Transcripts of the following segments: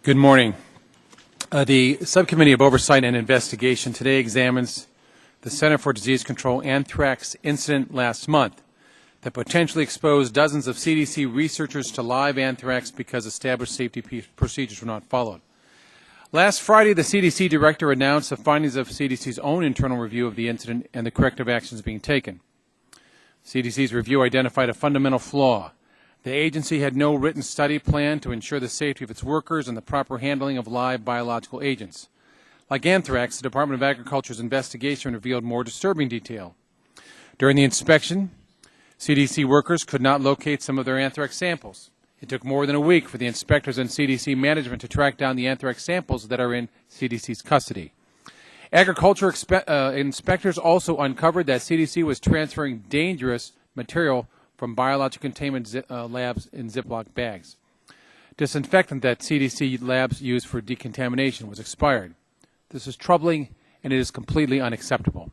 Good morning. The Subcommittee of Oversight and Investigation today examines the Center for Disease Control anthrax incident last month that potentially exposed dozens of CDC researchers to live anthrax because established safety procedures were not followed. Last Friday, the CDC director announced the findings of CDC's own internal review of the incident and the corrective actions being taken. CDC's review identified a fundamental flaw. The agency had no written study plan to ensure the safety of its workers and the proper handling of live biological agents. Like anthrax, the Department of Agriculture's investigation revealed more disturbing detail. During the inspection, CDC workers could not locate some of their anthrax samples. It took more than a week for the inspectors and CDC management to track down the anthrax samples that are in CDC's custody. Agriculture inspectors also uncovered that CDC was transferring dangerous material from biological containment labs in Ziploc bags. Disinfectant that CDC labs use for decontamination was expired. This is troubling, and it is completely unacceptable.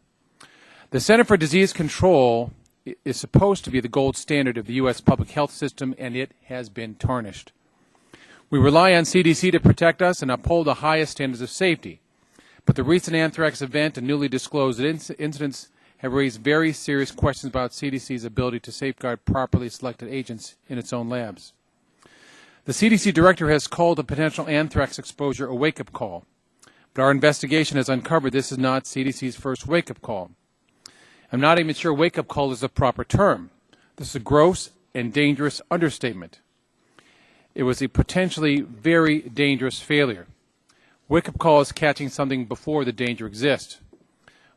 The Center for Disease Control is supposed to be the gold standard of the U.S. public health system, and it has been tarnished. We rely on CDC to protect us and uphold the highest standards of safety. But the recent anthrax event and newly disclosed incidents have raised very serious questions about CDC's ability to safeguard properly selected agents in its own labs. The CDC director has called a potential anthrax exposure a wake-up call. But our investigation has uncovered this is not CDC's first wake-up call. I'm not even sure wake-up call is the proper term. This is a gross and dangerous understatement. It was a potentially very dangerous failure. Wake-up call is catching something before the danger exists.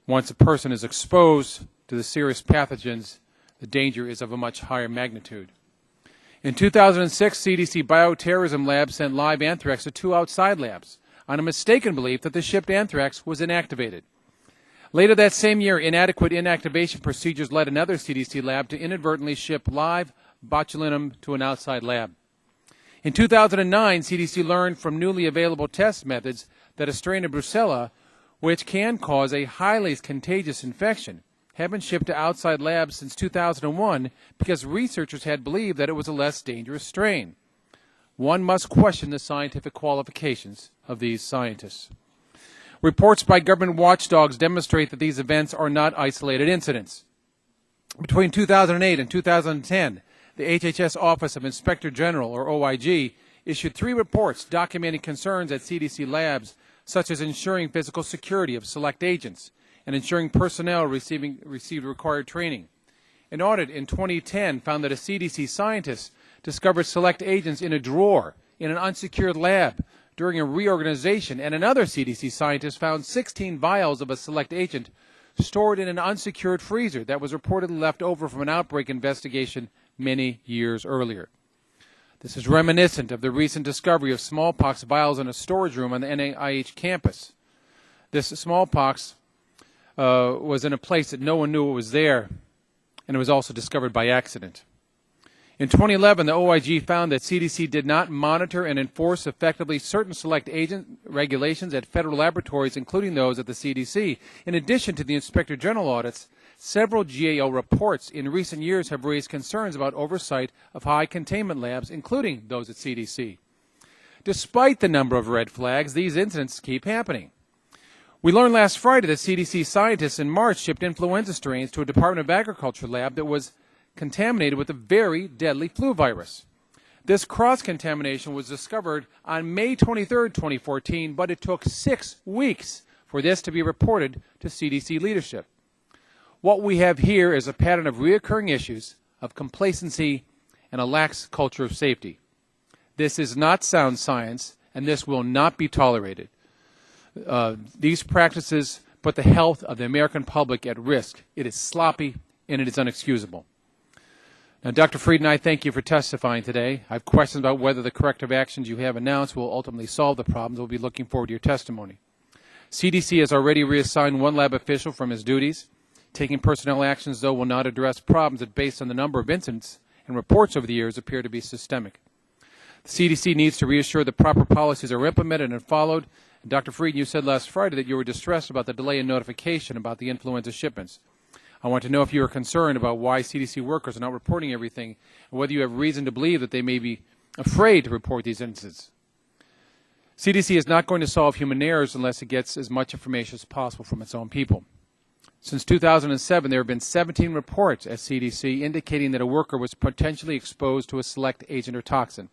Once a person is exposed to the serious pathogens, the danger is of a much higher magnitude. In 2006, CDC bioterrorism labs sent live anthrax to 2 outside labs on a mistaken belief that the shipped anthrax was inactivated. Later that same year, inadequate inactivation procedures led another CDC lab to inadvertently ship live botulinum to an outside lab. In 2009, CDC learned from newly available test methods that a strain of Brucella, which can cause a highly contagious infection, had been shipped to outside labs since 2001 because researchers had believed that it was a less dangerous strain. One must question the scientific qualifications of these scientists. Reports by government watchdogs demonstrate that these events are not isolated incidents. Between 2008 and 2010, the HHS Office of Inspector General, or OIG, issued 3 reports documenting concerns at CDC labs, such as ensuring physical security of select agents and ensuring personnel received required training. An audit in 2010 found that a CDC scientist discovered select agents in a drawer in an unsecured lab during a reorganization, and another CDC scientist found 16 vials of a select agent stored in an unsecured freezer that was reportedly left over from an outbreak investigation many years earlier. This is reminiscent of the recent discovery of smallpox vials in a storage room on the NIH campus. This smallpox was in a place that no one knew it was there, and it was also discovered by accident. In 2011, the OIG found that CDC did not monitor and enforce effectively certain select agent regulations at federal laboratories, including those at the CDC. In addition to the Inspector General audits, several GAO reports in recent years have raised concerns about oversight of high containment labs, including those at CDC. Despite the number of red flags, these incidents keep happening. We learned last Friday that CDC scientists in March shipped influenza strains to a Department of Agriculture lab that was contaminated with a very deadly flu virus. This cross-contamination was discovered on May 23, 2014, but it took 6 weeks for this to be reported to CDC leadership. What we have here is a pattern of reoccurring issues of complacency and a lax culture of safety. This is not sound science, and this will not be tolerated. These practices put the health of the American public at risk. It is sloppy, and it is unexcusable. Now, Dr. Frieden, I thank you for testifying today. I have questions about whether the corrective actions you have announced will ultimately solve the problems. We'll be looking forward to your testimony. CDC has already reassigned 1 lab official from his duties. Taking personnel actions, though, will not address problems that, based on the number of incidents and reports over the years, appear to be systemic. The CDC needs to reassure that proper policies are implemented and followed. And Dr. Frieden, you said last Friday that you were distressed about the delay in notification about the influenza shipments. I want to know if you are concerned about why CDC workers are not reporting everything, and whether you have reason to believe that they may be afraid to report these incidents. CDC is not going to solve human errors unless it gets as much information as possible from its own people. Since 2007, there have been 17 reports at CDC indicating that a worker was potentially exposed to a select agent or toxin.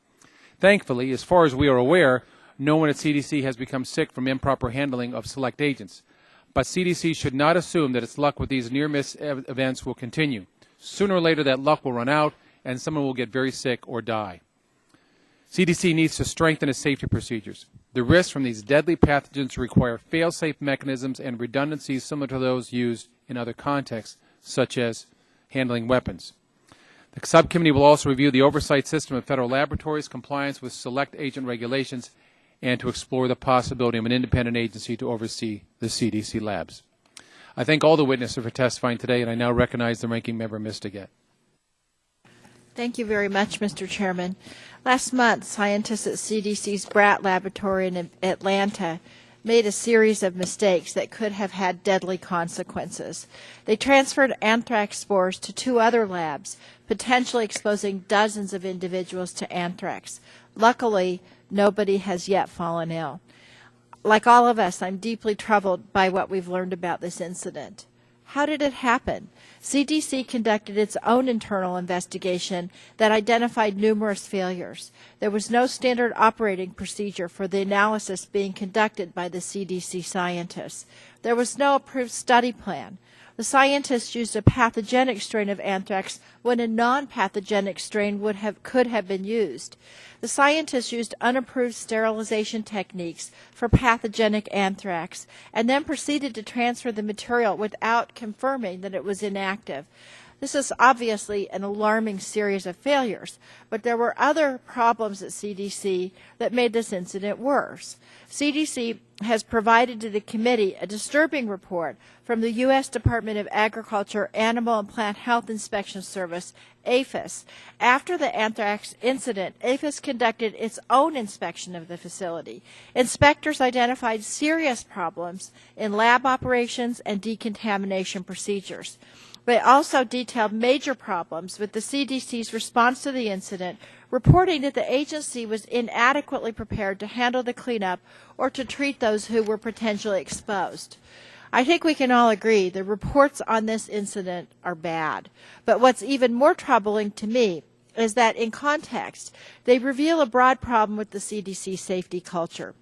Thankfully, as far as we are aware, no one at CDC has become sick from improper handling of select agents. But CDC should not assume that its luck with these near-miss events will continue. Sooner or later, that luck will run out, and someone will get very sick or die. CDC needs to strengthen its safety procedures. The risks from these deadly pathogens require fail-safe mechanisms and redundancies similar to those used in other contexts, such as handling weapons. The subcommittee will also review the oversight system of federal laboratories, compliance with select agent regulations, and to explore the possibility of an independent agency to oversee the CDC labs. I thank all the witnesses for testifying today, and I now recognize the ranking member, Ms. Daggett. Thank you very much, Mr. Chairman. Last month, scientists at CDC's Bratt Laboratory in Atlanta made a series of mistakes that could have had deadly consequences. They transferred anthrax spores to 2 other labs, potentially exposing dozens of individuals to anthrax. Luckily, nobody has yet fallen ill. Like all of us, I'm deeply troubled by what we've learned about this incident. How did it happen? CDC conducted its own internal investigation that identified numerous failures. There was no standard operating procedure for the analysis being conducted by the CDC scientists. There was no approved study plan. The scientists used a pathogenic strain of anthrax when a non-pathogenic strain could have been used. The scientists used unapproved sterilization techniques for pathogenic anthrax and then proceeded to transfer the material without confirming that it was inactive. This is obviously an alarming series of failures, but there were other problems at CDC that made this incident worse. CDC has provided to the committee a disturbing report from the U.S. Department of Agriculture Animal and Plant Health Inspection Service, APHIS. After the anthrax incident, APHIS conducted its own inspection of the facility. Inspectors identified serious problems in lab operations and decontamination procedures. They also detailed major problems with the CDC's response to the incident, reporting that the agency was inadequately prepared to handle the cleanup or to treat those who were potentially exposed. I think we can all agree the reports on this incident are bad. But what's even more troubling to me is that in context, they reveal a broad problem with the CDC safety culture.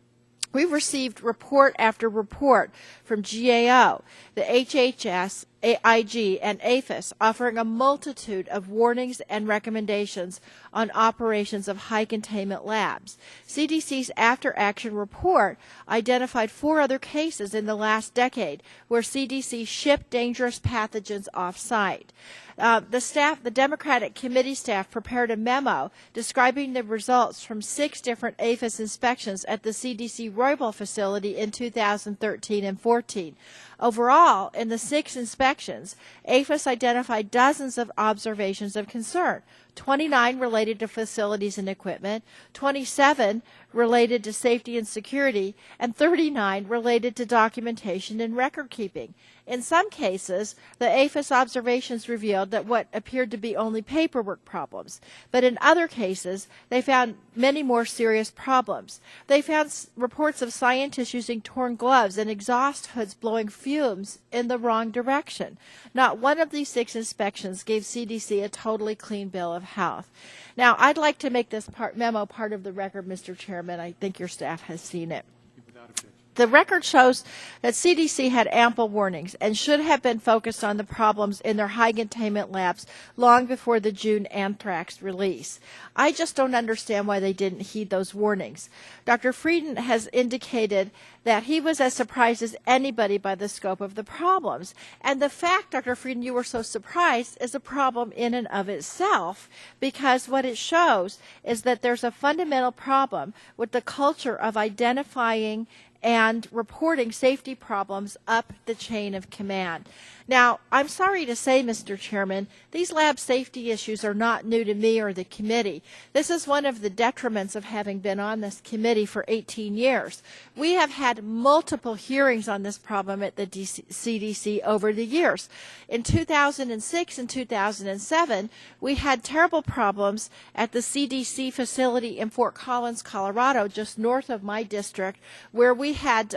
We've received report after report from GAO, the HHS, AIG, and APHIS offering a multitude of warnings and recommendations on operations of high containment labs. CDC's after-action report identified 4 other cases in the last decade where CDC shipped dangerous pathogens off-site. The Democratic committee staff prepared a memo describing the results from 6 different APHIS inspections at the CDC Roybal facility in 2013 and 14. Overall, in the 6 inspections, APHIS identified dozens of observations of concern. 29 related to facilities and equipment, 27 related to safety and security, and 39 related to documentation and record keeping. In some cases, the APHIS observations revealed that what appeared to be only paperwork problems, but in other cases, they found many more serious problems. They found reports of scientists using torn gloves and exhaust hoods blowing fumes in the wrong direction. Not one of these 6 inspections gave CDC a totally clean bill of health. Now, I'd like to make this memo part of the record, Mr. Chairman. I think your staff has seen it. The record shows that CDC had ample warnings and should have been focused on the problems in their high containment labs long before the June anthrax release. I just don't understand why they didn't heed those warnings. Dr. Frieden has indicated that he was as surprised as anybody by the scope of the problems. And the fact, Dr. Frieden, you were so surprised is a problem in and of itself, because what it shows is that there's a fundamental problem with the culture of identifying and reporting safety problems up the chain of command. Now, I'm sorry to say, Mr. Chairman, these lab safety issues are not new to me or the committee. This is one of the detriments of having been on this committee for 18 years. We have had multiple hearings on this problem at the CDC over the years. In 2006 and 2007, we had terrible problems at the CDC facility in Fort Collins, Colorado, just north of my district, where we had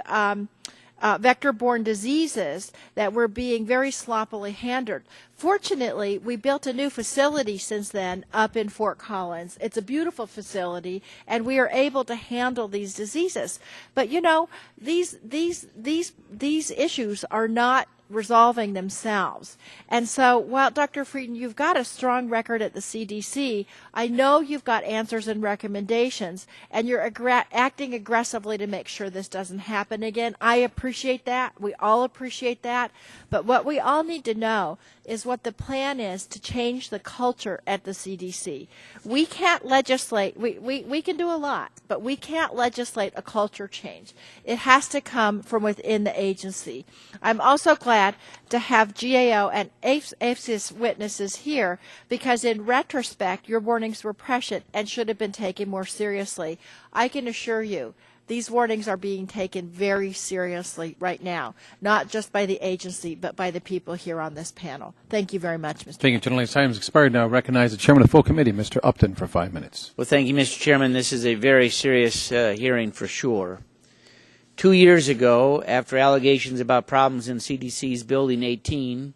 vector-borne diseases that were being very sloppily handled. Fortunately, we built a new facility since then up in Fort Collins. It's a beautiful facility, and we are able to handle these diseases. But you know, these issues are not resolving themselves. And so, while Dr. Frieden, you've got a strong record at the CDC, I know you've got answers and recommendations, and you're acting aggressively to make sure this doesn't happen again. I appreciate that. We all appreciate that. But what we all need to know is what the plan is to change the culture at the CDC. We can't legislate. We can do a lot, but we can't legislate a culture change. It has to come from within the agency. I'm also glad to have GAO and APSIS witnesses here, because in retrospect, your warnings were prescient and should have been taken more seriously. I can assure you, these warnings are being taken very seriously right now, not just by the agency, but by the people here on this panel. Thank you very much, Mr. Thank you, gentlemen. Time has expired now. I recognize the chairman of the full committee, Mr. Upton, for 5 minutes. Well, thank you, Mr. Chairman. This is a very serious hearing for sure. 2 years ago, after allegations about problems in CDC's Building 18,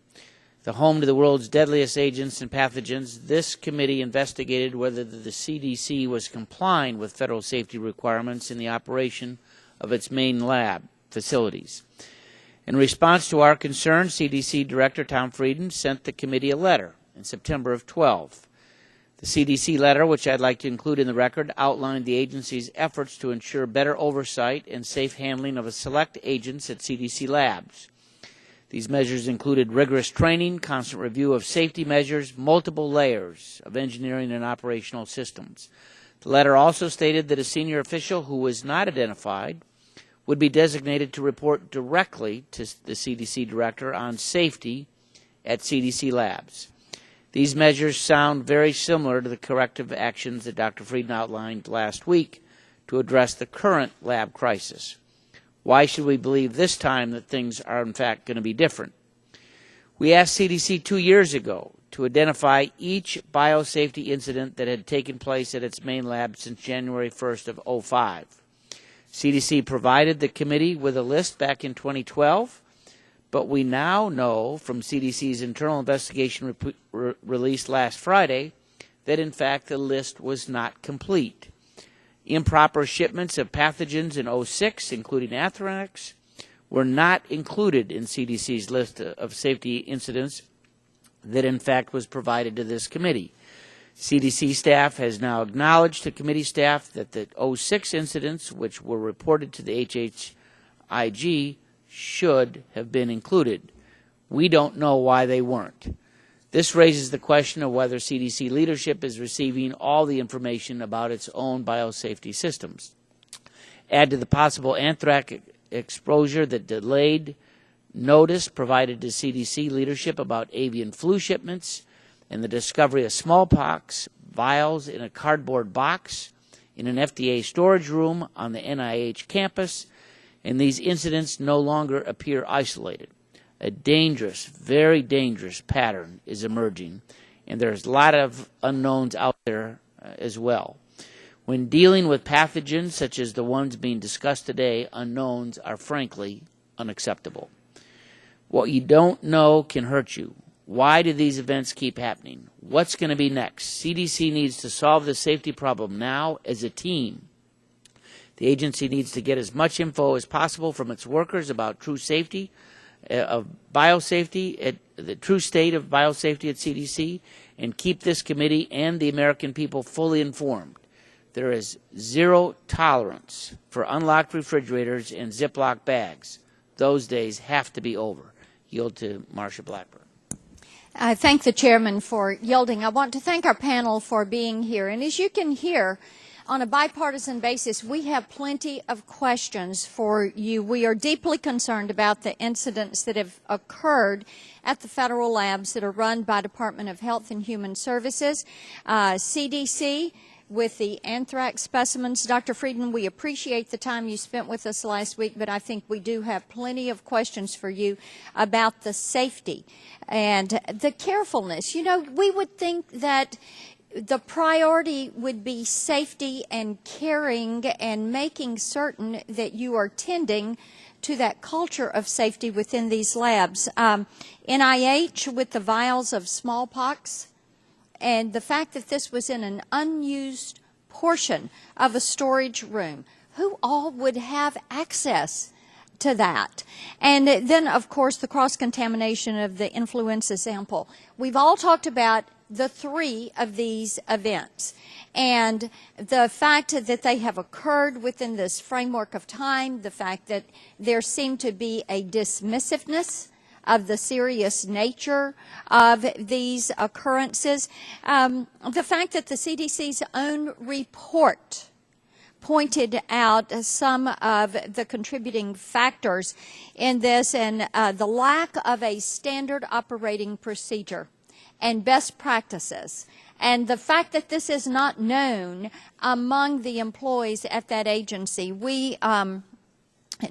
the home to the world's deadliest agents and pathogens, this committee investigated whether the CDC was complying with federal safety requirements in the operation of its main lab facilities. In response to our concerns, CDC Director Tom Frieden sent the committee a letter in September of 2012. The CDC letter, which I'd like to include in the record, outlined the agency's efforts to ensure better oversight and safe handling of select agents at CDC labs. These measures included rigorous training, constant review of safety measures, multiple layers of engineering and operational systems. The letter also stated that a senior official who was not identified would be designated to report directly to the CDC director on safety at CDC labs. These measures sound very similar to the corrective actions that Dr. Frieden outlined last week to address the current lab crisis. Why should we believe this time that things are in fact going to be different? We asked CDC 2 years ago to identify each biosafety incident that had taken place at its main lab since January 1st of 2005. CDC provided the committee with a list back in 2012, but we now know from CDC's internal investigation released last Friday that in fact the list was not complete. Improper shipments of pathogens in 2006, including Anthrax, were not included in CDC's list of safety incidents that in fact was provided to this committee. CDC staff has now acknowledged to committee staff that the 2006 incidents, which were reported to the HHIG, should have been included. We don't know why they weren't. This raises the question of whether CDC leadership is receiving all the information about its own biosafety systems. Add to the possible anthrax exposure the delayed notice provided to CDC leadership about avian flu shipments and the discovery of smallpox vials in a cardboard box in an FDA storage room on the NIH campus, and these incidents no longer appear isolated. A dangerous, very dangerous pattern is emerging, and there's a lot of unknowns out there as well. When dealing with pathogens such as the ones being discussed today, unknowns are frankly unacceptable. What you don't know can hurt you. Why do these events keep happening? What's going to be next? CDC needs to solve the safety problem now as a team. The agency needs to get as much info as possible from its workers about true safety, of biosafety, at the true state of biosafety at CDC, and keep this committee and the American people fully informed. There is zero tolerance for unlocked refrigerators and Ziploc bags. Those days have to be over. Yield to Marcia Blackburn. I thank the chairman for yielding. I want to thank our panel for being here. And as you can hear, on a bipartisan basis, we have plenty of questions for you. We are deeply concerned about the incidents that have occurred at the federal labs that are run by Department of Health and Human Services, CDC, with the anthrax specimens. Dr. Friedman, we appreciate the time you spent with us last week, but I think we do have plenty of questions for you about the safety and the carefulness. You know, we would think that the priority would be safety and caring and making certain that you are tending to that culture of safety within these labs. NIH with the vials of smallpox, and the fact that this was in an unused portion of a storage room. Who all would have access to that? And then, of course, the cross-contamination of the influenza sample. We've all talked about the three of these events, and the fact that they have occurred within this framework of time, the fact that there seemed to be a dismissiveness of the serious nature of these occurrences, the fact that the CDC's own report pointed out some of the contributing factors in this, and the lack of a standard operating procedure and best practices, and the fact that this is not known among the employees at that agency. We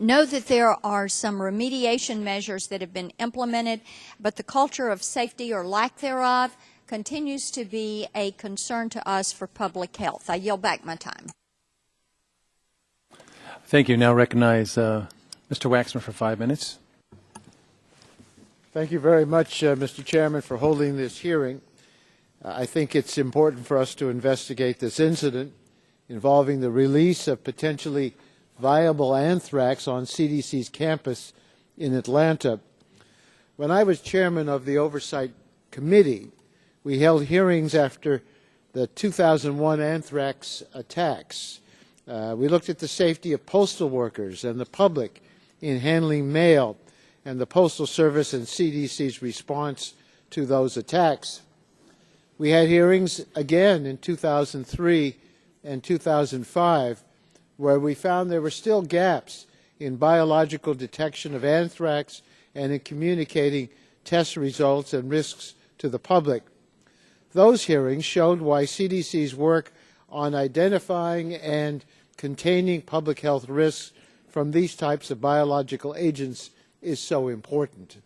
know that there are some remediation measures that have been implemented, but the culture of safety or lack thereof continues to be a concern to us for public health. I yield back my time. Thank you. Now recognize Mr. Waxman for 5 minutes. Thank you very much, Mr. Chairman, for holding this hearing. I think it's important for us to investigate this incident involving the release of potentially viable anthrax on CDC's campus in Atlanta. When I was chairman of the Oversight Committee, we held hearings after the 2001 anthrax attacks. We looked at the safety of postal workers and the public in handling mail, and the Postal Service and CDC's response to those attacks. We had hearings again in 2003 and 2005, where we found there were still gaps in biological detection of anthrax and in communicating test results and risks to the public. Those hearings showed why CDC's work on identifying and containing public health risks from these types of biological agents is so important.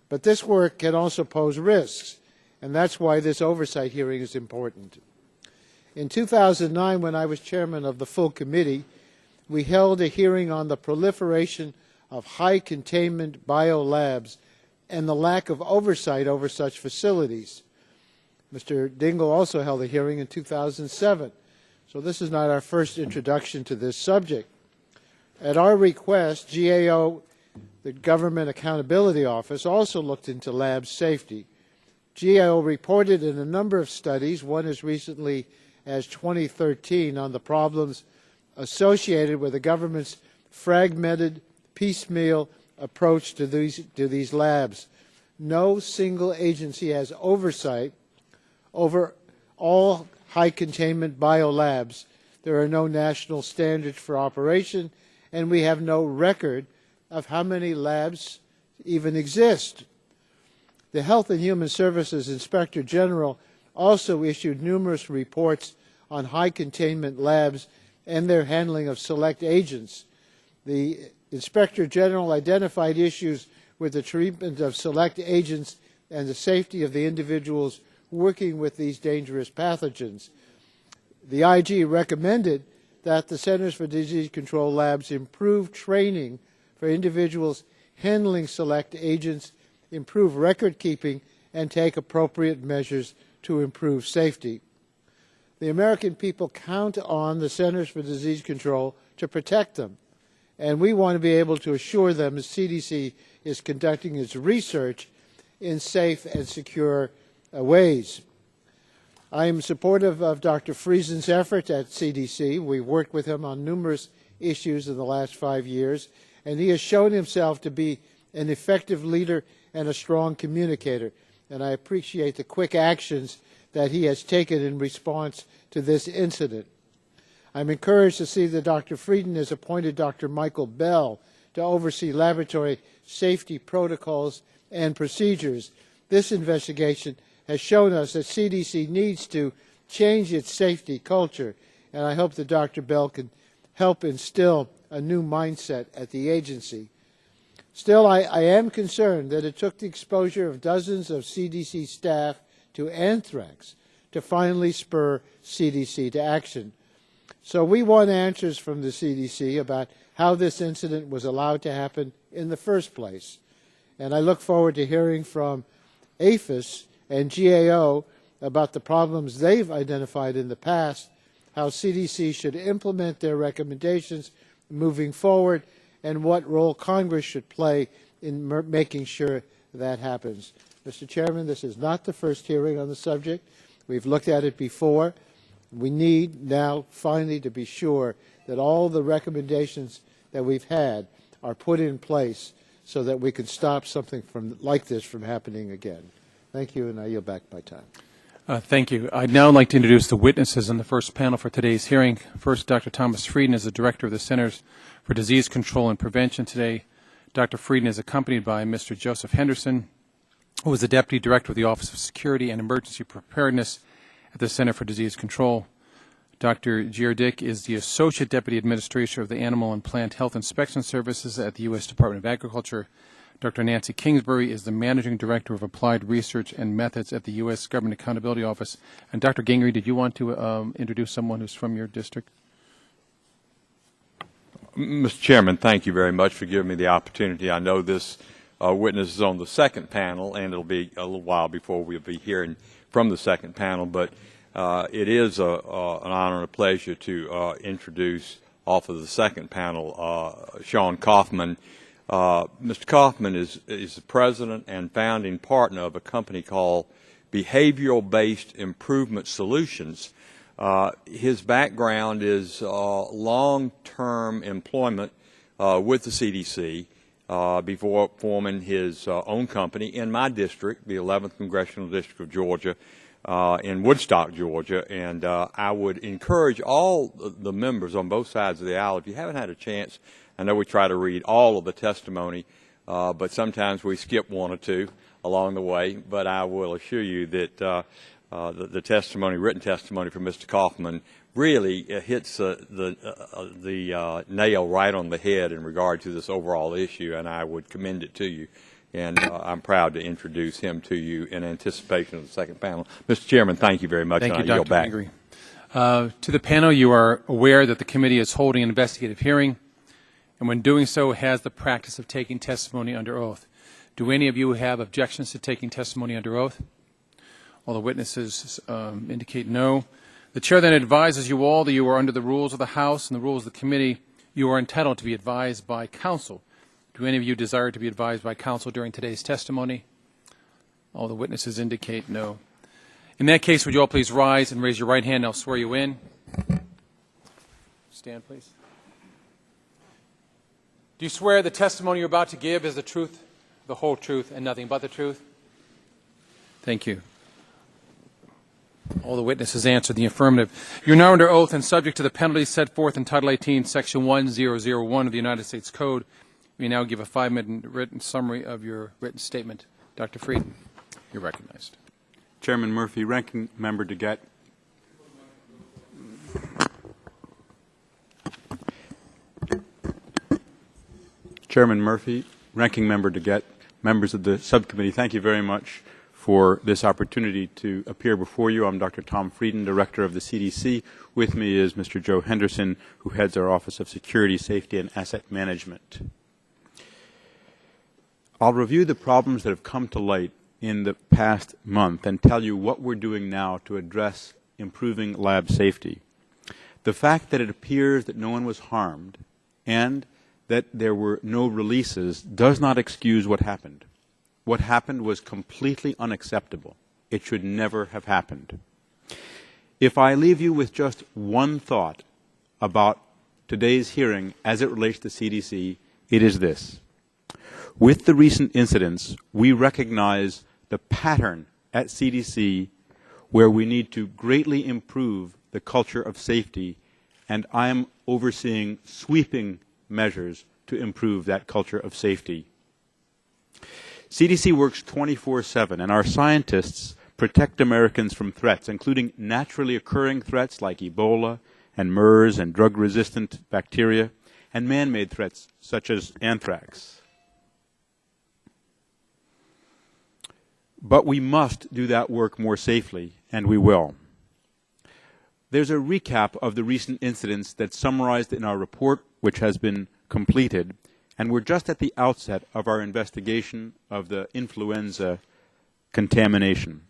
But this work can also pose risks, and that's why this oversight hearing is important. In 2009, when I was chairman of the full committee, we held a hearing on the proliferation of high-containment biolabs and the lack of oversight over such facilities. Mr. Dingell also held a hearing in 2007, so this is not our first introduction to this subject. At our request, GAO, the Government Accountability Office, also looked into lab safety. GAO reported in a number of studies, one as recently as 2013, on the problems associated with the government's fragmented, piecemeal approach to these labs. No single agency has oversight over all high-containment biolabs. There are no national standards for operation, and we have no record of how many labs even exist. The Health and Human Services Inspector General also issued numerous reports on high-containment labs and their handling of select agents. The Inspector General identified issues with the treatment of select agents and the safety of the individuals working with these dangerous pathogens. The IG recommended that the Centers for Disease Control labs improve training for individuals handling select agents, improve record keeping, and take appropriate measures to improve safety. The American people count on the Centers for Disease Control to protect them, and we want to be able to assure them as CDC is conducting its research in safe and secure ways. I am supportive of Dr. Friesen's effort at CDC. We've worked with him on numerous issues in the last 5 years, and he has shown himself to be an effective leader and a strong communicator, and I appreciate the quick actions that he has taken in response to this incident. I'm encouraged to see that Dr. Frieden has appointed Dr. Michael Bell to oversee laboratory safety protocols and procedures. This investigation has shown us that CDC needs to change its safety culture, and I hope that Dr. Bell can help instill a new mindset at the agency. Still, I am concerned that it took the exposure of dozens of CDC staff to anthrax to finally spur CDC to action. So we want answers from the CDC about how this incident was allowed to happen in the first place. And I look forward to hearing from APHIS and GAO about the problems they've identified in the past, how CDC should implement their recommendations moving forward, and what role Congress should play in making sure that happens. Mr. Chairman, this is not the first hearing on the subject. We've looked at it before. We need now finally to be sure that all the recommendations that we've had are put in place so that we can stop something like this from happening again. Thank you, and I yield back my time. Thank you. I'd now like to introduce the witnesses on the first panel for today's hearing. First, Dr. Thomas Frieden is the Director of the Centers for Disease Control and Prevention. Today, Dr. Frieden is accompanied by Mr. Joseph Henderson, who is the Deputy Director of the Office of Security and Emergency Preparedness at the Center for Disease Control. Dr. Giardick is the Associate Deputy Administrator of the Animal and Plant Health Inspection Services at the U.S. Department of Agriculture. Dr. Nancy Kingsbury is the Managing Director of Applied Research and Methods at the U.S. Government Accountability Office. And Dr. Gingrey, did you want to introduce someone who's from your district? Mr. Chairman, thank you very much for giving me the opportunity. I know this witness is on the second panel, and it'll be a little while before we'll be hearing from the second panel, but it is an honor and a pleasure to introduce off of the second panel Sean Kaufman. Mr. Kaufman is the president and founding partner of a company called Behavioral-Based Improvement Solutions. His background is long-term employment with the CDC before forming his own company in my district, the 11th Congressional District of Georgia, in Woodstock, Georgia. And I would encourage all the members on both sides of the aisle, if you haven't had a chance, I know we try to read all of the testimony, but sometimes we skip one or two along the way. But I will assure you that the testimony, written testimony from Mr. Kaufman, really hits the nail right on the head in regard to this overall issue, and I would commend it to you. And I'm proud to introduce him to you in anticipation of the second panel. Mr. Chairman, thank you very much. Thank you, Dr. Gingrey. To the panel, you are aware that the committee is holding an investigative hearing, and when doing so has the practice of taking testimony under oath. Do any of you have objections to taking testimony under oath? All the witnesses indicate no. The chair then advises you all that you are under the rules of the House and the rules of the committee. You are entitled to be advised by counsel. Do any of you desire to be advised by counsel during today's testimony? All the witnesses indicate no. In that case, would you all please rise and raise your right hand, and I'll swear you in. Stand, please. Do you swear the testimony you're about to give is the truth, the whole truth, and nothing but the truth? Thank you. All the witnesses answered the affirmative. You're now under oath and subject to the penalties set forth in Title 18, Section 1001 of the United States Code. We now give a 5-minute written summary of your written statement. Dr. Frieden, you're recognized. Chairman Murphy, Ranking Member DeGette. Chairman Murphy, Ranking Member DeGette, members of the subcommittee, thank you very much for this opportunity to appear before you. I'm Dr. Tom Frieden, Director of the CDC. With me is Mr. Joe Henderson, who heads our Office of Security, Safety, and Asset Management. I'll review the problems that have come to light in the past month and tell you what we're doing now to address improving lab safety. The fact that it appears that no one was harmed and that there were no releases does not excuse what happened. What happened was completely unacceptable. It should never have happened. If I leave you with just one thought about today's hearing as it relates to CDC, it is this. With the recent incidents, we recognize the pattern at CDC where we need to greatly improve the culture of safety and I am overseeing sweeping measures to improve that culture of safety. CDC works 24/7, and our scientists protect Americans from threats, including naturally occurring threats like Ebola and MERS and drug-resistant bacteria, and man-made threats such as anthrax. But we must do that work more safely, and we will. There's a recap of the recent incidents that's summarized in our report, which has been completed, and we're just at the outset of our investigation of the influenza contamination.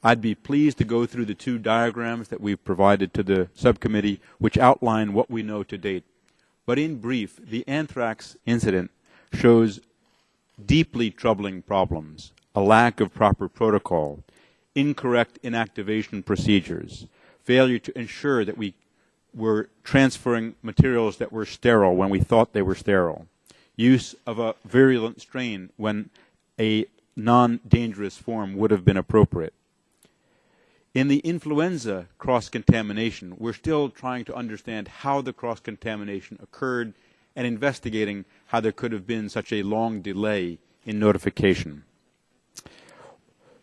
I'd be pleased to go through the two diagrams that we've provided to the subcommittee, which outline what we know to date. But in brief, the anthrax incident shows deeply troubling problems: a lack of proper protocol, incorrect inactivation procedures, failure to ensure that we were transferring materials that were sterile when we thought they were sterile, use of a virulent strain when a non-dangerous form would have been appropriate. In the influenza cross-contamination, we're still trying to understand how the cross-contamination occurred and investigating how there could have been such a long delay in notification.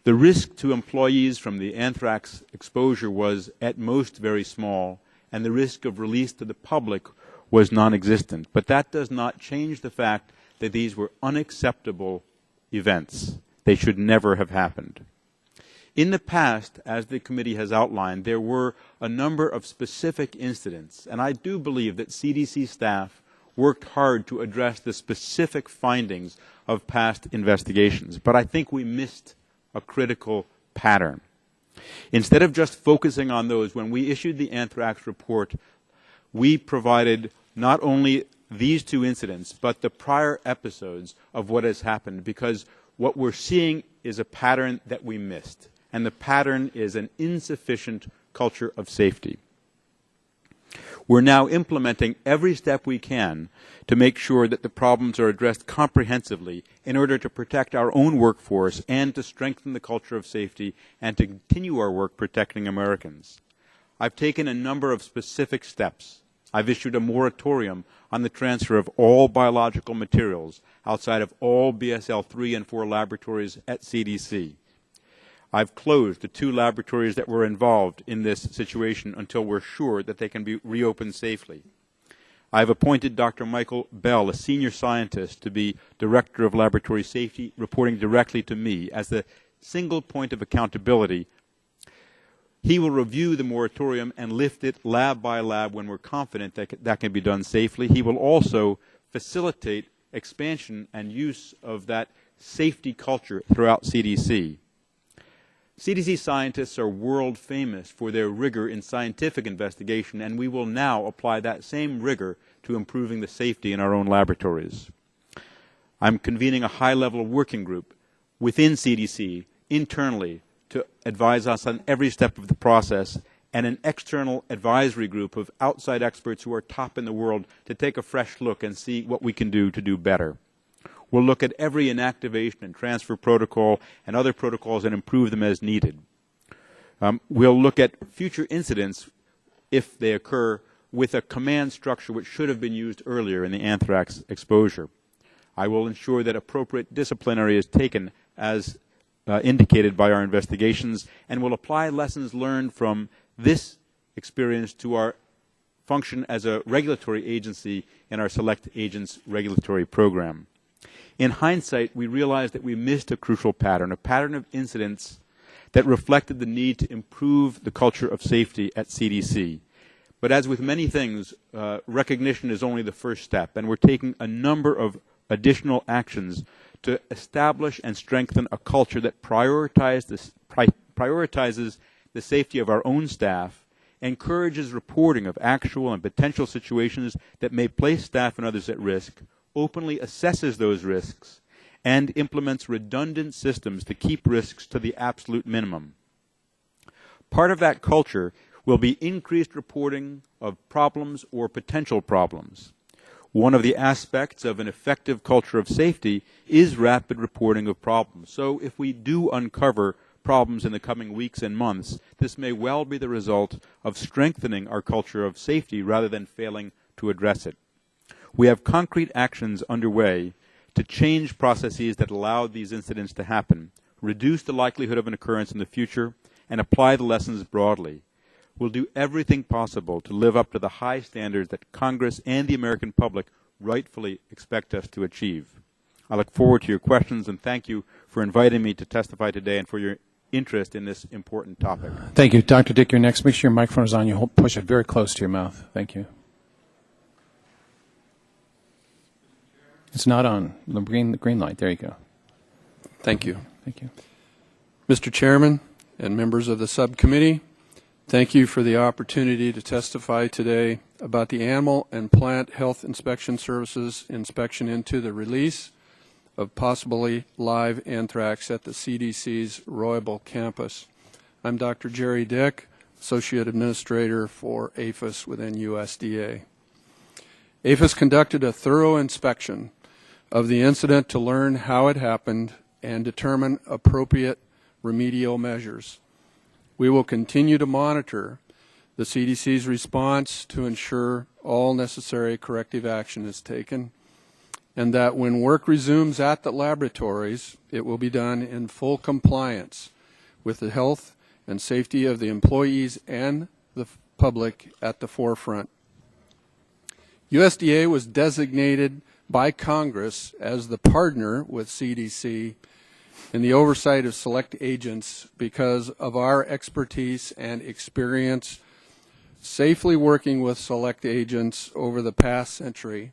The risk to employees from the anthrax exposure was at most very small, and the risk of release to the public was non-existent. But that does not change the fact that these were unacceptable events. They should never have happened. In the past, as the committee has outlined, there were a number of specific incidents, and I do believe that CDC staff worked hard to address the specific findings of past investigations. But I think we missed a critical pattern. Instead of just focusing on those, when we issued the anthrax report, we provided not only these two incidents, but the prior episodes of what has happened, because what we're seeing is a pattern that we missed, and the pattern is an insufficient culture of safety. We're now implementing every step we can to make sure that the problems are addressed comprehensively in order to protect our own workforce and to strengthen the culture of safety and to continue our work protecting Americans. I've taken a number of specific steps. I've issued a moratorium on the transfer of all biological materials outside of all BSL 3 and 4 laboratories at CDC. I've closed the 2 laboratories that were involved in this situation until we're sure that they can be reopened safely. I've appointed Dr. Michael Bell, a senior scientist, to be Director of Laboratory Safety, reporting directly to me as the single point of accountability. He will review the moratorium and lift it lab by lab when we're confident that that can be done safely. He will also facilitate expansion and use of that safety culture throughout CDC. CDC scientists are world famous for their rigor in scientific investigation, and we will now apply that same rigor to improving the safety in our own laboratories. I'm convening a high-level working group within CDC internally to advise us on every step of the process, and an external advisory group of outside experts who are top in the world to take a fresh look and see what we can do to do better. We'll look at every inactivation and transfer protocol and other protocols and improve them as needed. We'll look at future incidents, if they occur, with a command structure which should have been used earlier in the anthrax exposure. I will ensure that appropriate disciplinary is taken as indicated by our investigations, and will apply lessons learned from this experience to our function as a regulatory agency in our Select Agents regulatory program. In hindsight, we realized that we missed a crucial pattern, a pattern of incidents that reflected the need to improve the culture of safety at CDC. But as with many things, recognition is only the first step, and we're taking a number of additional actions to establish and strengthen a culture that prioritizes the safety of our own staff, encourages reporting of actual and potential situations that may place staff and others at risk, openly assesses those risks, and implements redundant systems to keep risks to the absolute minimum. Part of that culture will be increased reporting of problems or potential problems. One of the aspects of an effective culture of safety is rapid reporting of problems. So if we do uncover problems in the coming weeks and months, this may well be the result of strengthening our culture of safety rather than failing to address it. We have concrete actions underway to change processes that allow these incidents to happen, reduce the likelihood of an occurrence in the future, and apply the lessons broadly. We'll do everything possible to live up to the high standards that Congress and the American public rightfully expect us to achieve. I look forward to your questions, and thank you for inviting me to testify today and for your interest in this important topic. Thank you. Dr. Dick, you're next. Make sure your microphone is on. You push it very close to your mouth. Thank you. It's not on. The green light. There you go. Thank you. Thank you. Mr. Chairman and members of the subcommittee, thank you for the opportunity to testify today about the Animal and Plant Health Inspection Services inspection into the release of possibly live anthrax at the CDC's Royal campus. I'm Dr. Jerry Dick, Associate Administrator for APHIS within USDA. APHIS conducted a thorough inspection of the incident to learn how it happened and determine appropriate remedial measures. We will continue to monitor the CDC's response to ensure all necessary corrective action is taken, and that when work resumes at the laboratories, it will be done in full compliance with the health and safety of the employees and the public at the forefront. USDA was designated by Congress as the partner with CDC in the oversight of select agents because of our expertise and experience safely working with select agents over the past century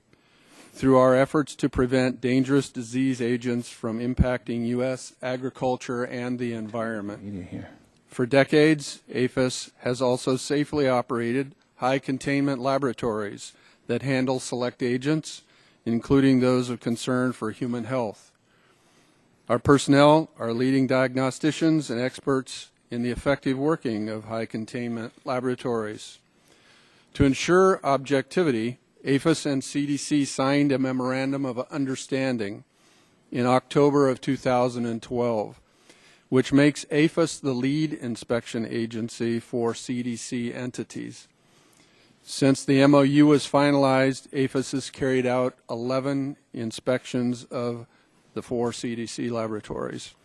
through our efforts to prevent dangerous disease agents from impacting U.S. agriculture and the environment. For decades, APHIS has also safely operated high containment laboratories that handle select agents, including those of concern for human health. Our personnel are leading diagnosticians and experts in the effective working of high containment laboratories. To ensure objectivity, APHIS and CDC signed a memorandum of understanding in October of 2012, which makes APHIS the lead inspection agency for CDC entities. Since the MOU was finalized, APHIS has carried out 11 inspections of the 4 CDC laboratories.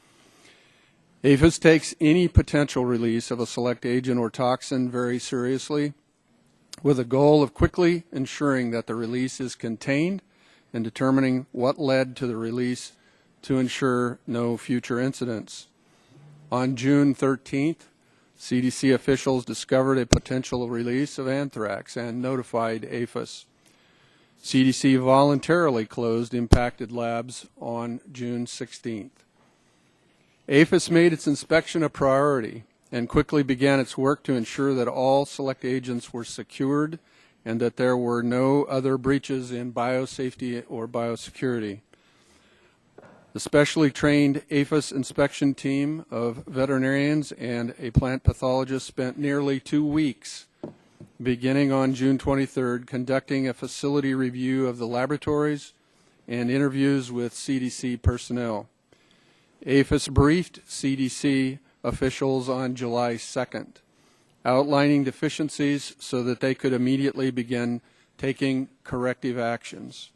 APHIS takes any potential release of a select agent or toxin very seriously, with a goal of quickly ensuring that the release is contained and determining what led to the release to ensure no future incidents. On June 13th, CDC officials discovered a potential release of anthrax and notified APHIS. CDC voluntarily closed impacted labs on June 16th. APHIS made its inspection a priority and quickly began its work to ensure that all select agents were secured and that there were no other breaches in biosafety or biosecurity. The specially trained APHIS inspection team of veterinarians and a plant pathologist spent nearly 2 weeks, beginning on June 23rd, conducting a facility review of the laboratories and interviews with CDC personnel. APHIS briefed CDC officials on July 2nd, outlining deficiencies so that they could immediately begin taking corrective actions.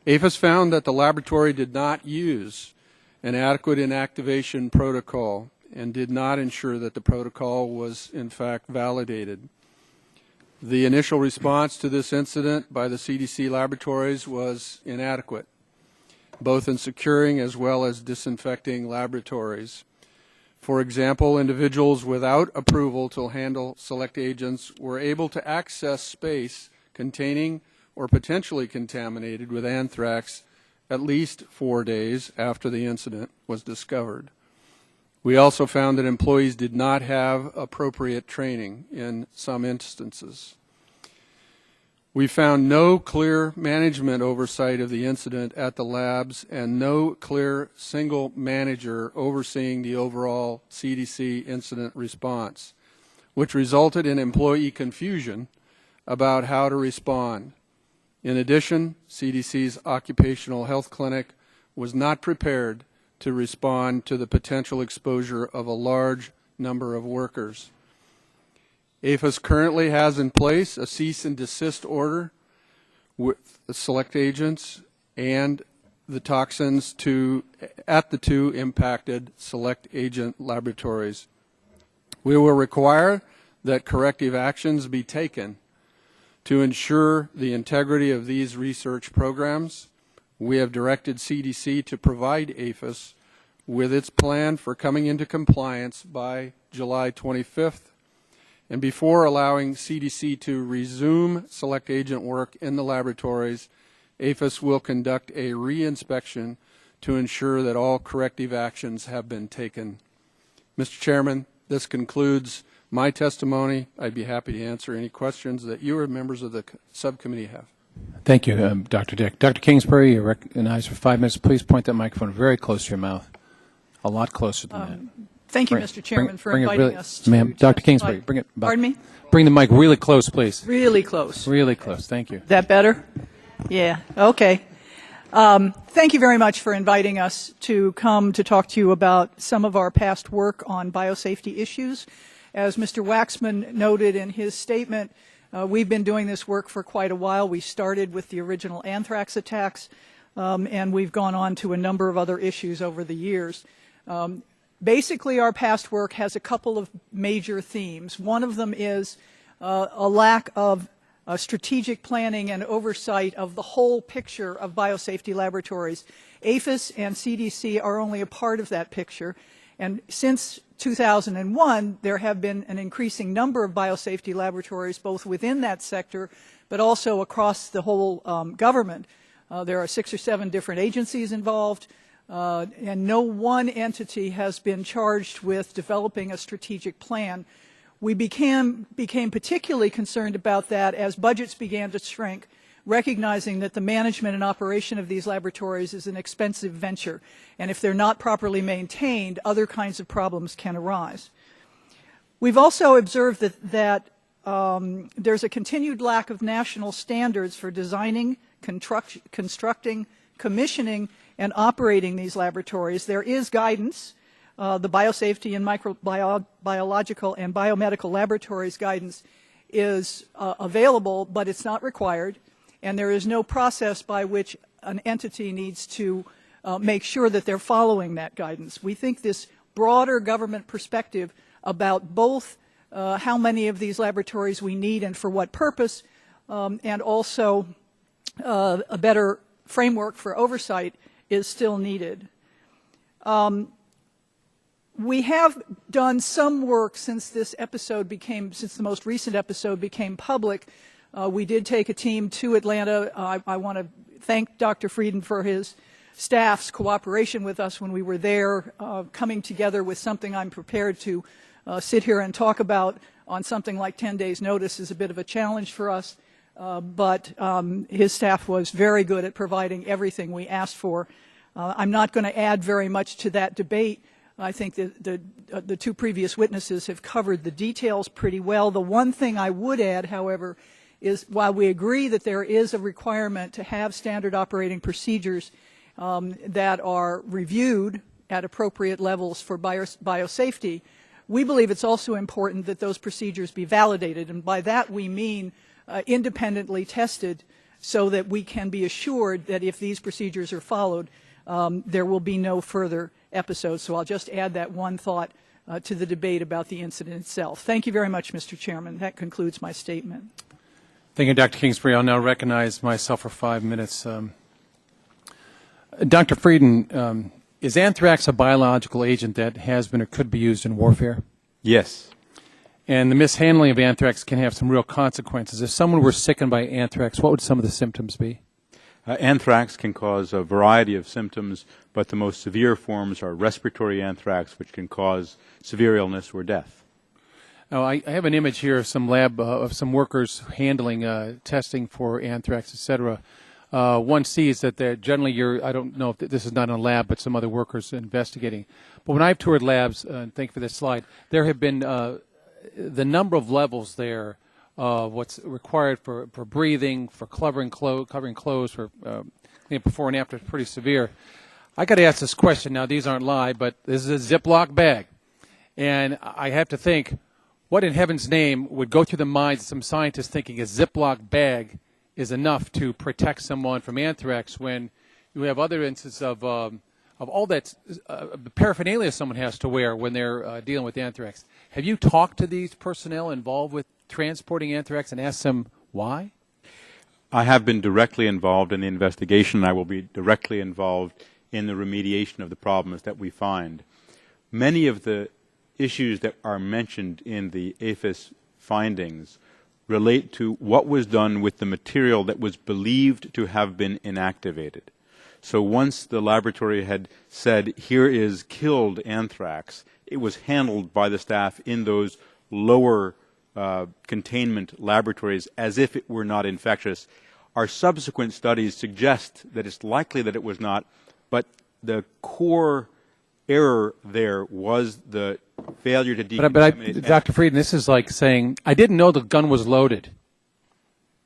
APHIS found that the laboratory did not use an adequate inactivation protocol and did not ensure that the protocol was in fact validated. The initial response to this incident by the CDC laboratories was inadequate, both in securing as well as disinfecting laboratories. For example, individuals without approval to handle select agents were able to access space containing or potentially contaminated with anthrax at least 4 days after the incident was discovered. We also found that employees did not have appropriate training in some instances. We found no clear management oversight of the incident at the labs and no clear single manager overseeing the overall CDC incident response, which resulted in employee confusion about how to respond. In addition, CDC's occupational health clinic was not prepared to respond to the potential exposure of a large number of workers. APHIS currently has in place a cease and desist order with the select agents and the toxins at the two impacted select agent laboratories. We will require that corrective actions be taken to ensure the integrity of these research programs. We have directed CDC to provide APHIS with its plan for coming into compliance by July 25th, and before allowing CDC to resume select agent work in the laboratories, APHIS will conduct a re-inspection to ensure that all corrective actions have been taken. Mr. Chairman, this concludes my testimony. I'd be happy to answer any questions that you or members of the subcommittee have. Thank you, Dr. Dick. Dr. Kingsbury, you're recognized for 5 minutes. Please point that microphone very close to your mouth, a lot closer than that. Thank you, Mr. Chairman, for inviting us to Ma'am, Dr. Kingsbury, bring it back. Pardon me? Bring the mic really close, please. Really close. Really close. Thank you. That better? Yeah. Okay. Thank you very much for inviting us to come to talk to you about some of our past work on biosafety issues. As Mr. Waxman noted in his statement, we've been doing this work for quite a while. We started with the original anthrax attacks, and we've gone on to a number of other issues over the years. Basically, our past work has a couple of major themes. One of them is a lack of strategic planning and oversight of the whole picture of biosafety laboratories. APHIS and CDC are only a part of that picture. And since 2001, there have been an increasing number of biosafety laboratories, both within that sector, but also across the whole government. There are 6 or 7 different agencies involved, and no one entity has been charged with developing a strategic plan. We became particularly concerned about that as budgets began to shrink, recognizing that the management and operation of these laboratories is an expensive venture, and if they're not properly maintained, other kinds of problems can arise. We've also observed that there's a continued lack of national standards for designing, constructing, commissioning, and operating these laboratories. There is guidance. The Biosafety and Microbiological and Biomedical Laboratories guidance is available, but it's not required, and there is no process by which an entity needs to make sure that they're following that guidance. We think this broader government perspective about both how many of these laboratories we need and for what purpose, and also a better framework for oversight is still needed. We have done some work since the most recent episode became public. We did take a team to Atlanta. I want to thank Dr. Frieden for his staff's cooperation with us when we were there, coming together with something I'm prepared to sit here and talk about on something like 10 days' notice is a bit of a challenge for us. But his staff was very good at providing everything we asked for. I'm not going to add very much to that debate. I think the 2 previous witnesses have covered the details pretty well. The one thing I would add, however, is while we agree that there is a requirement to have standard operating procedures that are reviewed at appropriate levels for biosafety, we believe it's also important that those procedures be validated. And by that we mean independently tested so that we can be assured that if these procedures are followed, there will be no further episodes. So I'll just add that one thought to the debate about the incident itself. Thank you very much, Mr. Chairman. That concludes my statement. Thank you, Dr. Kingsbury. I'll now recognize myself for 5 minutes. Dr. Frieden, is anthrax a biological agent that has been or could be used in warfare? Yes. And the mishandling of anthrax can have some real consequences. If someone were sickened by anthrax, what would some of the symptoms be? Anthrax can cause a variety of symptoms, but the most severe forms are respiratory anthrax, which can cause severe illness or death. Oh, I have an image here of some lab of some workers handling testing for anthrax, et cetera. One sees that they're generally I don't know if this is not in a lab, but some other workers investigating. But when I've toured labs, and thank you for this slide, there have been the number of levels there. What's required for breathing, for covering clothes, for before and after is pretty severe. I got to ask this question now. These aren't live, but this is a Ziploc bag. And I have to think, what in heaven's name would go through the minds of some scientists thinking a Ziploc bag is enough to protect someone from anthrax when you have other instances of all that paraphernalia someone has to wear when they're dealing with anthrax. Have you talked to these personnel involved with transporting anthrax and asked them why? I have been directly involved in the investigation. I will be directly involved in the remediation of the problems that we find. Many of the issues that are mentioned in the APHIS findings relate to what was done with the material that was believed to have been inactivated. So once the laboratory had said, here is killed anthrax, it was handled by the staff in those lower containment laboratories as if it were not infectious. Our subsequent studies suggest that it's likely that it was not, but the core error there was the failure to decontaminate. But Dr. Frieden, this is like saying, I didn't know the gun was loaded,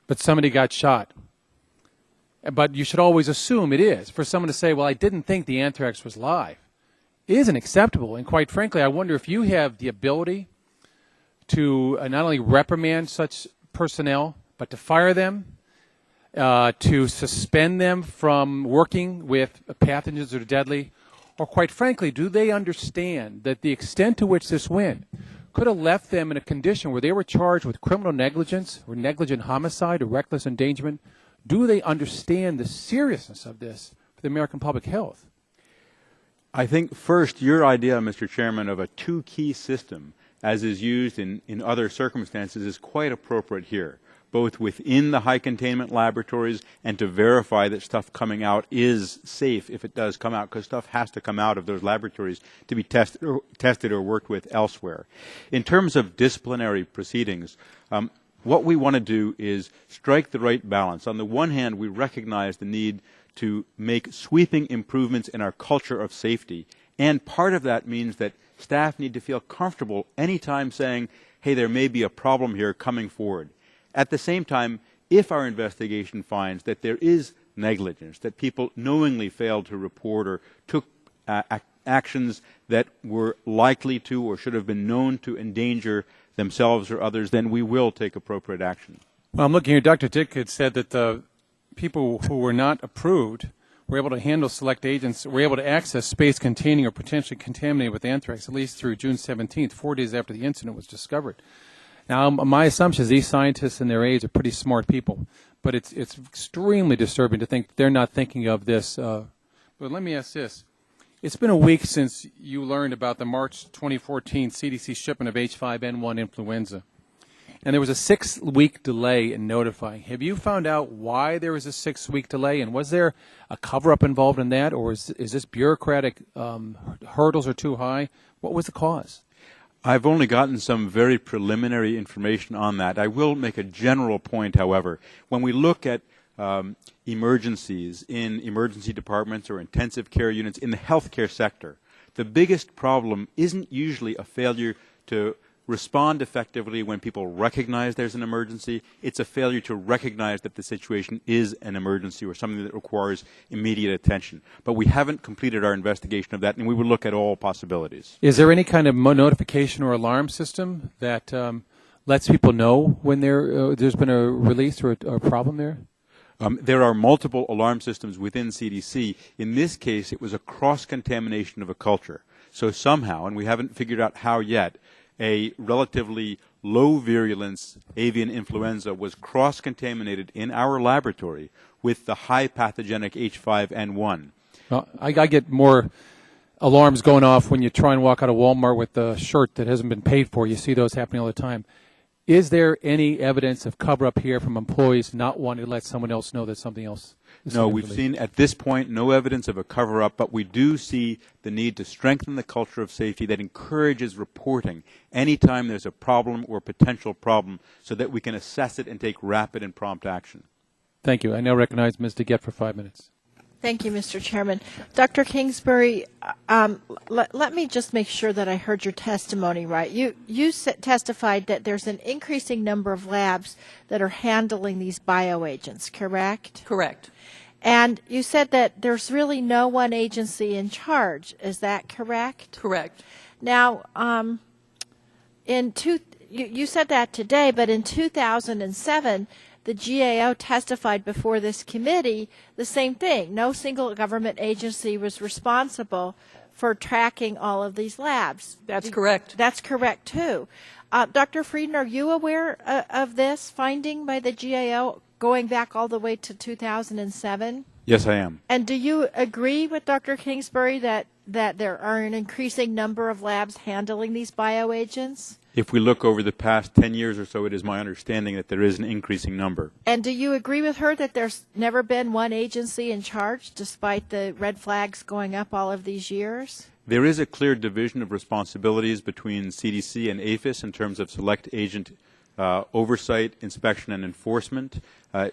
but somebody got shot. But you should always assume it is. For someone to say, well, I didn't think the anthrax was live, isn't acceptable. And quite frankly, I wonder if you have the ability to not only reprimand such personnel, but to fire them, to suspend them from working with pathogens that are deadly, or quite frankly, do they understand that the extent to which this went could have left them in a condition where they were charged with criminal negligence or negligent homicide or reckless endangerment? Do they understand the seriousness of this for the American public health? I think first your idea, Mr. Chairman, of a two-key system as is used in other circumstances is quite appropriate here, both within the high containment laboratories and to verify that stuff coming out is safe if it does come out, because stuff has to come out of those laboratories to be tested or worked with elsewhere. In terms of disciplinary proceedings, what we want to do is strike the right balance. On the one hand, we recognize the need to make sweeping improvements in our culture of safety, and part of that means that staff need to feel comfortable anytime saying, hey, there may be a problem here, coming forward. At the same time, if our investigation finds that there is negligence, that people knowingly failed to report or took actions that were likely to or should have been known to endanger themselves or others, then we will take appropriate action. Well, I'm looking here. Dr. Dick had said that the people who were not approved were able to handle select agents, were able to access space containing or potentially contaminated with anthrax at least through June 17th, 4 days after the incident was discovered. Now, my assumption is these scientists and their aides are pretty smart people, but it's extremely disturbing to think they're not thinking of this. But let me ask this. It's been a week since you learned about the March 2014 CDC shipment of H5N1 influenza, and there was a 6-week delay in notifying. Have you found out why there was a 6-week delay, and was there a cover-up involved in that, or is this bureaucratic hurdles are too high? What was the cause? I've only gotten some very preliminary information on that. I will make a general point, however. When we look at emergencies in emergency departments or intensive care units in the healthcare sector, the biggest problem isn't usually a failure to respond effectively when people recognize there's an emergency. It's a failure to recognize that the situation is an emergency or something that requires immediate attention. But we haven't completed our investigation of that, and we will look at all possibilities. Is there any kind of notification or alarm system that lets people know when there's been a release or a problem there? There are multiple alarm systems within CDC. In this case, it was a cross-contamination of a culture. So somehow, and we haven't figured out how yet, a relatively low virulence avian influenza was cross-contaminated in our laboratory with the high pathogenic H5N1. Well, I get more alarms going off when you try and walk out of Walmart with a shirt that hasn't been paid for. You see those happening all the time. Is there any evidence of cover-up here from employees not wanting to let someone else know that something else is No, we've seen at this point no evidence of a cover-up, but we do see the need to strengthen the culture of safety that encourages reporting anytime there's a problem or potential problem so that we can assess it and take rapid and prompt action. Thank you. I now recognize Ms. DeGette for 5 minutes. Thank you, Mr. Chairman. Dr. Kingsbury, let me just make sure that I heard your testimony right. You testified that there's an increasing number of labs that are handling these bioagents, correct? Correct. And you said that there's really no one agency in charge. Is that correct? Correct. Now, you said that today, but in 2007, the GAO testified before this committee the same thing. No single government agency was responsible for tracking all of these labs. That's correct. That's correct, too. Dr. Frieden, are you aware of this finding by the GAO going back all the way to 2007? Yes, I am. And do you agree with Dr. Kingsbury that there are an increasing number of labs handling these bioagents? If we look over the past 10 years or so, it is my understanding that there is an increasing number. And do you agree with her that there's never been one agency in charge, despite the red flags going up all of these years? There is a clear division of responsibilities between CDC and APHIS in terms of select agent oversight, inspection, and enforcement.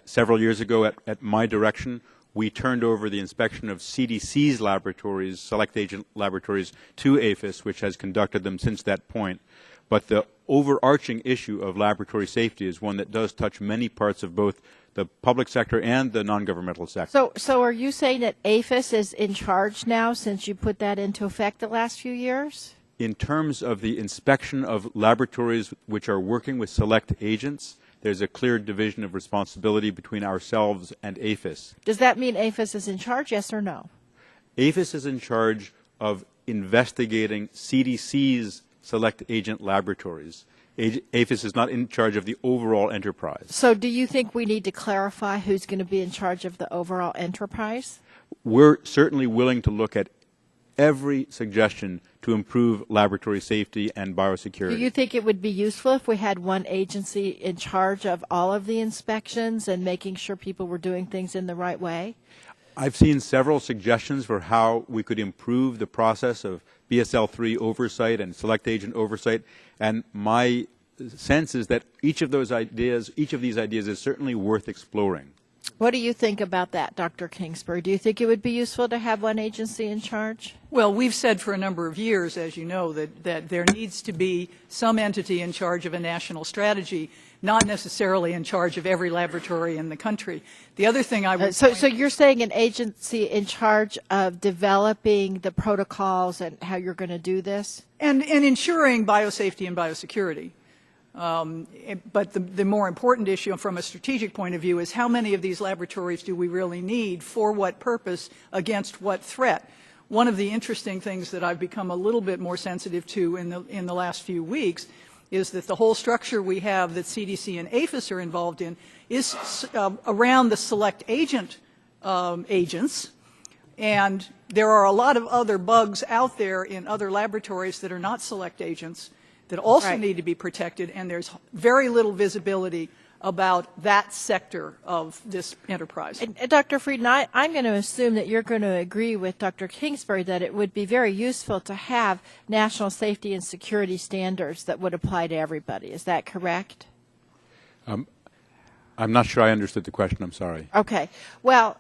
Several years ago, at my direction, we turned over the inspection of CDC's laboratories, select agent laboratories, to APHIS, which has conducted them since that point. But the overarching issue of laboratory safety is one that does touch many parts of both the public sector and the non-governmental sector. So are you saying that APHIS is in charge now since you put that into effect the last few years? In terms of the inspection of laboratories which are working with select agents, there's a clear division of responsibility between ourselves and APHIS. Does that mean APHIS is in charge, yes or no? APHIS is in charge of investigating CDC's select agent laboratories. APHIS is not in charge of the overall enterprise. So do you think we need to clarify who's going to be in charge of the overall enterprise? We're certainly willing to look at every suggestion to improve laboratory safety and biosecurity. Do you think it would be useful if we had one agency in charge of all of the inspections and making sure people were doing things in the right way? I've seen several suggestions for how we could improve the process of BSL-3 oversight and select agent oversight, and my sense is that each of these ideas is certainly worth exploring. What do you think about that, Dr. Kingsbury? Do you think it would be useful to have one agency in charge? Well, we've said for a number of years, as you know, that there needs to be some entity in charge of a national strategy, not necessarily in charge of every laboratory in the country. The other thing I would So you're saying an agency in charge of developing the protocols and how you're going to do this? And ensuring biosafety and biosecurity. But the more important issue from a strategic point of view is how many of these laboratories do we really need, for what purpose, against what threat? One of the interesting things that I've become a little bit more sensitive to in the last few weeks is that the whole structure we have that CDC and APHIS are involved in is around the select agent agents, and there are a lot of other bugs out there in other laboratories that are not select agents that also need to be protected, and there's very little visibility about that sector of this enterprise. And Dr. Frieden, I'm going to assume that you're going to agree with Dr. Kingsbury that it would be very useful to have national safety and security standards that would apply to everybody. Is that correct? I'm not sure I understood the question. I'm sorry. Okay. Well,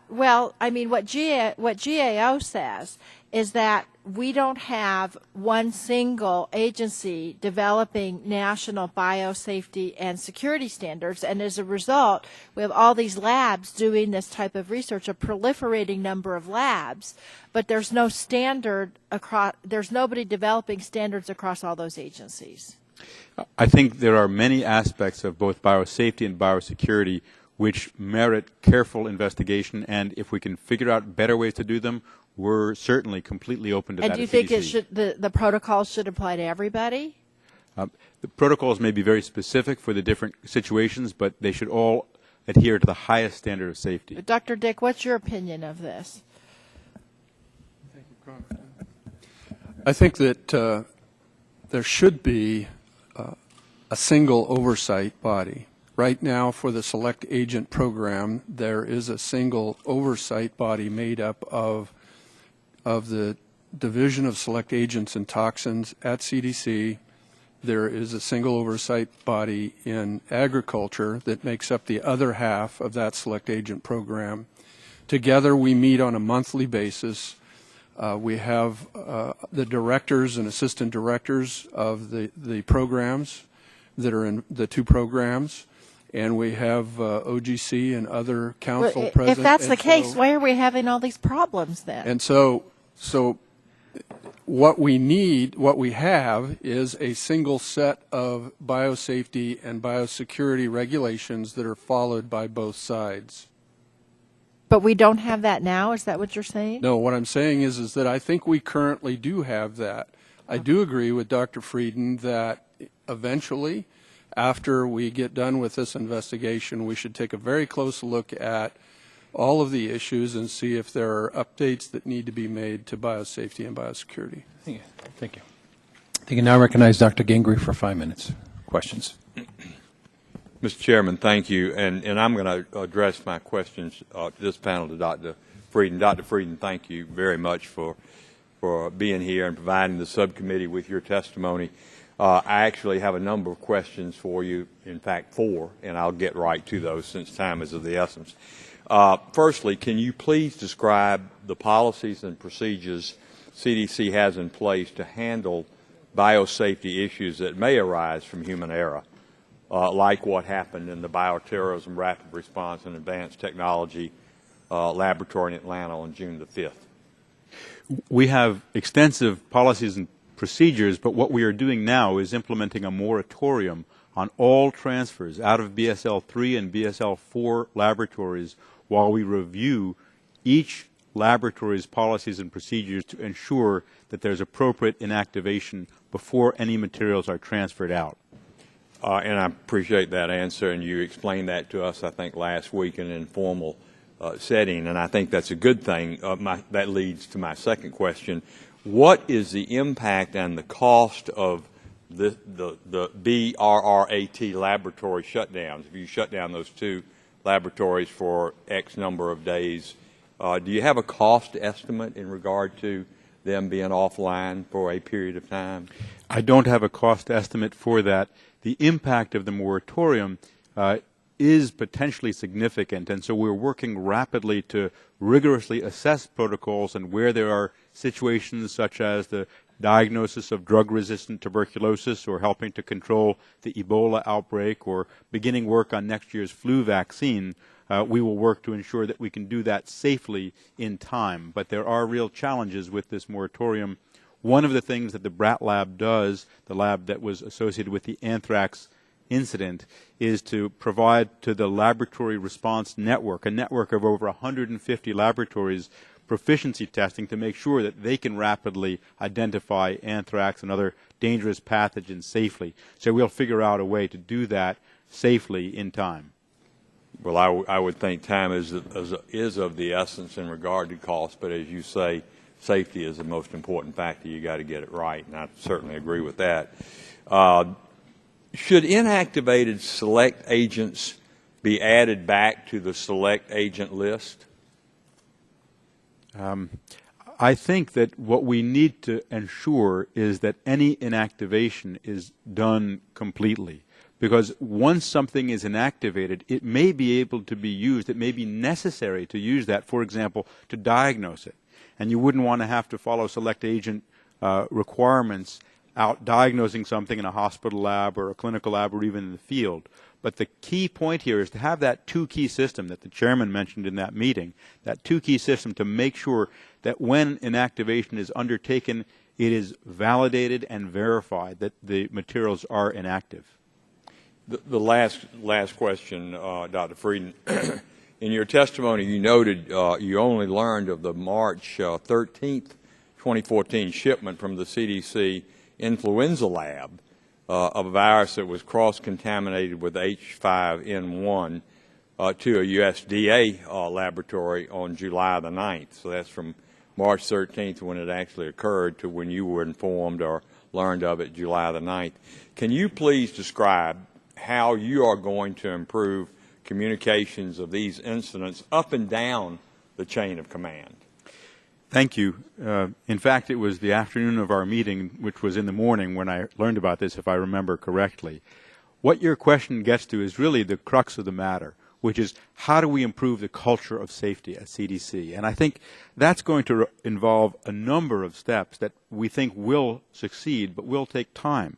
I mean, what GAO says is that we don't have one single agency developing national biosafety and security standards, and as a result, we have all these labs doing this type of research, a proliferating number of labs, but there's no standard across, there's nobody developing standards across all those agencies. I think there are many aspects of both biosafety and biosecurity which merit careful investigation, and if we can figure out better ways to do them, we're certainly completely open to that. And do you think the protocols should apply to everybody? The protocols may be very specific for the different situations, but they should all adhere to the highest standard of safety. Dr. Dick, what's your opinion of this? I think that there should be a single oversight body. Right now, for the Select Agent program, there is a single oversight body made up of the Division of Select Agents and Toxins at CDC. There is a single oversight body in agriculture that makes up the other half of that Select Agent program. Together, we meet on a monthly basis. We have the directors and assistant directors of the programs that are in the two programs, and we have OGC and other council present. If that's and the case, so- why are we having all these problems then? And so what we have is a single set of biosafety and biosecurity regulations that are followed by both sides. But we don't have that now? Is that what you're saying? No, what I'm saying is that I think we currently do have that. I do agree with Dr. Frieden that eventually, after we get done with this investigation, we should take a very close look at all of the issues and see if there are updates that need to be made to biosafety and biosecurity. Thank you. I think I now recognize Dr. Gingrey for 5 minutes. Questions? Mr. Chairman, thank you. And I'm going to address my questions to this panel to Dr. Frieden. Dr. Frieden, thank you very much for being here and providing the subcommittee with your testimony. I actually have a number of questions for you, in fact 4, and I'll get right to those since time is of the essence. Firstly, can you please describe the policies and procedures CDC has in place to handle biosafety issues that may arise from human error, like what happened in the Bioterrorism Rapid Response and Advanced Technology Laboratory in Atlanta on June the 5th? We have extensive policies and procedures, but what we are doing now is implementing a moratorium on all transfers out of BSL 3 and BSL 4 laboratories while we review each laboratory's policies and procedures to ensure that there's appropriate inactivation before any materials are transferred out. And I appreciate that answer, and you explained that to us, I think, last week in an informal setting, and I think that's a good thing. That leads to my second question. What is the impact and the cost of the BRRAT laboratory shutdowns? If you shut down those 2 laboratories for X number of days, do you have a cost estimate in regard to them being offline for a period of time? I don't have a cost estimate for that. The impact of the moratorium is potentially significant, and so we're working rapidly to rigorously assess protocols and where there are situations such as the diagnosis of drug-resistant tuberculosis or helping to control the Ebola outbreak or beginning work on next year's flu vaccine. We will work to ensure that we can do that safely in time. But there are real challenges with this moratorium. One of the things that the BRAT lab does, the lab that was associated with the Anthrax incident, is to provide to the laboratory response network, a network of over 150 laboratories, proficiency testing to make sure that they can rapidly identify anthrax and other dangerous pathogens safely. So we'll figure out a way to do that safely in time. Well, I would think time is of the essence in regard to cost, but as you say, safety is the most important factor. You got to get it right, and I certainly agree with that. Should inactivated select agents be added back to the select agent list? I think that what we need to ensure is that any inactivation is done completely. Because once something is inactivated, it may be able to be used. It may be necessary to use that, for example, to diagnose it. And you wouldn't want to have to follow select agent requirements out diagnosing something in a hospital lab or a clinical lab or even in the field. But the key point here is to have that 2-key system that the chairman mentioned in that meeting, that 2-key system to make sure that when inactivation is undertaken, it is validated and verified that the materials are inactive. The last question, Dr. Frieden. In your testimony, you noted you only learned of the March 13th, 2014 shipment from the CDC influenza lab of a virus that was cross-contaminated with H5N1 to a USDA laboratory on July the 9th. So that's from March 13th when it actually occurred to when you were informed or learned of it July the 9th. Can you please describe how you are going to improve communications of these incidents up and down the chain of command? Thank you. In fact, it was the afternoon of our meeting, which was in the morning when I learned about this, if I remember correctly. What your question gets to is really the crux of the matter, which is how do we improve the culture of safety at CDC? And I think that's going to involve a number of steps that we think will succeed, but will take time.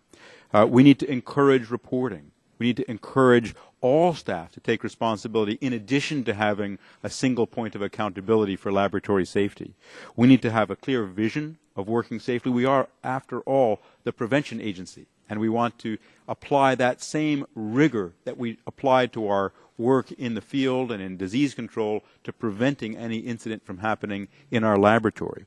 We need to encourage reporting. We need to encourage all staff to take responsibility in addition to having a single point of accountability for laboratory safety. We need to have a clear vision of working safely. We are, after all, the prevention agency, and we want to apply that same rigor that we applied to our work in the field and in disease control to preventing any incident from happening in our laboratory.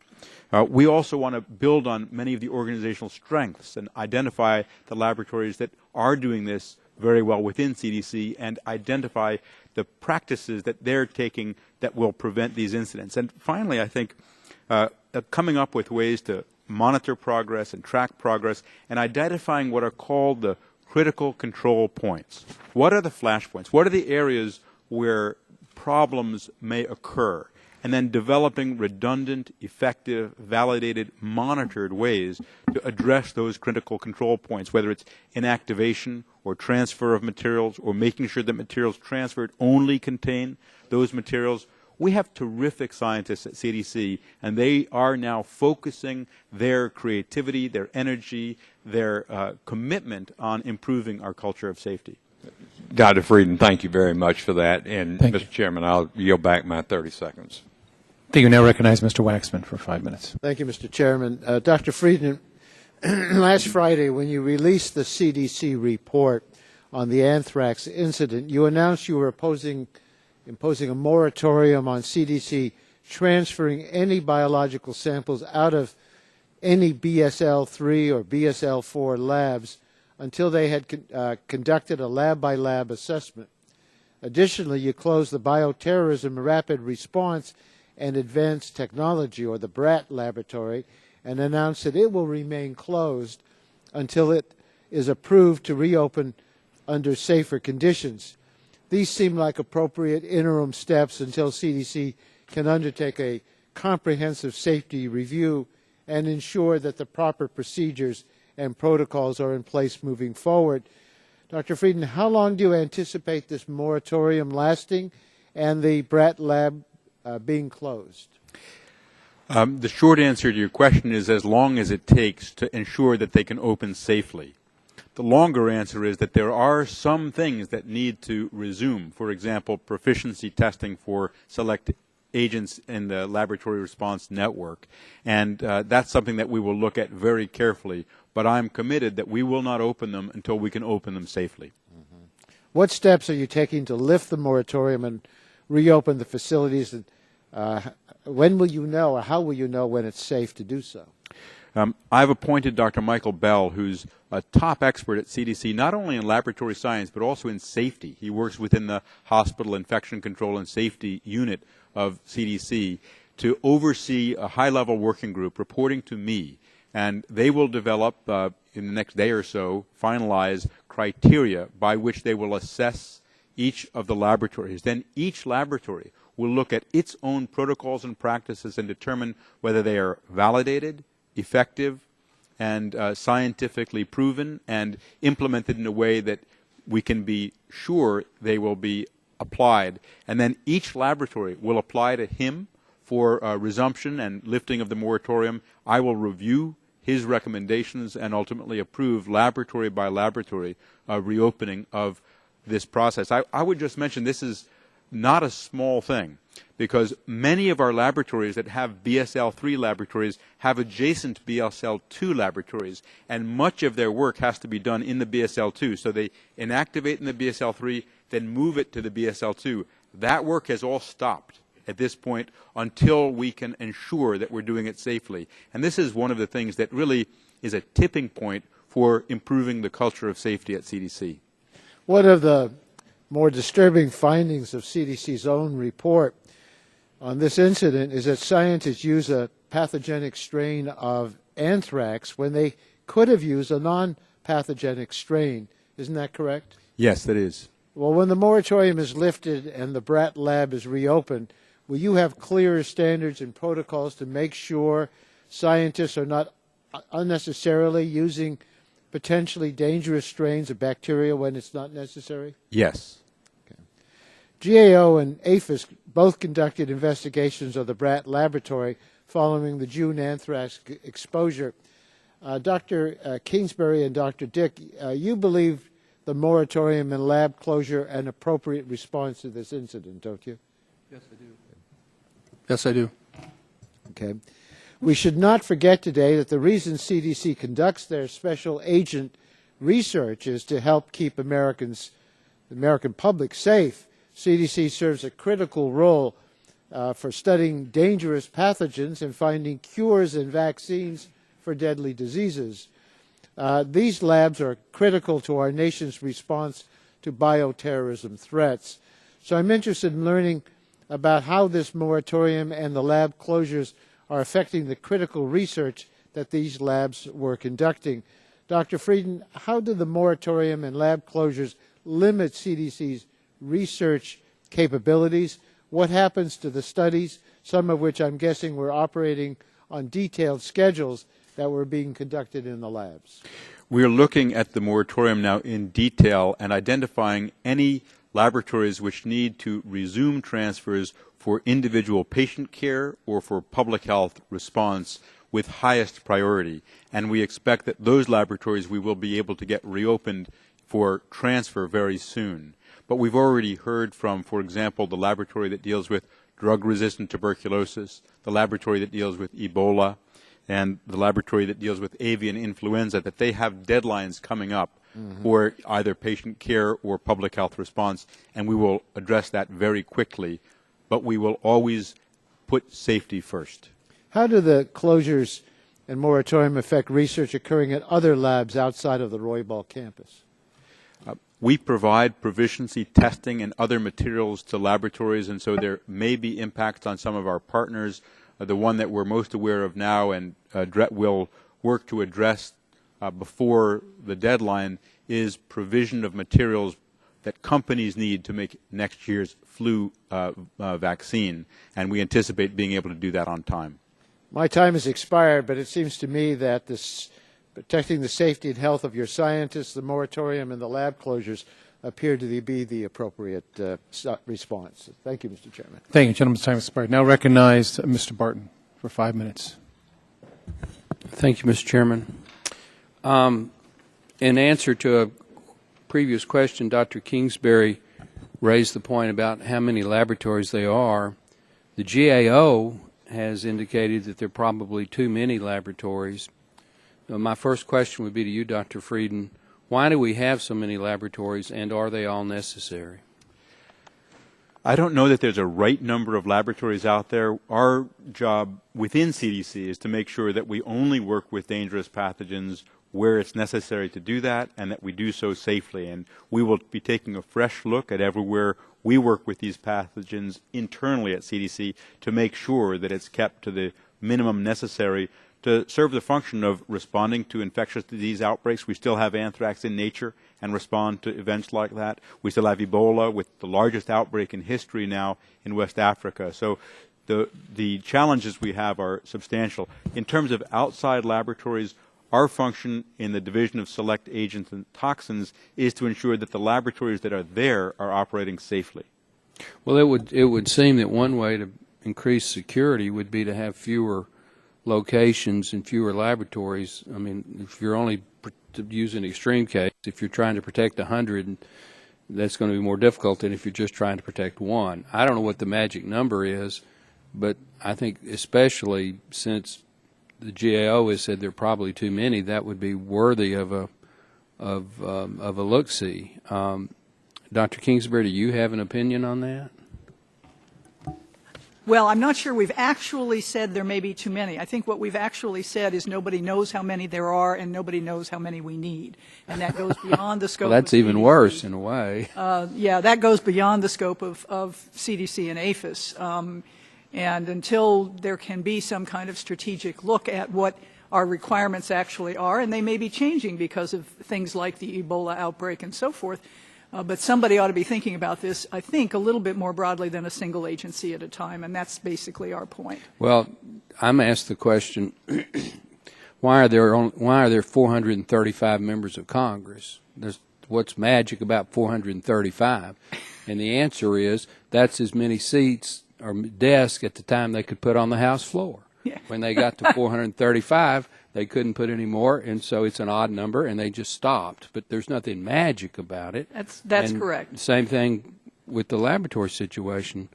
We also want to build on many of the organizational strengths and identify the laboratories that are doing this very well within CDC and identify the practices that they're taking that will prevent these incidents. And finally, I think coming up with ways to monitor progress and track progress and identifying what are called the critical control points. What are the flashpoints? What are the areas where problems may occur? And then developing redundant, effective, validated, monitored ways to address those critical control points, whether it's inactivation or transfer of materials or making sure that materials transferred only contain those materials. We have terrific scientists at CDC, and they are now focusing their creativity, their energy, their commitment on improving our culture of safety. Dr. Frieden, thank you very much for that. And, Thank Mr. Chairman, I'll yield back my 30 seconds. Thank you. Now recognize Mr. Waxman for 5 minutes. Thank you, Mr. Chairman. Dr. Frieden, last Friday when you released the CDC report on the anthrax incident, you announced you were imposing a moratorium on CDC transferring any biological samples out of any BSL-3 or BSL-4 labs until they had conducted a lab-by-lab assessment. Additionally, you closed the Bioterrorism Rapid Response and Advanced Technology, or the BRAT laboratory, and announced that it will remain closed until it is approved to reopen under safer conditions. These seem like appropriate interim steps until CDC can undertake a comprehensive safety review and ensure that the proper procedures and protocols are in place moving forward. Dr. Frieden, how long do you anticipate this moratorium lasting and the BRAT lab being closed? The short answer to your question is as long as it takes to ensure that they can open safely. The longer answer is that there are some things that need to resume. For example, proficiency testing for select agents in the laboratory response network. And that's something that we will look at very carefully. But I'm committed that we will not open them until we can open them safely. Mm-hmm. What steps are you taking to lift the moratorium and reopen the facilities? And when will you know, or how will you know when it's safe to do so? I've appointed Dr. Michael Bell, who's a top expert at CDC, not only in laboratory science, but also in safety. He works within the Hospital Infection Control and Safety Unit of CDC to oversee a high-level working group reporting to me. And they will develop, in the next day or so, finalize criteria by which they will assess each of the laboratories. Then each laboratory will look at its own protocols and practices and determine whether they are validated, effective, and scientifically proven and implemented in a way that we can be sure they will be applied. And then each laboratory will apply to him for resumption and lifting of the moratorium. I will review his recommendations and ultimately approve laboratory by laboratory reopening of this process. I would just mention this is not a small thing, because many of our laboratories that have BSL-3 laboratories have adjacent BSL-2 laboratories, and much of their work has to be done in the BSL-2. So they inactivate in the BSL-3, then move it to the BSL-2. That work has all stopped at this point until we can ensure that we're doing it safely. And this is one of the things that really is a tipping point for improving the culture of safety at CDC. One of the more disturbing findings of CDC's own report on this incident is that scientists use a pathogenic strain of anthrax when they could have used a non-pathogenic strain. Isn't that correct? Yes, that is. Well, when the moratorium is lifted and the BRAT lab is reopened, will you have clearer standards and protocols to make sure scientists are not unnecessarily using potentially dangerous strains of bacteria when it's not necessary? Yes. Okay. GAO and APHIS both conducted investigations of the BRAT laboratory following the June anthrax exposure. Dr. Kingsbury and Dr. Dick, you believe the moratorium and lab closure an appropriate response to this incident, don't you? Yes, I do. Yes, I do. Okay. We should not forget today that the reason CDC conducts their special agent research is to help keep the American public safe. CDC serves a critical role for studying dangerous pathogens and finding cures and vaccines for deadly diseases. These labs are critical to our nation's response to bioterrorism threats. So I'm interested in learning about how this moratorium and the lab closures are affecting the critical research that these labs were conducting. Dr. Frieden, how do the moratorium and lab closures limit CDC's research capabilities? What happens to the studies, some of which I'm guessing were operating on detailed schedules that were being conducted in the labs? We're looking at the moratorium now in detail and identifying any laboratories which need to resume transfers for individual patient care or for public health response with highest priority. And we expect that those laboratories we will be able to get reopened for transfer very soon. But we've already heard from, for example, the laboratory that deals with drug-resistant tuberculosis, the laboratory that deals with Ebola, and the laboratory that deals with avian influenza, that they have deadlines coming up for either patient care or public health response, and we will address that very quickly. But we will always put safety first. How do the closures and moratorium affect research occurring at other labs outside of the Roybal campus? We provide proficiency testing and other materials to laboratories, and so there may be impacts on some of our partners. The one that we're most aware of now and will work to address before the deadline is provision of materials that companies need to make next year's flu vaccine, and we anticipate being able to do that on time. My time has expired, but it seems to me that protecting the safety and health of your scientists, the moratorium, and the lab closures appear to be the appropriate response. Thank you, Mr. Chairman. Thank you. Gentleman's time expired. Now recognize Mr. Barton for 5 minutes. Thank you, Mr. Chairman. In answer to a previous question, Dr. Kingsbury raised the point about how many laboratories there are. The GAO has indicated that there are probably too many laboratories. My first question would be to you, Dr. Frieden. Why do we have so many laboratories, and are they all necessary? I don't know that there's a right number of laboratories out there. Our job within CDC is to make sure that we only work with dangerous pathogens where it's necessary to do that, and that we do so safely. And we will be taking a fresh look at everywhere we work with these pathogens internally at CDC to make sure that it's kept to the minimum necessary to serve the function of responding to infectious disease outbreaks. We still have anthrax in nature and respond to events like that. We still have Ebola with the largest outbreak in history now in West Africa. So the challenges we have are substantial. In terms of outside laboratories, our function in the Division of Select Agents and Toxins is to ensure that the laboratories that are there are operating safely. Well, it would seem that one way to increase security would be to have fewer locations and fewer laboratories. I mean, if you're only, to use an extreme case, if you're trying to protect 100, that's going to be more difficult than if you're just trying to protect one. I don't know what the magic number is, but I think especially since the GAO has said there are probably too many, that would be worthy of a look-see. Dr. Kingsbury, do you have an opinion on that? Well, I'm not sure we've actually said there may be too many. I think what we've actually said is nobody knows how many there are and nobody knows how many we need. And that goes beyond the scope well, that's of even CDC. worse in a way. Yeah, that goes beyond the scope of CDC and APHIS. And until there can be some kind of strategic look at what our requirements actually are, and they may be changing because of things like the Ebola outbreak and so forth, but somebody ought to be thinking about this, I think, a little bit more broadly than a single agency at a time, and that's basically our point. Well, I'm asked the question, why are there 435 members of Congress? What's magic about 435? And the answer is that's as many seats or desks at the time they could put on the House floor. Yeah. When they got to 435, They couldn't put any more, and so it's an odd number, and they just stopped. But there's nothing magic about it. That's And correct. Same thing with the laboratory situation.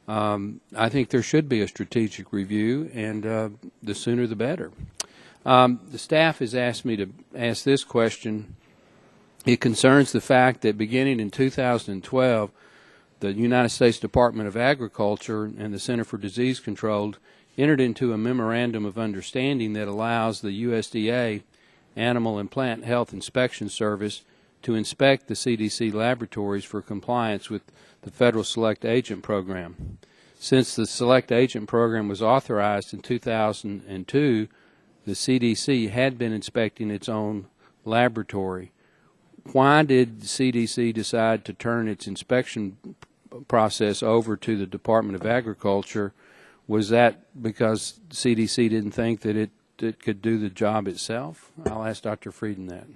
I think there should be a strategic review, and the sooner the better. The staff has asked me to ask this question. It concerns the fact that beginning in 2012, the United States Department of Agriculture and the Center for Disease Control entered into a memorandum of understanding that allows the USDA Animal and Plant Health Inspection Service to inspect the CDC laboratories for compliance with the Federal Select Agent Program. Since the Select Agent Program was authorized in 2002, the CDC had been inspecting its own laboratory. Why did the CDC decide to turn its inspection process over to the Department of Agriculture? Was that because CDC didn't think that it could do the job itself? I'll ask Dr. Frieden that.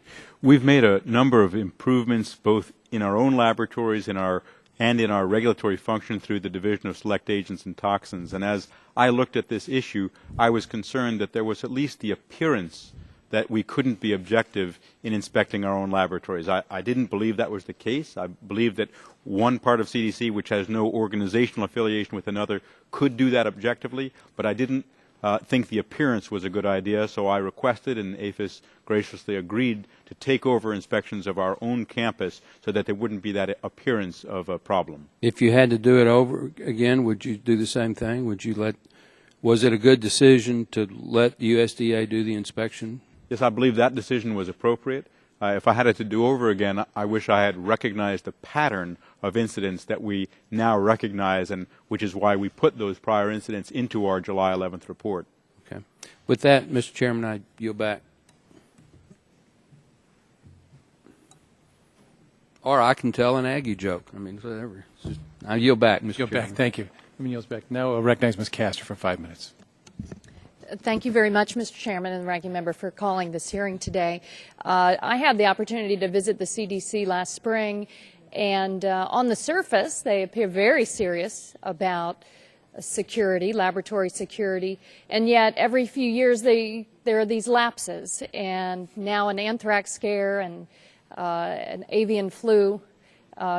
We've made a number of improvements both in our own laboratories and in our regulatory function through the Division of Select Agents and Toxins. And as I looked at this issue, I was concerned that there was at least the appearance that we couldn't be objective in inspecting our own laboratories. I didn't believe that was the case. I believe that one part of CDC, which has no organizational affiliation with another, could do that objectively, but I didn't think the appearance was a good idea, so I requested, and APHIS graciously agreed, to take over inspections of our own campus so that there wouldn't be that appearance of a problem. If you had to do it over again, would you do the same thing? Was it a good decision to let the USDA do the inspection? Yes, I believe that decision was appropriate. If I had it to do over again, I wish I had recognized the pattern of incidents that we now recognize, and which is why we put those prior incidents into our July 11th report. Okay. With that, Mr. Chairman, I yield back. Or I can tell an Aggie joke. I mean, whatever. I yield back, Mr. Yield Chairman. back. Thank you. Yields back. Now I'll recognize Ms. Castor for 5 minutes. Thank you very much, Mr. Chairman and the Ranking Member, for calling this hearing today. I had the opportunity to visit the CDC last spring, and on the surface, they appear very serious about security, laboratory security, and yet every few years there are these lapses, and now an anthrax scare and an avian flu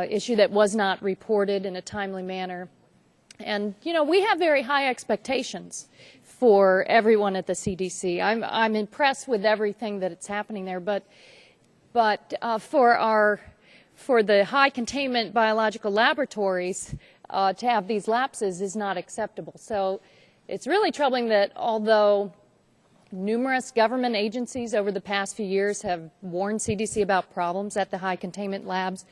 issue that was not reported in a timely manner. And, you know, we have very high expectations for everyone at the CDC. I'm impressed with everything that it's happening there, but for the high containment biological laboratories to have these lapses is not acceptable. So it's really troubling that although numerous government agencies over the past few years have warned CDC about problems at the high containment labs,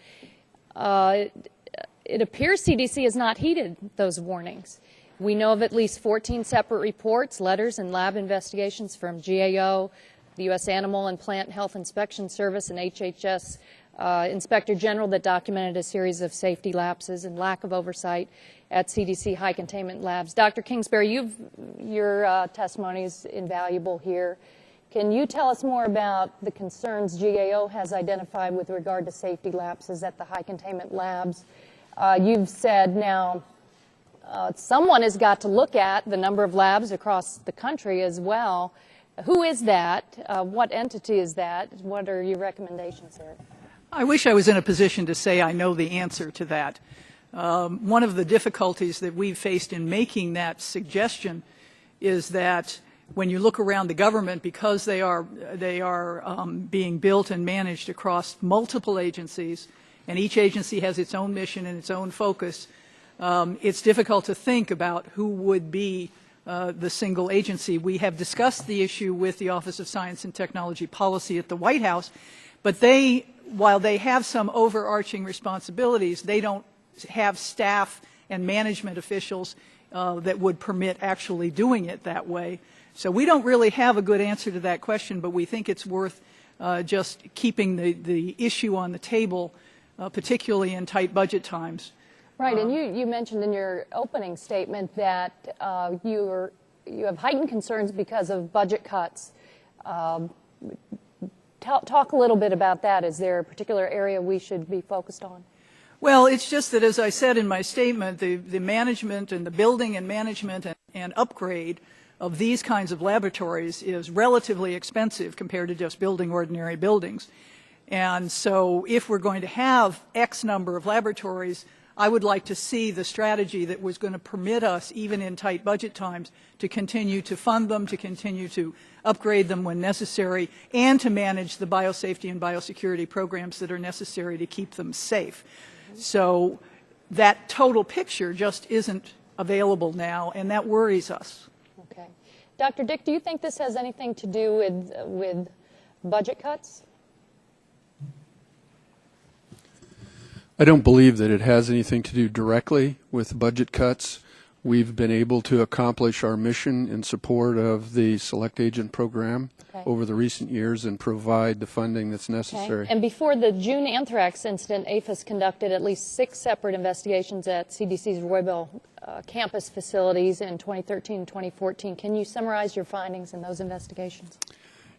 it appears CDC has not heeded those warnings. We know of at least 14 separate reports, letters, and lab investigations from GAO, the U.S. Animal and Plant Health Inspection Service, and HHS Inspector General that documented a series of safety lapses and lack of oversight at CDC high containment labs. Dr. Kingsbury, your testimony is invaluable here. Can you tell us more about the concerns GAO has identified with regard to safety lapses at the high containment labs? You've said now someone has got to look at the number of labs across the country as well. Who is that? What entity is that? What are your recommendations there? I wish I was in a position to say I know the answer to that. One of the difficulties that we've faced in making that suggestion is that when you look around the government, because they are being built and managed across multiple agencies, and each agency has its own mission and its own focus, it's difficult to think about who would be the single agency. We have discussed the issue with the Office of Science and Technology Policy at the White House, but while they have some overarching responsibilities, they don't have staff and management officials that would permit actually doing it that way. So we don't really have a good answer to that question, but we think it's worth just keeping the issue on the table, particularly in tight budget times. Right, and you mentioned in your opening statement that you have heightened concerns because of budget cuts. Talk a little bit about that. Is there a particular area we should be focused on? Well, it's just that, as I said in my statement, the management and the building and management and upgrade of these kinds of laboratories is relatively expensive compared to just building ordinary buildings. And so if we're going to have X number of laboratories, I would like to see the strategy that was going to permit us, even in tight budget times, to continue to fund them, to continue to upgrade them when necessary, and to manage the biosafety and biosecurity programs that are necessary to keep them safe. So that total picture just isn't available now, and that worries us. Okay. Dr. Dick, do you think this has anything to do with budget cuts? I don't believe that it has anything to do directly with budget cuts. We've been able to accomplish our mission in support of the Select Agent program over the recent years and provide the funding that's necessary. Okay. And before the June anthrax incident, APHIS conducted at least 6 separate investigations at CDC's Royville campus facilities in 2013 and 2014. Can you summarize your findings in those investigations?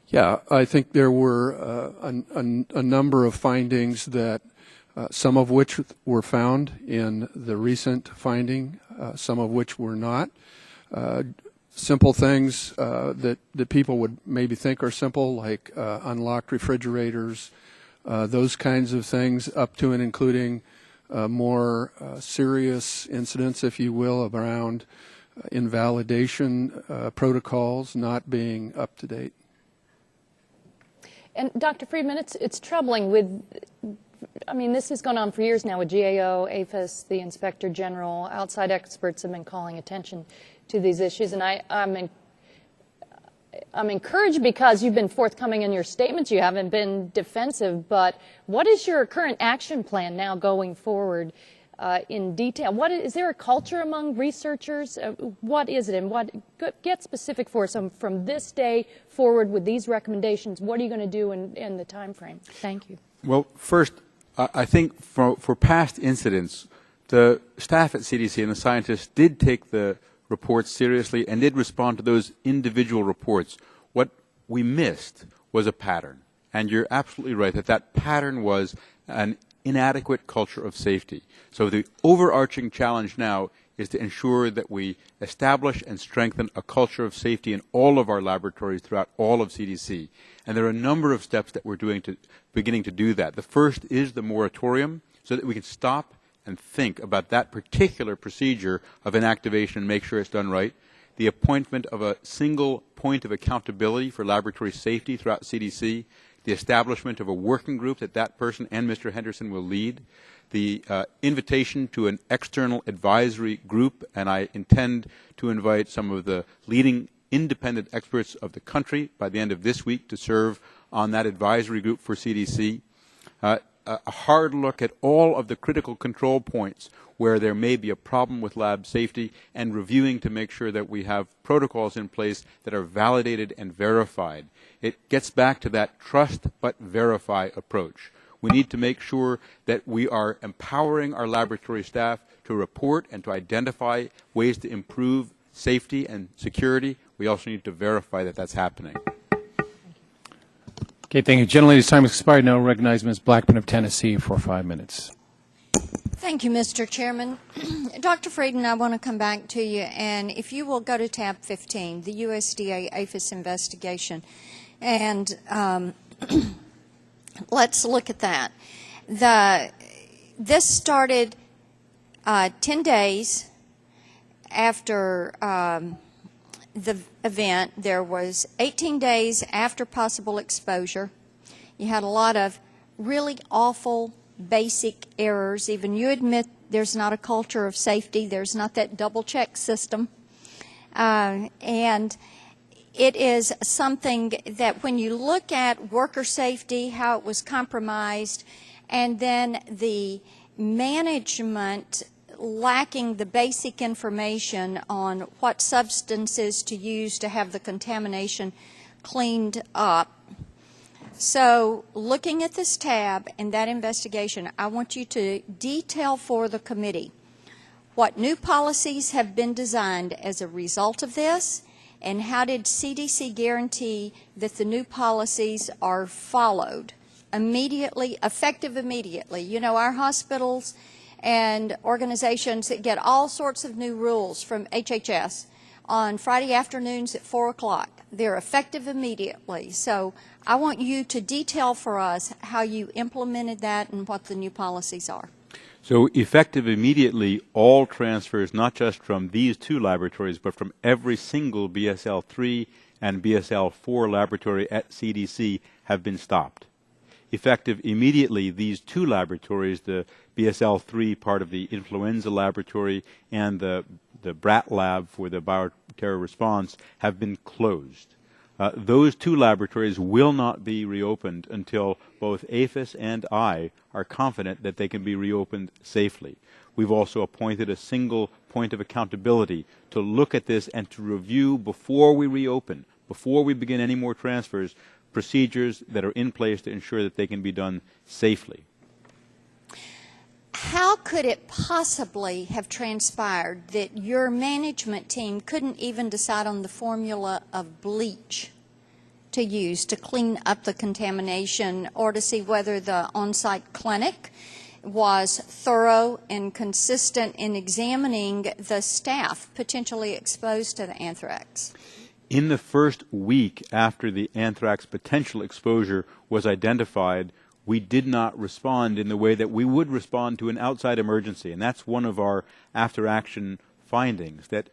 Yeah, I think there were a number of findings that some of which were found in the recent finding, some of which were not. Simple things that people would maybe think are simple, like unlocked refrigerators, those kinds of things, up to and including more serious incidents, if you will, around invalidation protocols not being up to date. And Dr. Friedman, it's troubling with, I mean, this has gone on for years now with GAO, APHIS, the Inspector General. Outside experts have been calling attention to these issues, and I'm encouraged because you've been forthcoming in your statements. You haven't been defensive, but what is your current action plan now going forward in detail? Is there a culture among researchers? What is it, and get specific for us from this day forward with these recommendations? What are you going to do in the time frame? Thank you. Well, first, I think for past incidents, the staff at CDC and the scientists did take the reports seriously and did respond to those individual reports. What we missed was a pattern. And you're absolutely right that that pattern was an inadequate culture of safety. So the overarching challenge now is to ensure that we establish and strengthen a culture of safety in all of our laboratories throughout all of CDC. And there are a number of steps that we're beginning to do that. The first is the moratorium, so that we can stop and think about that particular procedure of inactivation and make sure it's done right. The appointment of a single point of accountability for laboratory safety throughout CDC, the establishment of a working group that person and Mr. Henderson will lead, the invitation to an external advisory group, and I intend to invite some of the leading independent experts of the country by the end of this week to serve on that advisory group for CDC. A hard look at all of the critical control points where there may be a problem with lab safety, and reviewing to make sure that we have protocols in place that are validated and verified. It gets back to that trust but verify approach. We need to make sure that we are empowering our laboratory staff to report and to identify ways to improve safety and security. We also need to verify that that's happening. Okay, thank you. Gentlelady's time has expired. Now recognize Ms. Blackburn of Tennessee for 5 minutes. Thank you, Mr. Chairman. Dr. Frieden, I want to come back to you, and if you will go to tab 15, the USDA APHIS investigation, and let's look at that. This started 10 days after the event. There was 18 days after possible exposure. You had a lot of really awful basic errors. Even you admit there's not a culture of safety. There's not that double check system. And it is something that when you look at worker safety, how it was compromised, and then the management lacking the basic information on what substances to use to have the contamination cleaned up. So looking at this tab and that investigation, I want you to detail for the committee what new policies have been designed as a result of this, and how did CDC guarantee that the new policies are followed immediately, effective immediately. You know, our hospitals and organizations that get all sorts of new rules from HHS on Friday afternoons at 4 o'clock. They're effective immediately. So I want you to detail for us how you implemented that and what the new policies are. So effective immediately, all transfers, not just from these two laboratories, but from every single BSL-3 and BSL-4 laboratory at CDC have been stopped. Effective immediately, these two laboratories, the BSL-3 part of the influenza laboratory and the BRAT lab for the bioterror response, have been closed. Those two laboratories will not be reopened until both APHIS and I are confident that they can be reopened safely. We've also appointed a single point of accountability to look at this and to review before we reopen, before we begin any more transfers, procedures that are in place to ensure that they can be done safely. How could it possibly have transpired that your management team couldn't even decide on the formula of bleach to use to clean up the contamination, or to see whether the on-site clinic was thorough and consistent in examining the staff potentially exposed to the anthrax? In the first week after the anthrax potential exposure was identified, we did not respond in the way that we would respond to an outside emergency. And that's one of our after-action findings, that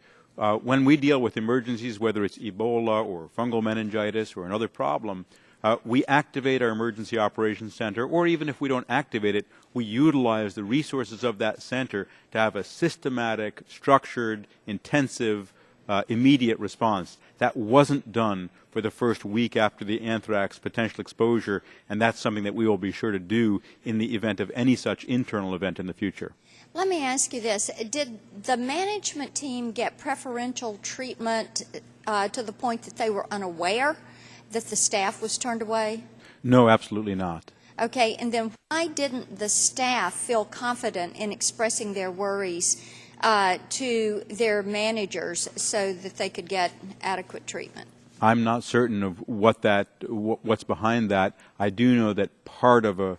when we deal with emergencies, whether it's Ebola or fungal meningitis or another problem, we activate our emergency operations center, or even if we don't activate it, we utilize the resources of that center to have a systematic, structured, intensive, immediate response. That wasn't done for the first week after the anthrax potential exposure, and that's something that we will be sure to do in the event of any such internal event in the future. Let me ask you this. Did the management team get preferential treatment to the point that they were unaware that the staff was turned away? No, absolutely not. Okay, and then why didn't the staff feel confident in expressing their worries to their managers so that they could get adequate treatment? I'm not certain of what's behind that. I do know that part of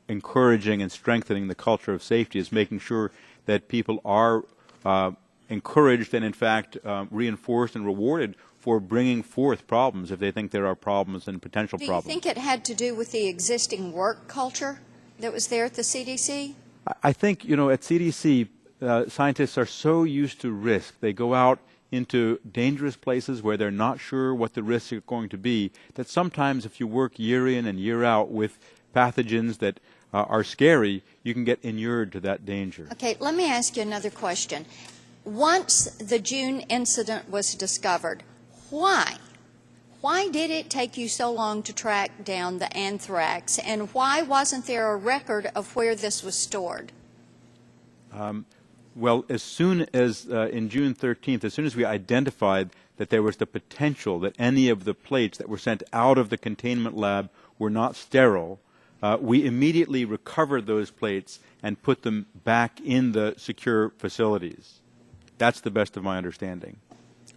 encouraging and strengthening the culture of safety is making sure that people are encouraged and, in fact, reinforced and rewarded for bringing forth problems if they think there are problems and potential problems. Do you think it had to do with the existing work culture that was there at the CDC? I think, at CDC, scientists are so used to risk. They go out into dangerous places where they're not sure what the risks are going to be, that sometimes if you work year in and year out with pathogens that are scary, you can get inured to that danger. Okay, let me ask you another question. Once the June incident was discovered, why? Why did it take you so long to track down the anthrax, and why wasn't there a record of where this was stored? Well, as soon as in June 13th, as soon as we identified that there was the potential that any of the plates that were sent out of the containment lab were not sterile, we immediately recovered those plates and put them back in the secure facilities. That's the best of my understanding.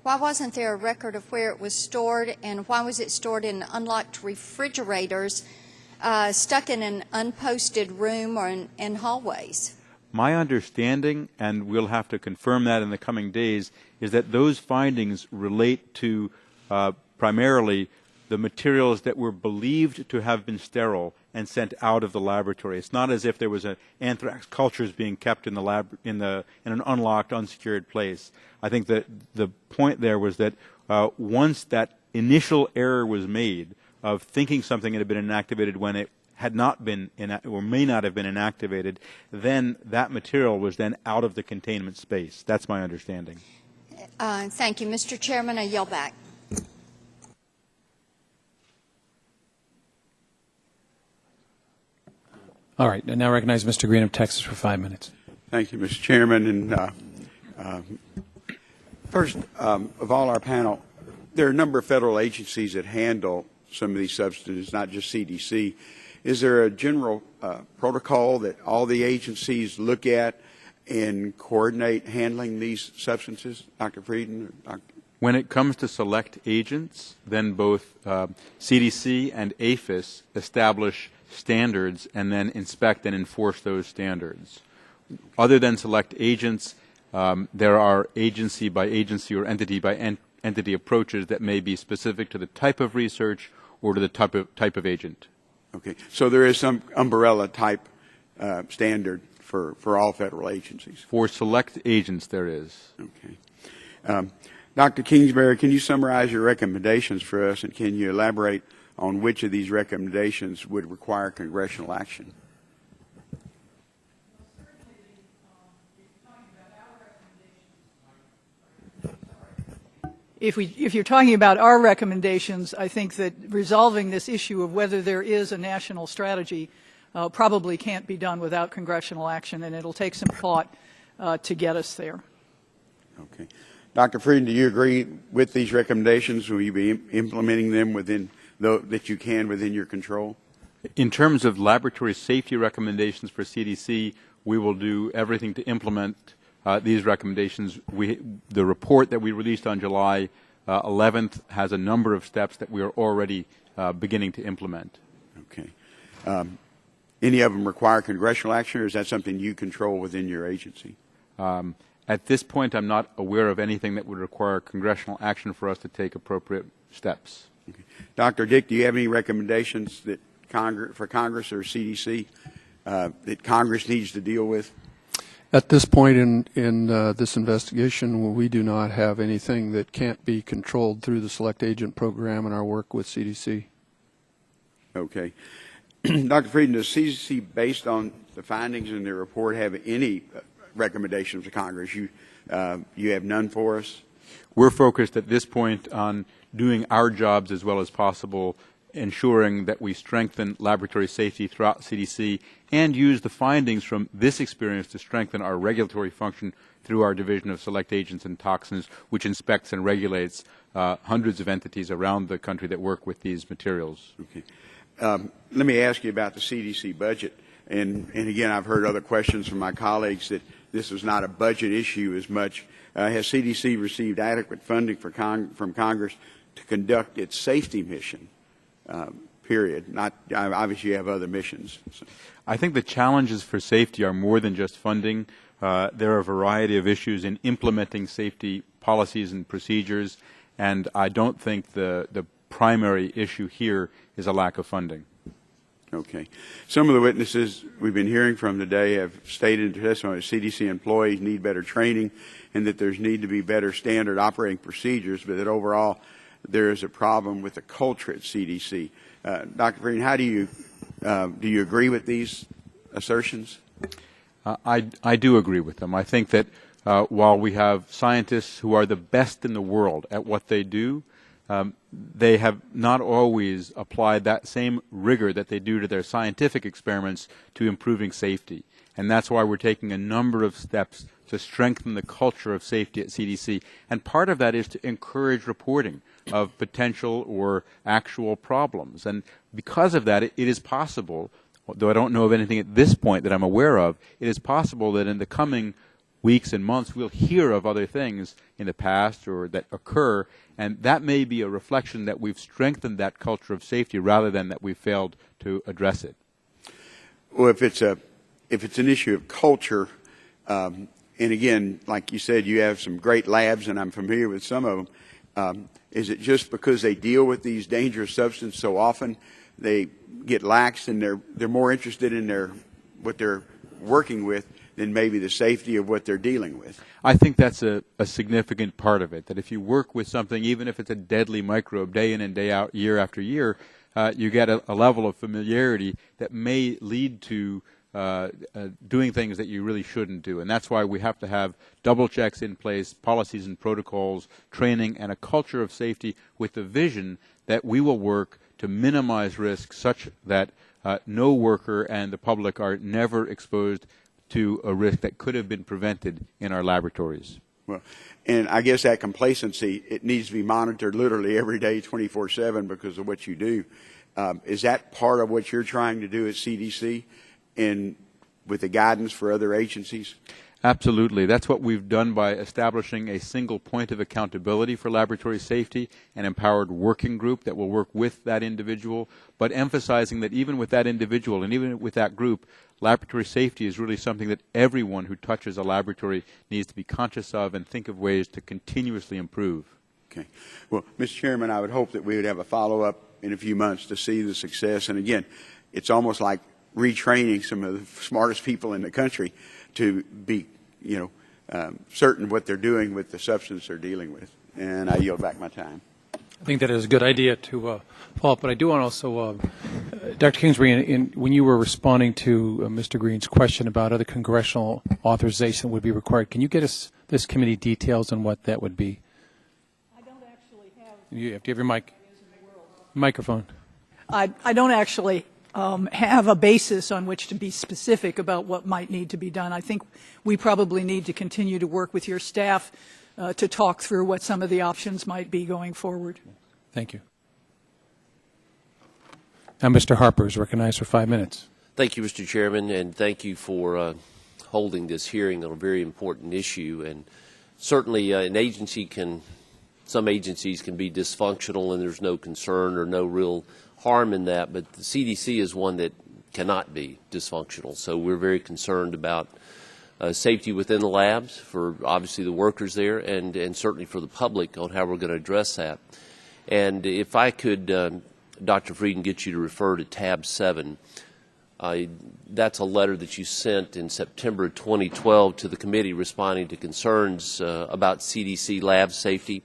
Why wasn't there a record of where it was stored, and why was it stored in unlocked refrigerators stuck in an unposted room or in hallways? My understanding, and we'll have to confirm that in the coming days, is that those findings relate to primarily the materials that were believed to have been sterile and sent out of the laboratory. It's not as if there was an anthrax cultures being kept in the lab in an unlocked, unsecured place. I think that the point there was that once that initial error was made of thinking something had been inactivated when it had not been or may not have been inactivated, then that material was then out of the containment space. That's my understanding. Thank you, Mr. Chairman. I yield back. All right, I now recognize Mr. Green of Texas for 5 minutes. Thank you, Mr. Chairman. And first, of all our panel, there are a number of federal agencies that handle some of these substances, not just CDC. Is there a general protocol that all the agencies look at and coordinate handling these substances, Dr. Frieden? When it comes to select agents, then both CDC and APHIS establish standards and then inspect and enforce those standards. Other than select agents, There are agency by agency or entity by entity approaches that may be specific to the type of research or to the type of agent. Okay, so there is some umbrella type standard for all federal agencies. For select agents, there is. Okay. Dr. Kingsbury, can you summarize your recommendations for us, and can you elaborate on which of these recommendations would require congressional action? If you're talking about our recommendations, I think that resolving this issue of whether there is a national strategy probably can't be done without congressional action, and it'll take some thought to get us there. Okay. Dr. Frieden, do you agree with these recommendations? Will you be implementing them that you can within your control? In terms of laboratory safety recommendations for CDC, we will do everything to implement these recommendations. The report that we released on July 11th has a number of steps that we are already beginning to implement. Okay. Any of them require congressional action, or is that something you control within your agency? At this point, I'm not aware of anything that would require congressional action for us to take appropriate steps. Okay. Dr. Dick, do you have any recommendations that for Congress or CDC that Congress needs to deal with? At this point in this investigation, we do not have anything that can't be controlled through the Select Agent Program and our work with CDC. Okay. Dr. Frieden, does CDC, based on the findings in their report, have any recommendations to Congress? You have none for us? We're focused at this point on doing our jobs as well as possible, ensuring that we strengthen laboratory safety throughout CDC and use the findings from this experience to strengthen our regulatory function through our Division of Select Agents and Toxins, which inspects and regulates hundreds of entities around the country that work with these materials. Okay. Let me ask you about the CDC budget. And again, I've heard other questions from my colleagues that this is not a budget issue as much. Has CDC received adequate funding from Congress to conduct its safety mission? Period. Not obviously you have other missions. So. I think the challenges for safety are more than just funding. There are a variety of issues in implementing safety policies and procedures, and I don't think the primary issue here is a lack of funding. Okay. Some of the witnesses we've been hearing from today have stated in testimony that CDC employees need better training and that there's need to be better standard operating procedures, but that overall there is a problem with the culture at CDC. Dr. Frieden, how do you agree with these assertions? I do agree with them. I think that while we have scientists who are the best in the world at what they do, they have not always applied that same rigor that they do to their scientific experiments to improving safety. And that's why we're taking a number of steps to strengthen the culture of safety at CDC. And part of that is to encourage reporting of potential or actual problems. And because of that, it is possible, though I don't know of anything at this point that I'm aware of, it is possible that in the coming weeks and months we'll hear of other things in the past or that occur, and that may be a reflection that we've strengthened that culture of safety rather than that we've failed to address it. Well, if it's an issue of culture, and again, like you said, you have some great labs, and I'm familiar with some of them. Is it just because they deal with these dangerous substances so often, they get lax and they're more interested in what they're working with than maybe the safety of what they're dealing with? I think that's a significant part of it, that if you work with something, even if it's a deadly microbe, day in and day out, year after year, you get a level of familiarity that may lead to doing things that you really shouldn't do. And that's why we have to have double checks in place, policies and protocols, training, and a culture of safety with the vision that we will work to minimize risk such that no worker and the public are never exposed to a risk that could have been prevented in our laboratories. Well, and I guess that complacency, it needs to be monitored literally every day, 24/7, because of what you do. Is that part of what you're trying to do at CDC and with the guidance for other agencies? Absolutely. That's what we've done by establishing a single point of accountability for laboratory safety, an empowered working group that will work with that individual, but emphasizing that even with that individual and even with that group, laboratory safety is really something that everyone who touches a laboratory needs to be conscious of and think of ways to continuously improve. Okay. Well, Mr. Chairman, I would hope that we would have a follow-up in a few months to see the success. And again, it's almost like retraining some of the smartest people in the country to be, certain what they're doing with the substance they're dealing with. And I yield back my time. I think that is a good idea to follow up, but I do want to also, Dr. Kingsbury, when you were responding to Mr. Green's question about other congressional authorization would be required, can you get us this committee details on what that would be? I don't actually have. Do you have your microphone? I don't actually have a basis on which to be specific about what might need to be done. I think we probably need to continue to work with your staff to talk through what some of the options might be going forward. Thank you. Now Mr. Harper is recognized for 5 minutes. Thank you, Mr. Chairman, and thank you for holding this hearing on a very important issue. And certainly some agencies can be dysfunctional and there's no concern or no real harm in that, but the CDC is one that cannot be dysfunctional. So we're very concerned about safety within the labs for obviously the workers there and certainly for the public on how we're going to address that. And if I could, Dr. Frieden, get you to refer to tab 7. That's a letter that you sent in September 2012 to the committee responding to concerns about CDC lab safety.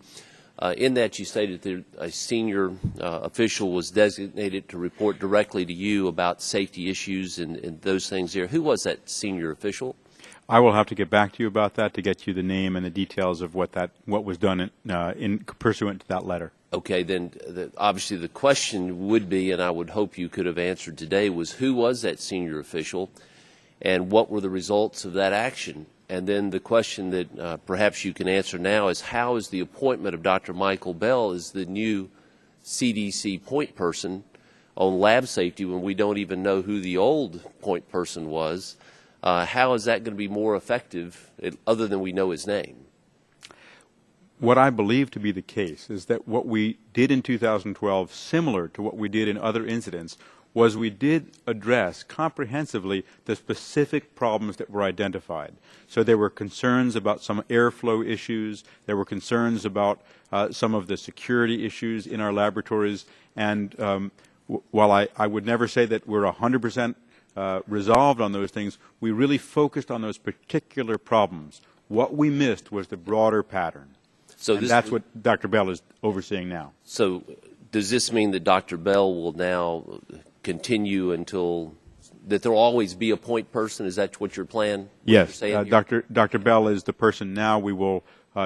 In that, you stated that a senior official was designated to report directly to you about safety issues and those things there. Who was that senior official? I will have to get back to you about that to get you the name and the details of what was done in pursuant to that letter. Okay, then Obviously the question would be, and I would hope you could have answered today, was who was that senior official and what were the results of that action? And then the question that perhaps you can answer now is how is the appointment of Dr. Michael Bell as the new CDC point person on lab safety when we don't even know who the old point person was? How is that going to be more effective other than we know his name? What I believe to be the case is that what we did in 2012, similar to what we did in other incidents, was we did address comprehensively the specific problems that were identified. So there were concerns about some airflow issues, there were concerns about some of the security issues in our laboratories, and while I would never say that we're 100% resolved on those things, we really focused on those particular problems. What we missed was the broader pattern. So that's what Dr. Bell is overseeing now. So does this mean that Dr. Bell will now continue until that there will always be a point person? Is that what your plan? Yes, Dr. Bell is the person now. We will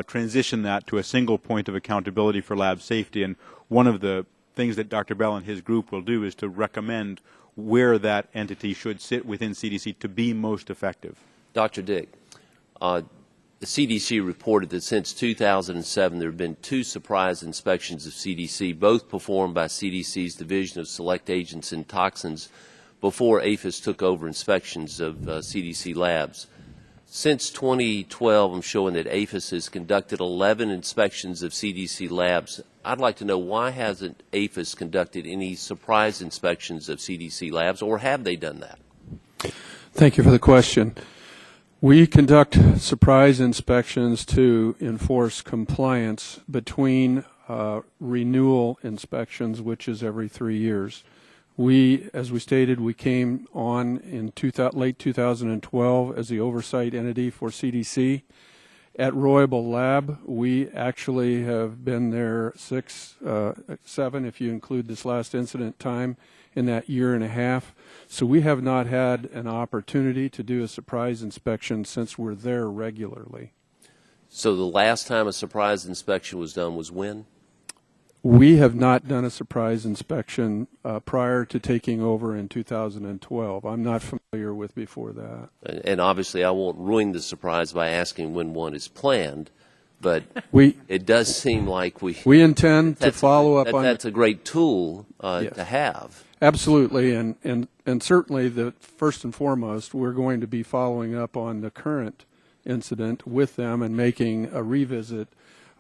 transition that to a single point of accountability for lab safety. And one of the things that Dr. Bell and his group will do is to recommend where that entity should sit within CDC to be most effective. Dr. Dick, the CDC reported that since 2007 there have been 2 surprise inspections of CDC, both performed by CDC's Division of Select Agents and Toxins before APHIS took over inspections of CDC labs. Since 2012, I'm showing that APHIS has conducted 11 inspections of CDC labs. I'd like to know why hasn't APHIS conducted any surprise inspections of CDC labs, or have they done that? Thank you for the question. We conduct surprise inspections to enforce compliance between renewal inspections, which is every 3 years. As we stated, we came on in late 2012 as the oversight entity for CDC. At Royable Lab, we actually have been there 7, if you include this last incident time, in that year and a half. So we have not had an opportunity to do a surprise inspection since we're there regularly. So the last time a surprise inspection was done was when? We have not done a surprise inspection prior to taking over in 2012. I'm not familiar with before that. And obviously I won't ruin the surprise by asking when one is planned, but it does seem like we intend to follow up on that's a great tool to have. Absolutely, and certainly first and foremost, we're going to be following up on the current incident with them and making a revisit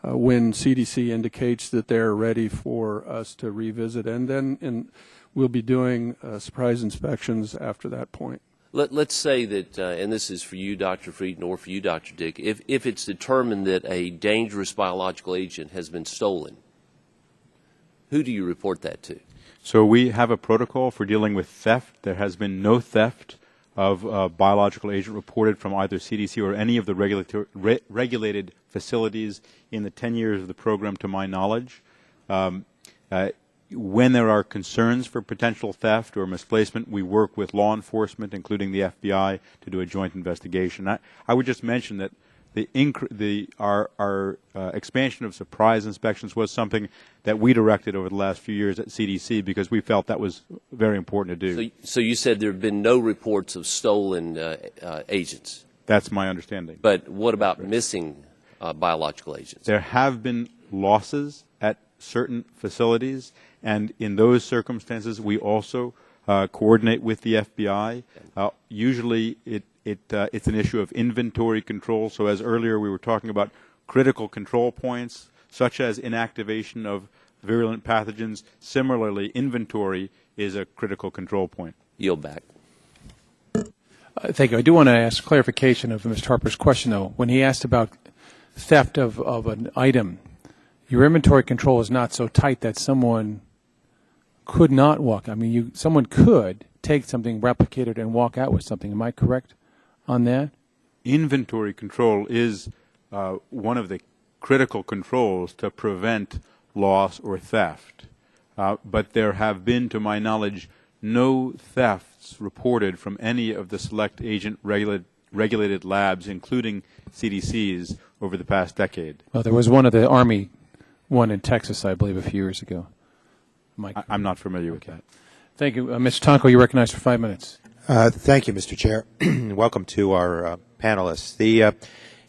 when CDC indicates that they're ready for us to revisit. And then we'll be doing surprise inspections after that point. Let's say that, and this is for you, Dr. Frieden, or for you, Dr. Dick, if it's determined that a dangerous biological agent has been stolen, who do you report that to? So we have a protocol for dealing with theft. There has been no theft of a biological agent reported from either CDC or any of the regulated facilities in the 10 years of the program, to my knowledge. When there are concerns for potential theft or misplacement, we work with law enforcement, including the FBI, to do a joint investigation. I would just mention that our expansion of surprise inspections was something that we directed over the last few years at CDC because we felt that was very important to do. So you said there have been no reports of stolen agents? That's my understanding. But what about missing biological agents? There have been losses at certain facilities, and in those circumstances we also coordinate with the FBI. Usually it's an issue of inventory control. So as earlier we were talking about critical control points, such as inactivation of virulent pathogens, similarly inventory is a critical control point. Yield back. Thank you. I do want to ask clarification of Mr. Harper's question, though. When he asked about theft of an item, your inventory control is not so tight that someone could not walk. I mean, someone could take something, replicate it, and walk out with something. Am I correct on that? Inventory control is one of the critical controls to prevent loss or theft. But there have been, to my knowledge, no thefts reported from any of the select agent regulated labs, including CDC's, over the past decade. Well, there was one of the Army, one in Texas, I believe, a few years ago. I'm not familiar with that. Thank you. Mr. Tonko, you're recognized for 5 minutes. Thank you, Mr. Chair. Welcome to our panelists. The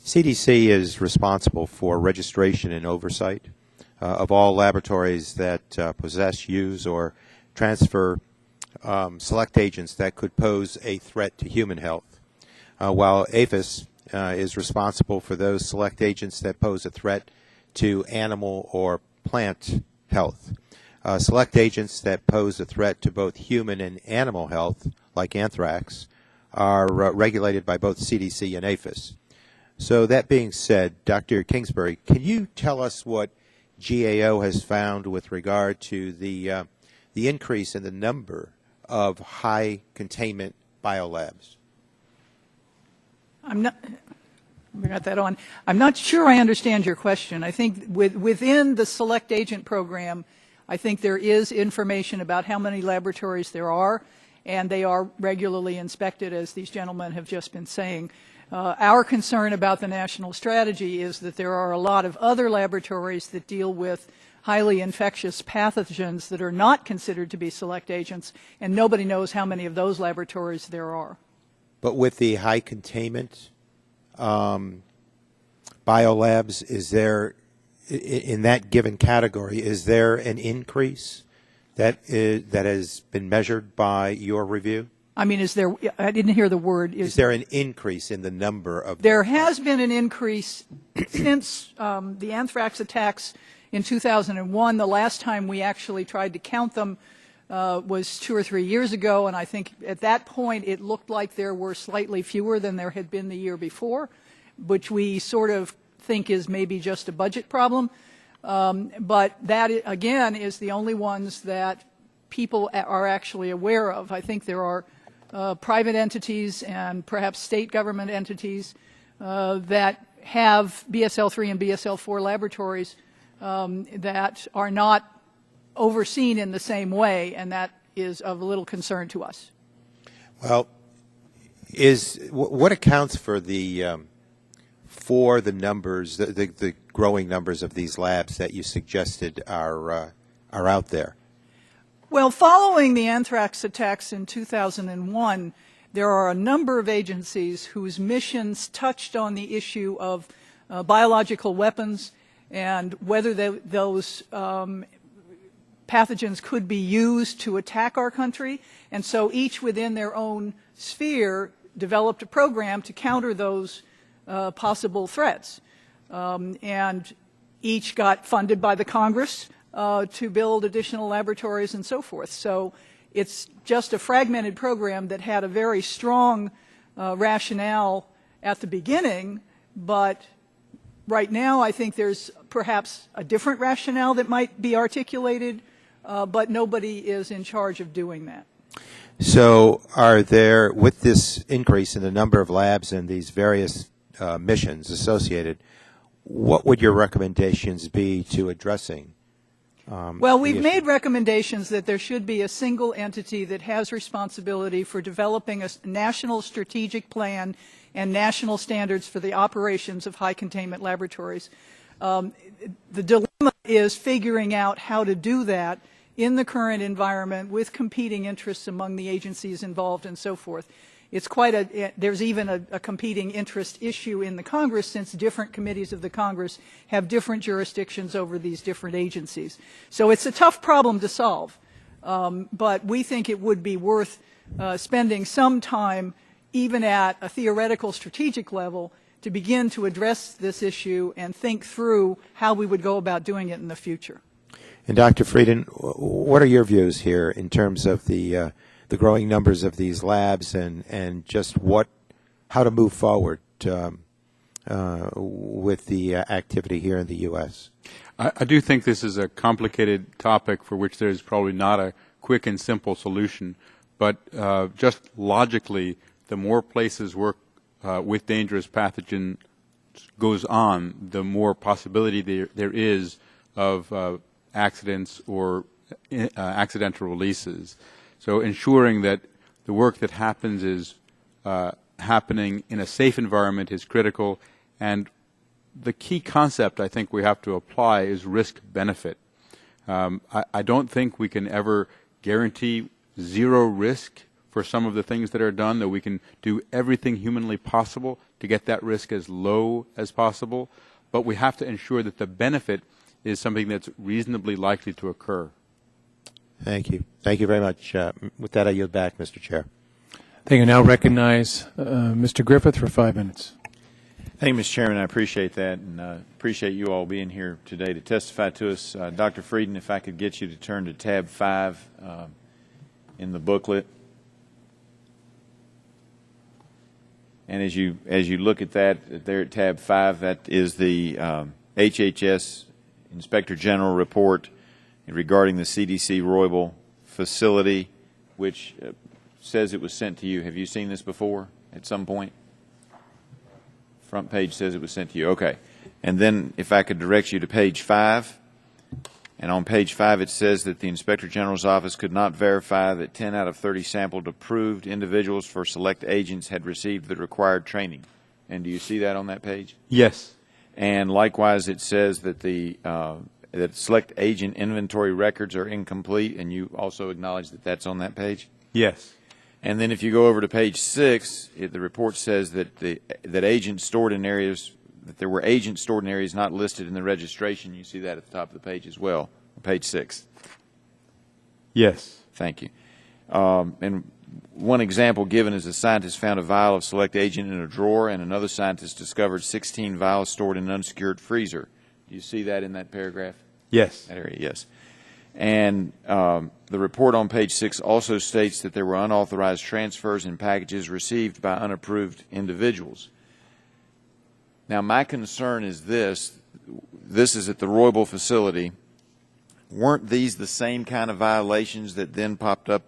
CDC is responsible for registration and oversight of all laboratories that possess, use, or transfer select agents that could pose a threat to human health, while APHIS is responsible for those select agents that pose a threat to animal or plant health. Select agents that pose a threat to both human and animal health, like anthrax, are regulated by both CDC and APHIS. So that being said, Dr. Kingsbury, can you tell us what GAO has found with regard to the increase in the number of high containment biolabs? We got that on. I'm not sure I understand your question. I think within the select agent program, I think there is information about how many laboratories there are, and they are regularly inspected, as these gentlemen have just been saying. Our concern about the national strategy is that there are a lot of other laboratories that deal with highly infectious pathogens that are not considered to be select agents, and nobody knows how many of those laboratories there are. But with the high containment biolabs, is there, in that given category, is there an increase that has been measured by your review? I mean, is there, I didn't hear the word. Is there an increase in the number of? There has been an increase since the anthrax attacks in 2001. The last time we actually tried to count them was 2 or 3 years ago, and I think at that point it looked like there were slightly fewer than there had been the year before, which we sort of think is maybe just a budget problem. But that, again, is the only ones that people are actually aware of. I think there are private entities and perhaps state government entities that have BSL-3 and BSL-4 laboratories that are not overseen in the same way, and that is of little concern to us. Well, what accounts for the numbers, the growing numbers of these labs that you suggested are out there? Well, following the anthrax attacks in 2001, there are a number of agencies whose missions touched on the issue of biological weapons and whether those pathogens could be used to attack our country. And so each within their own sphere developed a program to counter those possible threats. And each got funded by the Congress to build additional laboratories and so forth. So it's just a fragmented program that had a very strong rationale at the beginning, but right now I think there's perhaps a different rationale that might be articulated, but nobody is in charge of doing that. So are there, with this increase in the number of labs and these various missions associated, what would your recommendations be to addressing? Well, we've made recommendations that there should be a single entity that has responsibility for developing a national strategic plan and national standards for the operations of high containment laboratories. The dilemma is figuring out how to do that in the current environment with competing interests among the agencies involved and so forth. It's there's even a competing interest issue in the Congress, since different committees of the Congress have different jurisdictions over these different agencies. So it's a tough problem to solve, but we think it would be worth spending some time, even at a theoretical strategic level, to begin to address this issue and think through how we would go about doing it in the future. And Dr. Frieden, what are your views here in terms of the growing numbers of these labs and just how to move forward with the activity here in the U.S.? I do think this is a complicated topic for which there's probably not a quick and simple solution, but just logically, the more places work with dangerous pathogens goes on, the more possibility there is of accidents or accidental releases. So ensuring that the work that happens is happening in a safe environment is critical. And the key concept I think we have to apply is risk-benefit. I don't think we can ever guarantee zero risk for some of the things that are done, that we can do everything humanly possible to get that risk as low as possible. But we have to ensure that the benefit is something that's reasonably likely to occur. Thank you. Thank you very much. With that, I yield back, Mr. Chair. Thank you. Now recognize Mr. Griffith for 5 minutes. Thank you, Mr. Chairman. I appreciate that, and appreciate you all being here today to testify to us. Dr. Frieden, if I could get you to turn to tab 5 in the booklet. And as you look at that, there at tab 5, that is the HHS Inspector General report regarding the CDC Roybal facility, which says it was sent to you. Have you seen this before at some point? Front page says it was sent to you. Okay. And then if I could direct you to page 5, and on page 5 it says that the Inspector General's office could not verify that 10 out of 30 sampled approved individuals for select agents had received the required training. And do you see that on that page? Yes. And likewise it says that that select agent inventory records are incomplete, and you also acknowledge that that's on that page? Yes. And then if you go over to page 6, the report says that that agents stored in areas, that there were agents stored in areas not listed in the registration. You see that at the top of the page as well, page 6. Yes. Thank you. And one example given is a scientist found a vial of select agent in a drawer, and another scientist discovered 16 vials stored in an unsecured freezer. Do you see that in that paragraph? Yes. That area, yes. And the report on page 6 also states that there were unauthorized transfers and packages received by unapproved individuals. Now, my concern is this is at the Roybal facility. Weren't these the same kind of violations that then popped up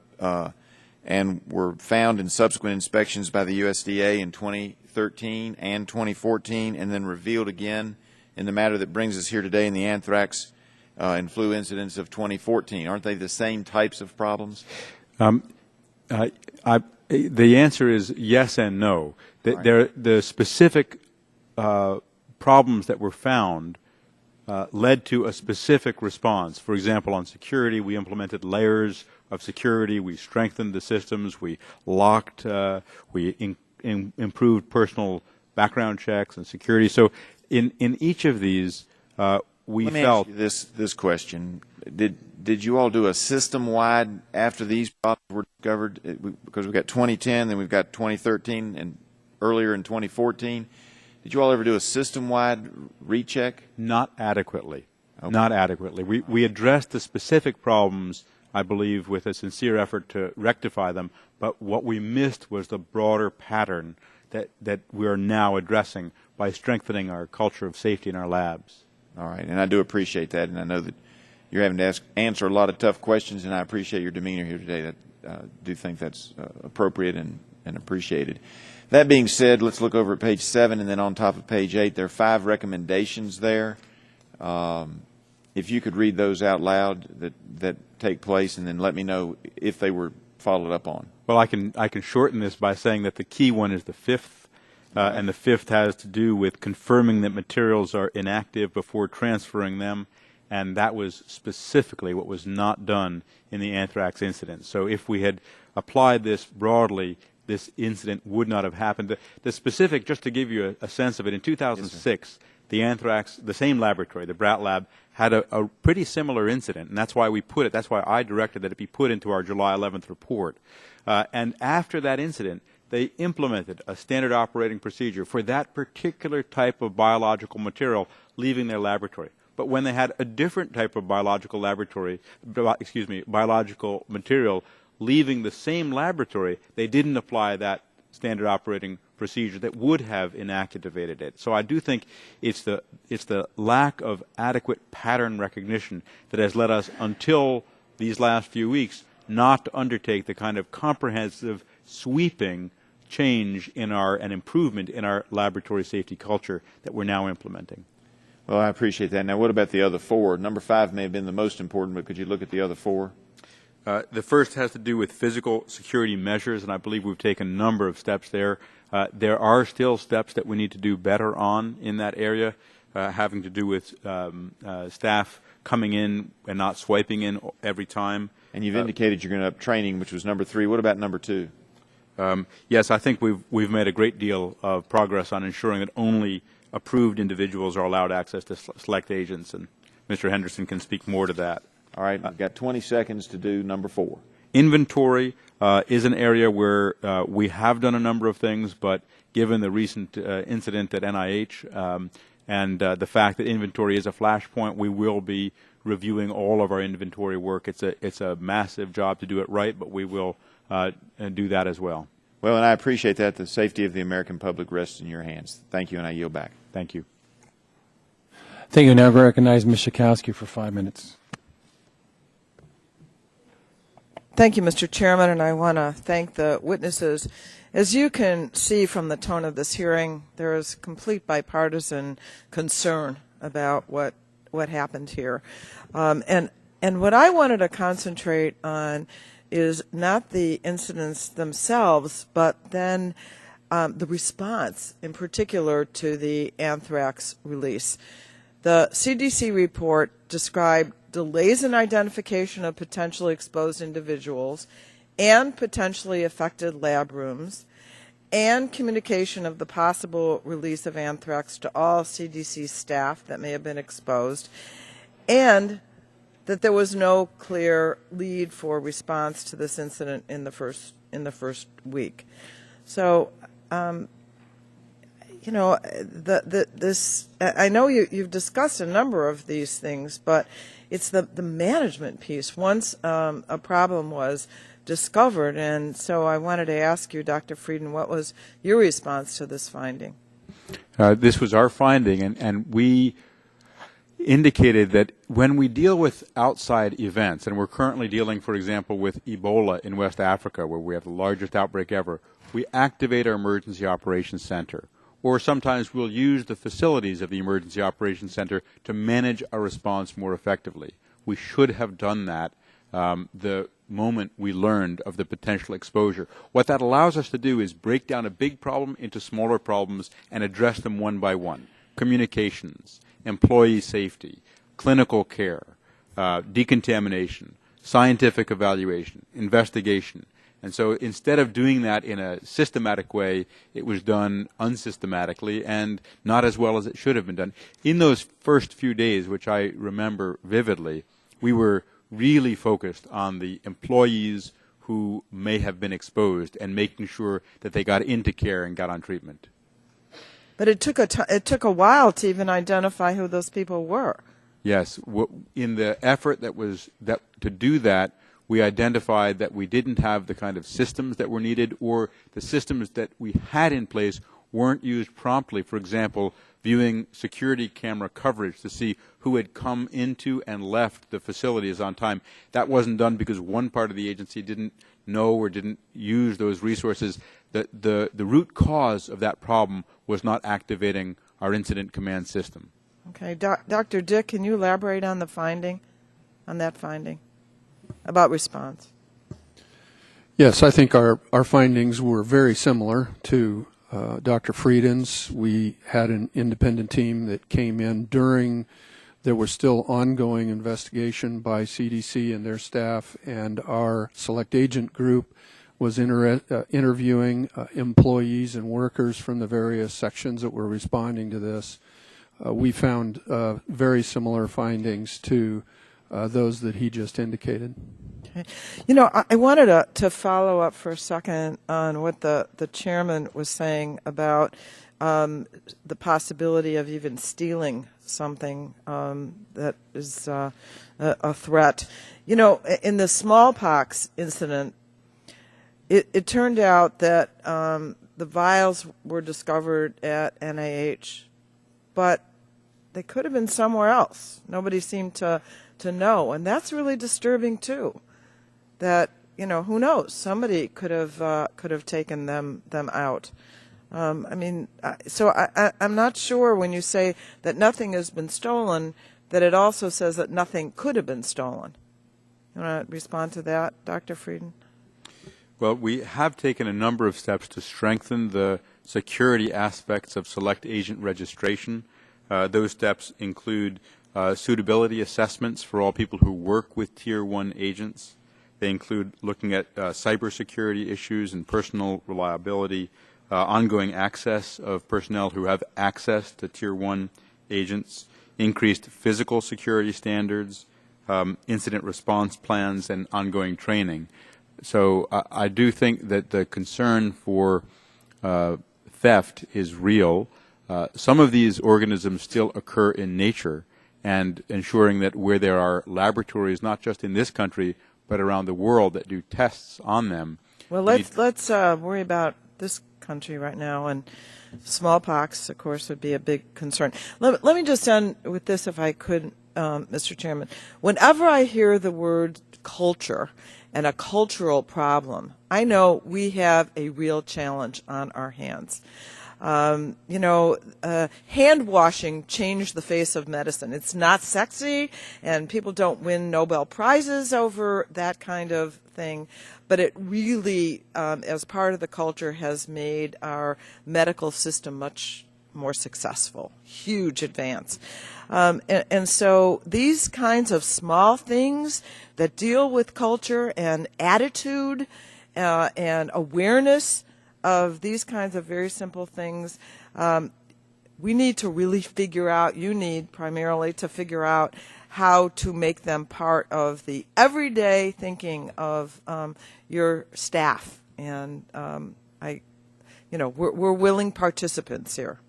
and were found in subsequent inspections by the USDA in 2013 and 2014, and then revealed again in the matter that brings us here today in the anthrax and flu incidents of 2014? Aren't they the same types of problems? The answer is yes and no. The specific problems that were found led to a specific response. For example, on security, we implemented layers of security. We strengthened the systems. We locked. We improved personal background checks and security. So in each of these, we Let me felt. ask you this question. Did you all do a system-wide after these problems were discovered? Because we've got 2010, then we've got 2013, and earlier in 2014. Did you all ever do a system-wide recheck? Not adequately. Okay. Not adequately. We addressed the specific problems, I believe, with a sincere effort to rectify them, but what we missed was the broader pattern that we are now addressing by strengthening our culture of safety in our labs. All right, and I do appreciate that, and I know that you're having to answer a lot of tough questions, and I appreciate your demeanor here today. I do think that's appropriate and appreciated. That being said, let's look over at page 7, and then on top of page 8, there are 5 recommendations there. If you could read those out loud that take place, and then let me know if they were followed up on. Well, I can shorten this by saying that the key one is the 5th, and the 5th has to do with confirming that materials are inactive before transferring them, and that was specifically what was not done in the anthrax incident. So if we had applied this broadly, this incident would not have happened. The specific, just to give you a sense of it, in 2006, the anthrax, the same laboratory, the Bratt lab, had a pretty similar incident, and that's why we put it, that's why I directed that it be put into our July 11th report. And after that incident, they implemented a standard operating procedure for that particular type of biological material leaving their laboratory. But when they had a different type of biological material leaving the same laboratory, they didn't apply that standard operating procedure that would have inactivated it. So I do think it's the lack of adequate pattern recognition that has led us, until these last few weeks, not to undertake the kind of comprehensive, sweeping change in and improvement in our laboratory safety culture that we're now implementing. Well, I appreciate that. Now, what about the other 4? Number 5 may have been the most important, but could you look at the other 4? The first has to do with physical security measures, and I believe we've taken a number of steps there. There are still steps that we need to do better on in that area, having to do with staff coming in and not swiping in every time. And you've indicated you're going to up training, which was number 3. What about number 2? Yes, I think we've made a great deal of progress on ensuring that only approved individuals are allowed access to select agents, and Mr. Henderson can speak more to that. All right, we've got 20 seconds to do number 4. Inventory is an area where we have done a number of things, but given the recent incident at NIH and the fact that inventory is a flashpoint, we will be reviewing all of our inventory work. It's a massive job to do it right, but we will do that as well. Well, and I appreciate that. The safety of the American public rests in your hands. Thank you, and I yield back. Thank you. Thank you. Now I recognize Ms. Schakowsky for 5 minutes. Thank you, Mr. Chairman, and I want to thank the witnesses. As you can see from the tone of this hearing, there is complete bipartisan concern about what happened here. And what I wanted to concentrate on is not the incidents themselves, but then the response, in particular to the anthrax release. The CDC report described delays in identification of potentially exposed individuals and potentially affected lab rooms, and communication of the possible release of anthrax to all CDC staff that may have been exposed, and that there was no clear lead for response to this incident in the first week. So, you know, I know you've discussed a number of these things, but it's the management piece. Once a problem was discovered, and so I wanted to ask you, Dr. Frieden, what was your response to this finding? This was our finding, and we indicated that when we deal with outside events, and we're currently dealing, for example, with Ebola in West Africa, where we have the largest outbreak ever, we activate our Emergency Operations Center. Or sometimes we'll use the facilities of the Emergency Operations Center to manage our response more effectively. We should have done that the moment we learned of the potential exposure. What that allows us to do is break down a big problem into smaller problems and address them one by one. Communications, employee safety, clinical care, decontamination, scientific evaluation, investigation. And so instead of doing that in a systematic way, it was done unsystematically and not as well as it should have been done. In those first few days, which I remember vividly, we were really focused on the employees who may have been exposed and making sure that they got into care and got on treatment. But it took a while to even identify who those people were. Yes, in the effort to do that, we identified that we didn't have the kind of systems that were needed, or the systems that we had in place weren't used promptly. For example, viewing security camera coverage to see who had come into and left the facilities on time. That wasn't done because one part of the agency didn't know or didn't use those resources. The root cause of that problem was not activating our incident command system. Okay, Dr. Dick, can you elaborate on that finding about response? Yes, I think our findings were very similar to Dr. Frieden's. We had an independent team that came in during there was still ongoing investigation by CDC and their staff, and our select agent group was interviewing employees and workers from the various sections that were responding to this. We found very similar findings to those that he just indicated. Okay. You know, I wanted to follow up for a second on what the chairman was saying about the possibility of even stealing something that is a threat. You know, in the smallpox incident, it turned out that the vials were discovered at NIH, but they could have been somewhere else. Nobody seemed to know, and that's really disturbing too. That, you know, who knows? Somebody could have taken them out. I mean, so I'm not sure when you say that nothing has been stolen, that it also says that nothing could have been stolen. You want to respond to that, Dr. Frieden? Well, we have taken a number of steps to strengthen the security aspects of select agent registration. Those steps include suitability assessments for all people who work with Tier 1 agents. They include looking at cybersecurity issues and personal reliability, ongoing access of personnel who have access to Tier 1 agents, increased physical security standards, incident response plans, and ongoing training. So I do think that the concern for theft is real. Some of these organisms still occur in nature, and ensuring that where there are laboratories, not just in this country, but around the world that do tests on them. Well, let's worry about this country right now, and smallpox, of course, would be a big concern. Let me just end with this, if I could, Mr. Chairman. Whenever I hear the word culture and a cultural problem, I know we have a real challenge on our hands. Hand washing changed the face of medicine. It's not sexy, and people don't win Nobel Prizes over that kind of thing, but it really, as part of the culture, has made our medical system much more successful. Huge advance. And so these kinds of small things that deal with culture and attitude and awareness of these kinds of very simple things, we need to really figure out, you need primarily to figure out how to make them part of the everyday thinking of your staff. And we're willing participants here.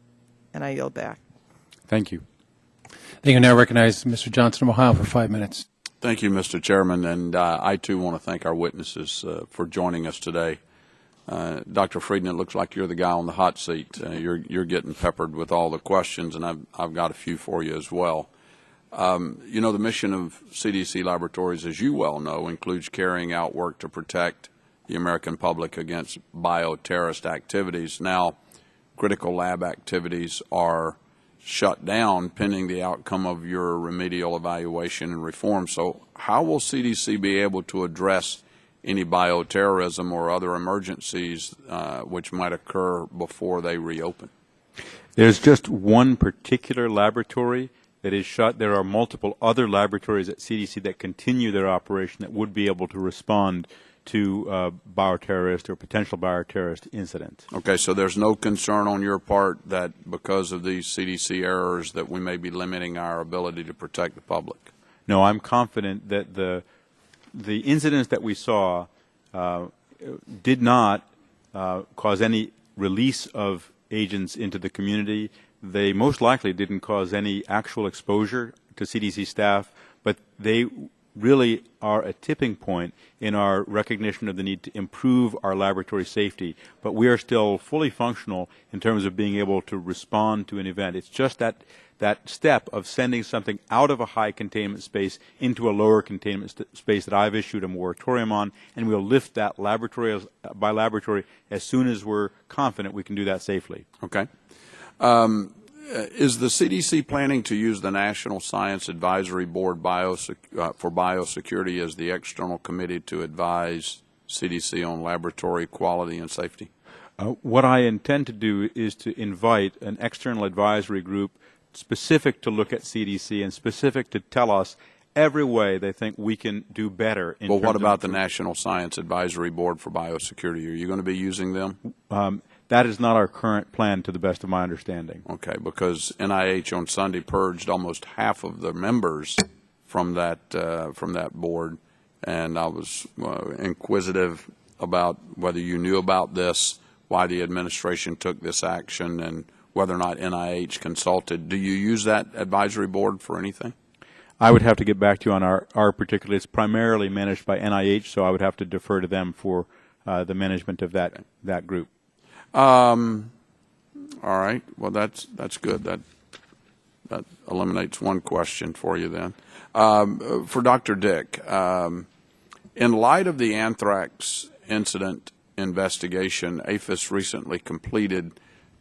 And I yield back. Thank you. Thank you. Now recognize Mr. Johnson of Ohio for 5 minutes. Thank you, Mr. Chairman, and I too want to thank our witnesses for joining us today. Dr. Frieden, it looks like you're the guy on the hot seat. You're getting peppered with all the questions, and I've got a few for you as well. The mission of CDC laboratories, as you well know, includes carrying out work to protect the American public against bioterrorist activities. Now, critical lab activities are shut down pending the outcome of your remedial evaluation and reform. So how will CDC be able to address any bioterrorism or other emergencies which might occur before they reopen? There's just one particular laboratory that is shut. There are multiple other laboratories at CDC that continue their operation that would be able to respond to bioterrorist or potential bioterrorist incidents. Okay, so there's no concern on your part that because of these CDC errors that we may be limiting our ability to protect the public? No, I'm confident that the incidents that we saw did not cause any release of agents into the community. They most likely didn't cause any actual exposure to CDC staff, but they really are a tipping point in our recognition of the need to improve our laboratory safety. But we are still fully functional in terms of being able to respond to an event. It's just that step of sending something out of a high containment space into a lower containment space that I've issued a moratorium on, and we'll lift that laboratory by laboratory as soon as we're confident we can do that safely. Okay. Is the CDC planning to use the National Science Advisory Board for Biosecurity as the external committee to advise CDC on laboratory quality and safety? What I intend to do is to invite an external advisory group specific to look at CDC and specific to tell us every way they think we can do better. Well, what about the National Science Advisory Board for Biosecurity? Are you going to be using them? That is not our current plan, to the best of my understanding. Okay, because NIH on Sunday purged almost half of the members from that board, and I was inquisitive about whether you knew about this, why the administration took this action, and whether or not NIH consulted. Do you use that advisory board for anything? I would have to get back to you on our particular. It's primarily managed by NIH, so I would have to defer to them for the management of that group. All right. Well, that's good. That eliminates one question for you then. For Dr. Dick, in light of the anthrax incident investigation APHIS recently completed,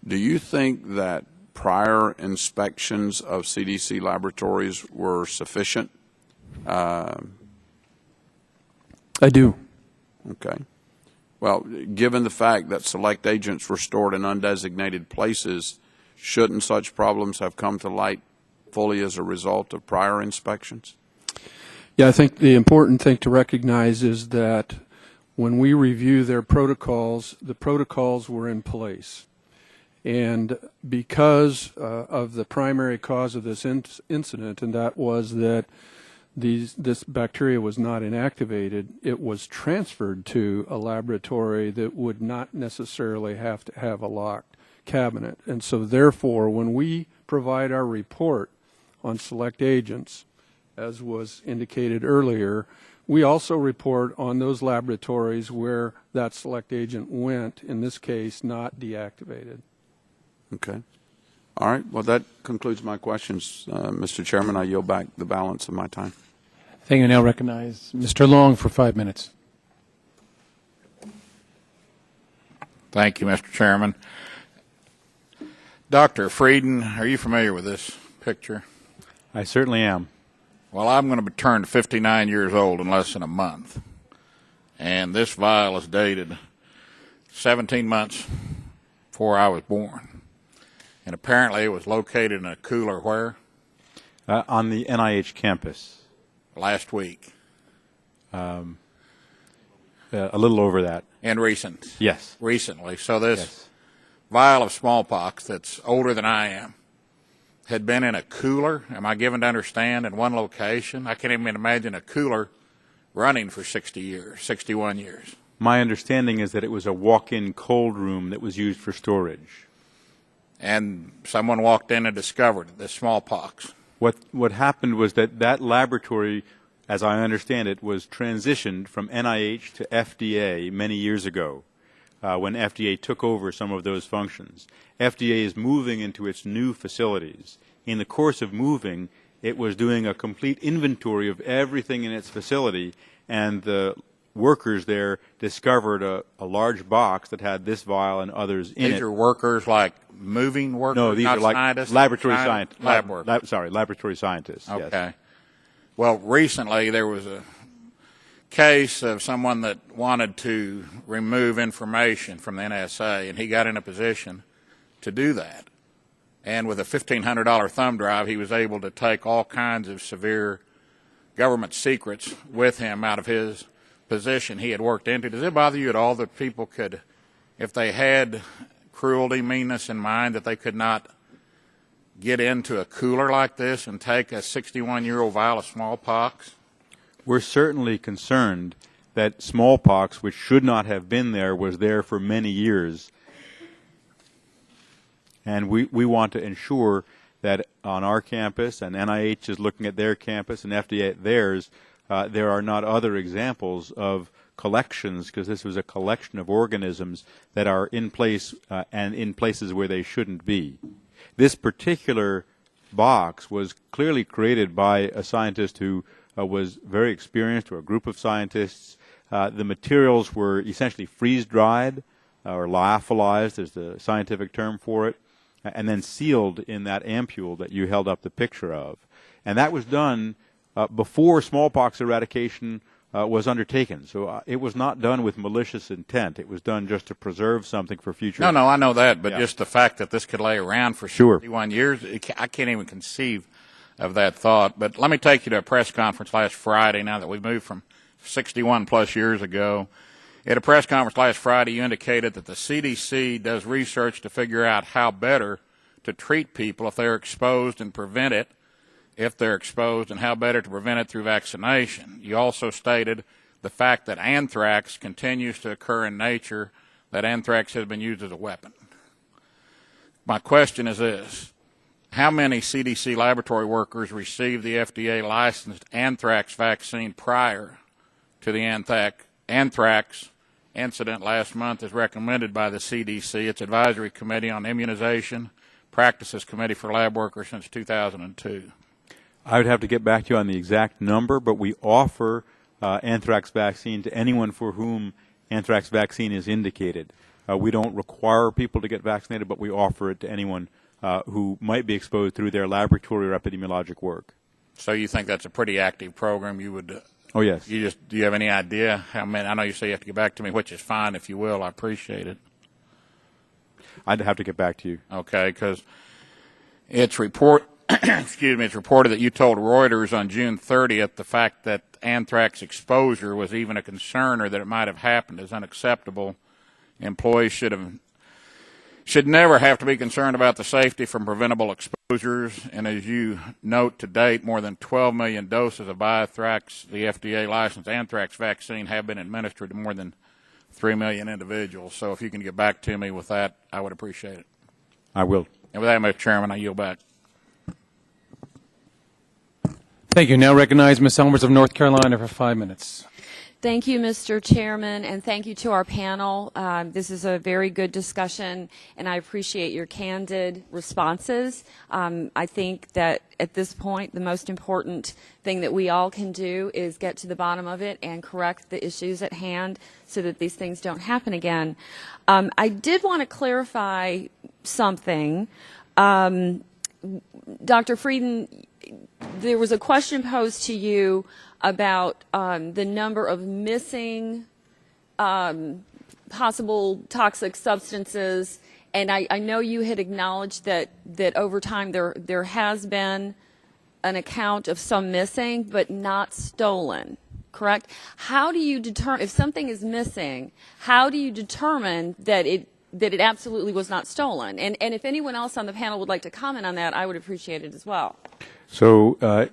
do you think that prior inspections of CDC laboratories were sufficient? I do. Okay. Well, given the fact that select agents were stored in undesignated places, shouldn't such problems have come to light fully as a result of prior inspections? Yeah, I think the important thing to recognize is that when we review their protocols, the protocols were in place. And because of the primary cause of this incident, and that was that this bacteria was not inactivated, it was transferred to a laboratory that would not necessarily have to have a locked cabinet. And so therefore, when we provide our report on select agents, as was indicated earlier, we also report on those laboratories where that select agent went, in this case, not deactivated. Okay. All right. Well, that concludes my questions. Mr. Chairman, I yield back the balance of my time. Thank you. I now recognize Mr. Long for 5 minutes. Thank you, Mr. Chairman. Dr. Frieden, are you familiar with this picture? I certainly am. Well, I'm going to turn 59 years old in less than a month. And this vial is dated 17 months before I was born. And apparently it was located in a cooler where? On the NIH campus. Last week. A little over that. And recent? Yes. Recently. So this vial of smallpox that's older than I am had been in a cooler, am I given to understand, in one location? I can't even imagine a cooler running for 60 years, 61 years. My understanding is that it was a walk-in cold room that was used for storage. And someone walked in and discovered the smallpox. What happened was that laboratory, as I understand it, was transitioned from NIH to FDA many years ago, when FDA took over some of those functions. FDA is moving into its new facilities. In the course of moving, it was doing a complete inventory of everything in its facility, and the workers there discovered a large box that had this vial and others in it. These are workers like moving workers? No, these are like scientists? laboratory scientists. Lab workers. Laboratory scientists. Okay. Yes. Well, recently there was a case of someone that wanted to remove information from the NSA, and he got in a position to do that. And with a $1,500 thumb drive, he was able to take all kinds of severe government secrets with him out of his position he had worked into. Does it bother you at all that people could, if they had cruelty, meanness in mind, that they could not get into a cooler like this and take a 61-year-old vial of smallpox? We're certainly concerned that smallpox, which should not have been there, was there for many years. And we want to ensure that on our campus, and NIH is looking at their campus, and FDA at theirs, there are not other examples of collections, because this was a collection of organisms that are in place and in places where they shouldn't be. This particular box was clearly created by a scientist who was very experienced, or a group of scientists. The materials were essentially freeze-dried, or lyophilized is the scientific term for it, and then sealed in that ampule that you held up the picture of. And that was done before smallpox eradication was undertaken. So it was not done with malicious intent. It was done just to preserve something for future. No, I know that, but Yeah. just the fact that this could lay around for Sure. 61 years, I can't even conceive of that thought. But let me take you to a press conference last Friday, now that we've moved from 61 plus years ago. At a press conference last Friday, you indicated that the CDC does research to figure out how better to treat people if they're exposed and prevent it if they're exposed, and how better to prevent it through vaccination. You also stated the fact that anthrax continues to occur in nature, that anthrax has been used as a weapon. My question is this: how many CDC laboratory workers received the FDA-licensed anthrax vaccine prior to the anthrax incident last month as recommended by the CDC, its Advisory Committee on Immunization Practices Committee for Lab Workers, since 2002? I would have to get back to you on the exact number, but we offer anthrax vaccine to anyone for whom anthrax vaccine is indicated. We don't require people to get vaccinated, but we offer it to anyone who might be exposed through their laboratory or epidemiologic work. So you think that's a pretty active program? You would. Oh, yes. Do you have any idea how many? I know you say you have to get back to me, which is fine if you will. I appreciate it. I'd have to get back to you. Okay, because it's it's reported that you told Reuters on June 30th the fact that anthrax exposure was even a concern, or that it might have happened, is unacceptable. Employees should never have to be concerned about the safety from preventable exposures. And as you note, to date, more than 12 million doses of Anthrax, the FDA-licensed anthrax vaccine, have been administered to more than 3 million individuals. So if you can get back to me with that, I would appreciate it. I will. And with that, Mr. Chairman, I yield back. Thank you. Now recognize Ms. Elmers of North Carolina for 5 minutes. Thank you, Mr. Chairman, and thank you to our panel. This is a very good discussion, and I appreciate your candid responses. I think that at this point, the most important thing that we all can do is get to the bottom of it and correct the issues at hand so that these things don't happen again. I did want to clarify something. Dr. Frieden, there was a question posed to you about the number of missing possible toxic substances, and I know you had acknowledged that over time there has been an account of some missing but not stolen, correct? How do you determine, if something is missing, how do you determine that it absolutely was not stolen? And if anyone else on the panel would like to comment on that, I would appreciate it as well. So to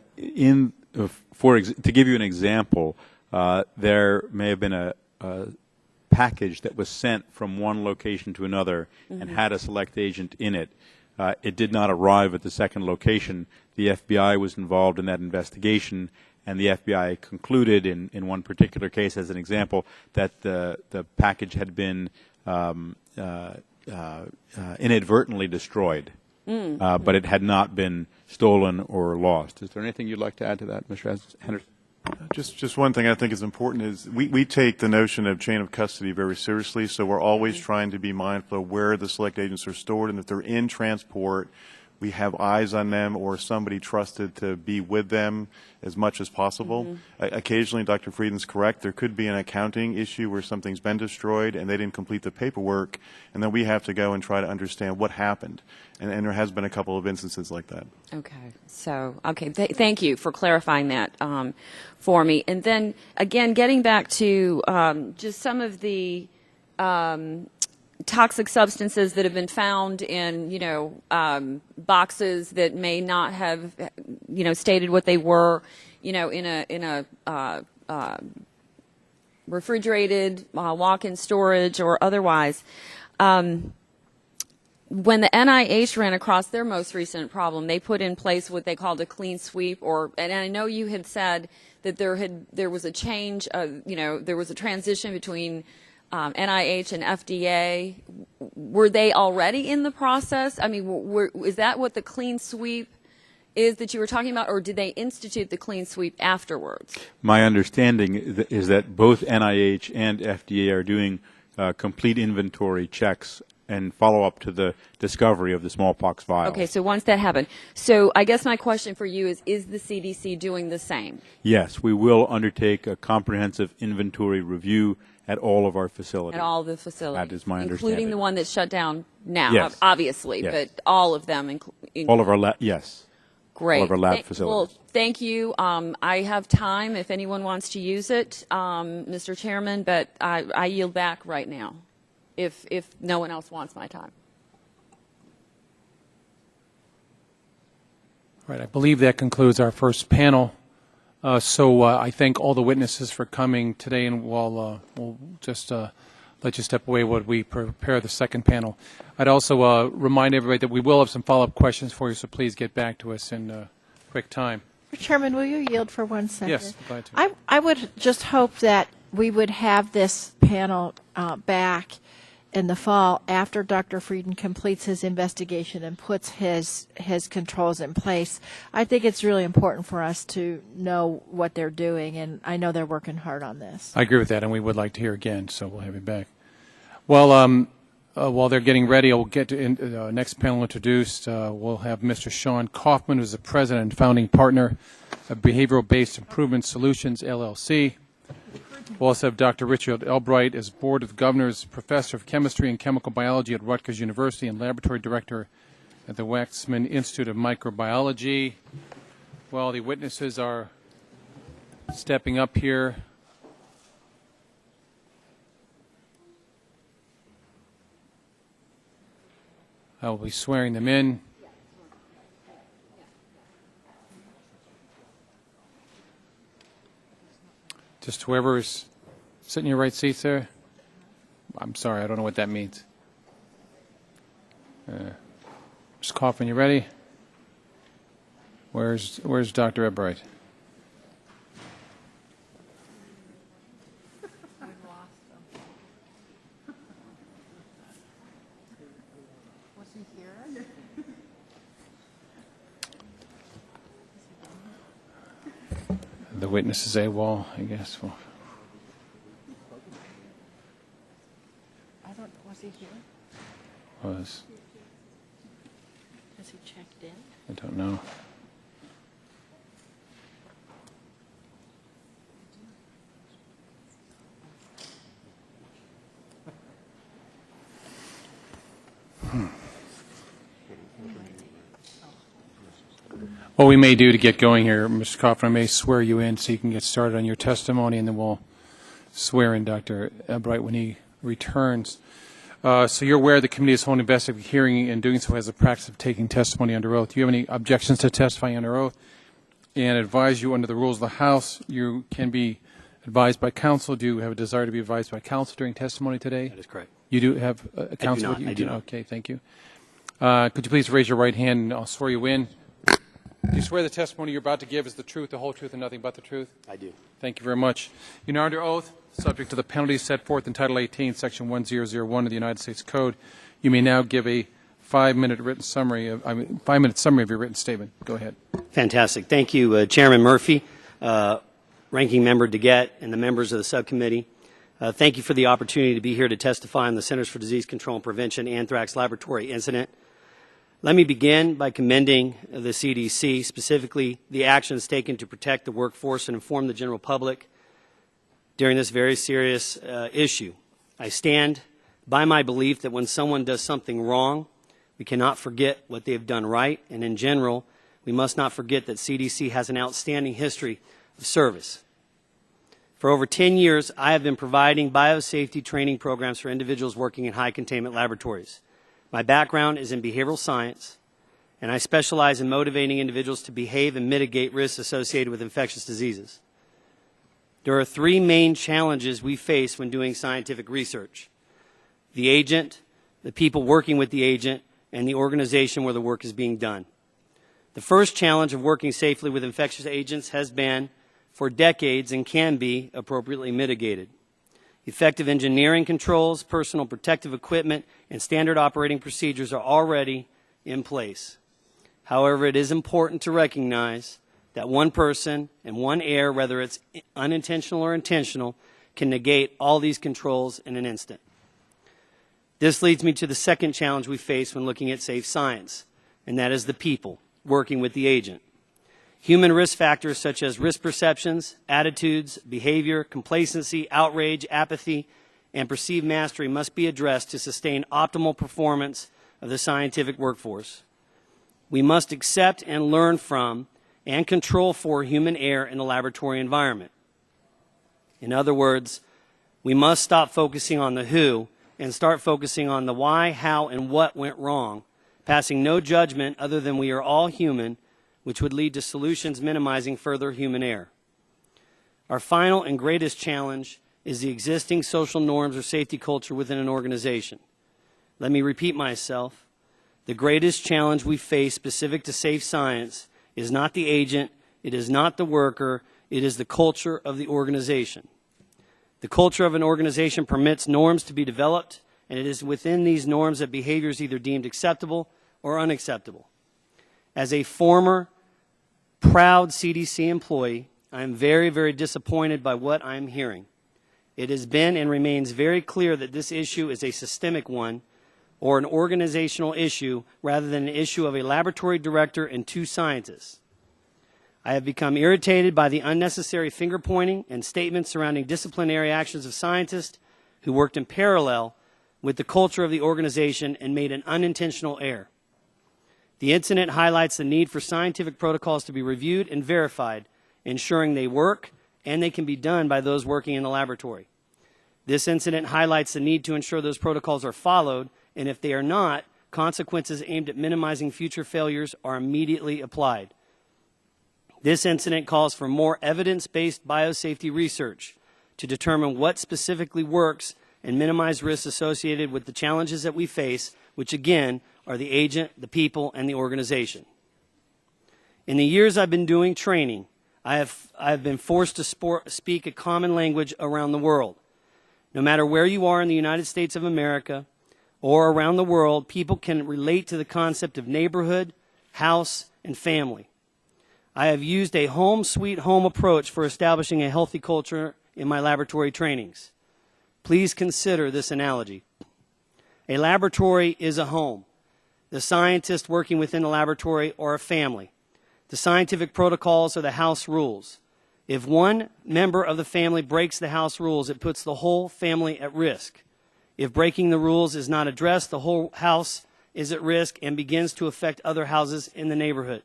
give you an example, there may have been a package that was sent from one location to another and had a select agent in it. It did not arrive at the second location. The FBI was involved in that investigation, and the FBI concluded in one particular case, as an example, that the package had been inadvertently destroyed. But it had not been stolen or lost. Is there anything you'd like to add to that, Mr. Henderson? Just one thing I think is important is we take the notion of chain of custody very seriously, so we're always trying to be mindful of where the select agents are stored, and if they're in transport, we have eyes on them or somebody trusted to be with them as much as possible. Occasionally, Dr. Frieden's correct, there could be an accounting issue where something's been destroyed and they didn't complete the paperwork, and then we have to go and try to understand what happened. And there has been a couple of instances like that. Okay. So, thank you for clarifying that for me. And then, again, getting back to just some of the toxic substances that have been found in, boxes that may not have, stated what they were, in a refrigerated walk-in storage or otherwise. when the NIH ran across their most recent problem, they put in place what they called a clean sweep, and I know you had said that there was a change, there was a transition between NIH and FDA. Were they already in the process? I mean, is that what the clean sweep is that you were talking about, or did they institute the clean sweep afterwards? My understanding is that both NIH and FDA are doing complete inventory checks and follow up to the discovery of the smallpox vial. Okay, so once that happened. So I guess my question for you is the CDC doing the same? Yes, we will undertake a comprehensive inventory review at all of our facilities. At all the facilities? That is my understanding. Including the one that's shut down now, yes. Obviously, yes. But all of them? All of our yes. Great. All of our lab facilities. Well, thank you. I have time if anyone wants to use it, Mr. Chairman, but I yield back right now if no one else wants my time. Right. I believe that concludes our first panel. So I thank all the witnesses for coming today, and we'll just let you step away while we prepare the second panel. I'd also remind everybody that we will have some follow-up questions for you, so please get back to us in quick time. Mr. Chairman, will you yield for 1 second? Yes, glad to. I would just hope that we would have this panel back in the fall after Dr. Frieden completes his investigation and puts his controls in place. I think it's really important for us to know what they're doing, and I know they're working hard on this. I agree with that, and we would like to hear again, so we'll have you back. Well, while they're getting ready, I'll get to next panel introduced. We'll have Mr. Sean Kaufman, who's the president and founding partner of Behavioral-Based Improvement Solutions, LLC. We'll also have Dr. Richard Albright as Board of Governors Professor of Chemistry and Chemical Biology at Rutgers University and Laboratory Director at the Waxman Institute of Microbiology. Well, the witnesses are stepping up here. I will be swearing them in. Just whoever is sitting in your right seats there. I'm sorry, I don't know what that means. Mr. Kaufman, you ready? Where's Dr. Ebright? The witness is AWOL, I guess. Well, was he here? Was he checked in? I don't know. What we may do to get going here, Mr. Kaufman, I may swear you in so you can get started on your testimony, and then we'll swear in Dr. Ebright when he returns. So you're aware the committee is holding an investigative hearing, and doing so has a practice of taking testimony under oath. Do you have any objections to testifying under oath? And advise you under the rules of the House, you can be advised by counsel. Do you have a desire to be advised by counsel during testimony today? That is correct. You do have a counsel? I do not. Okay, thank you. Could you please raise your right hand, and I'll swear you in. Do you swear the testimony you're about to give is the truth, the whole truth, and nothing but the truth? I do. Thank you very much. You are under oath, subject to the penalties set forth in Title 18, Section 1001 of the United States Code. You may now give a 5-minute written summary of 5-minute summary of your written statement. Go ahead. Fantastic. Thank you, Chairman Murphy, Ranking Member DeGette, and the members of the subcommittee. Thank you for the opportunity to be here to testify on the Centers for Disease Control and Prevention Anthrax laboratory incident. Let me begin by commending the CDC, specifically the actions taken to protect the workforce and inform the general public during this very serious issue. I stand by my belief that when someone does something wrong, we cannot forget what they have done right, and in general, we must not forget that CDC has an outstanding history of service. For over 10 years, I have been providing biosafety training programs for individuals working in high containment laboratories. My background is in behavioral science, and I specialize in motivating individuals to behave and mitigate risks associated with infectious diseases. There are 3 main challenges we face when doing scientific research: the agent, the people working with the agent, and the organization where the work is being done. The first challenge of working safely with infectious agents has been, for decades, and can be appropriately mitigated. Effective engineering controls, personal protective equipment, and standard operating procedures are already in place. However, it is important to recognize that one person and one error, whether it's unintentional or intentional, can negate all these controls in an instant. This leads me to the second challenge we face when looking at safe science, and that is the people working with the agent. Human risk factors such as risk perceptions, attitudes, behavior, complacency, outrage, apathy, and perceived mastery must be addressed to sustain optimal performance of the scientific workforce. We must accept and learn from and control for human error in the laboratory environment. In other words, we must stop focusing on the who and start focusing on the why, how, and what went wrong, passing no judgment other than we are all human, which would lead to solutions minimizing further human error. Our final and greatest challenge is the existing social norms or safety culture within an organization. Let me repeat myself. The greatest challenge we face specific to safe science is not the agent, it is not the worker, it is the culture of the organization. The culture of an organization permits norms to be developed, and it is within these norms that behavior is either deemed acceptable or unacceptable. As a former proud CDC employee, I am very, very disappointed by what I am hearing. It has been and remains very clear that this issue is a systemic one or an organizational issue rather than an issue of a laboratory director and 2 scientists. I have become irritated by the unnecessary finger-pointing and statements surrounding disciplinary actions of scientists who worked in parallel with the culture of the organization and made an unintentional error. The incident highlights the need for scientific protocols to be reviewed and verified, ensuring they work and they can be done by those working in the laboratory. This incident highlights the need to ensure those protocols are followed, and if they are not, consequences aimed at minimizing future failures are immediately applied. This incident calls for more evidence-based biosafety research to determine what specifically works and minimize risks associated with the challenges that we face, which again are the agent, the people, and the organization. In the years I've been doing training, I have been forced to speak a common language around the world. No matter where you are in the United States of America or around the world, people can relate to the concept of neighborhood, house, and family. I have used a home sweet home approach for establishing a healthy culture in my laboratory trainings. Please consider this analogy. A laboratory is a home. The scientists working within the laboratory are a family. The scientific protocols are the house rules. If one member of the family breaks the house rules, it puts the whole family at risk. If breaking the rules is not addressed, the whole house is at risk and begins to affect other houses in the neighborhood.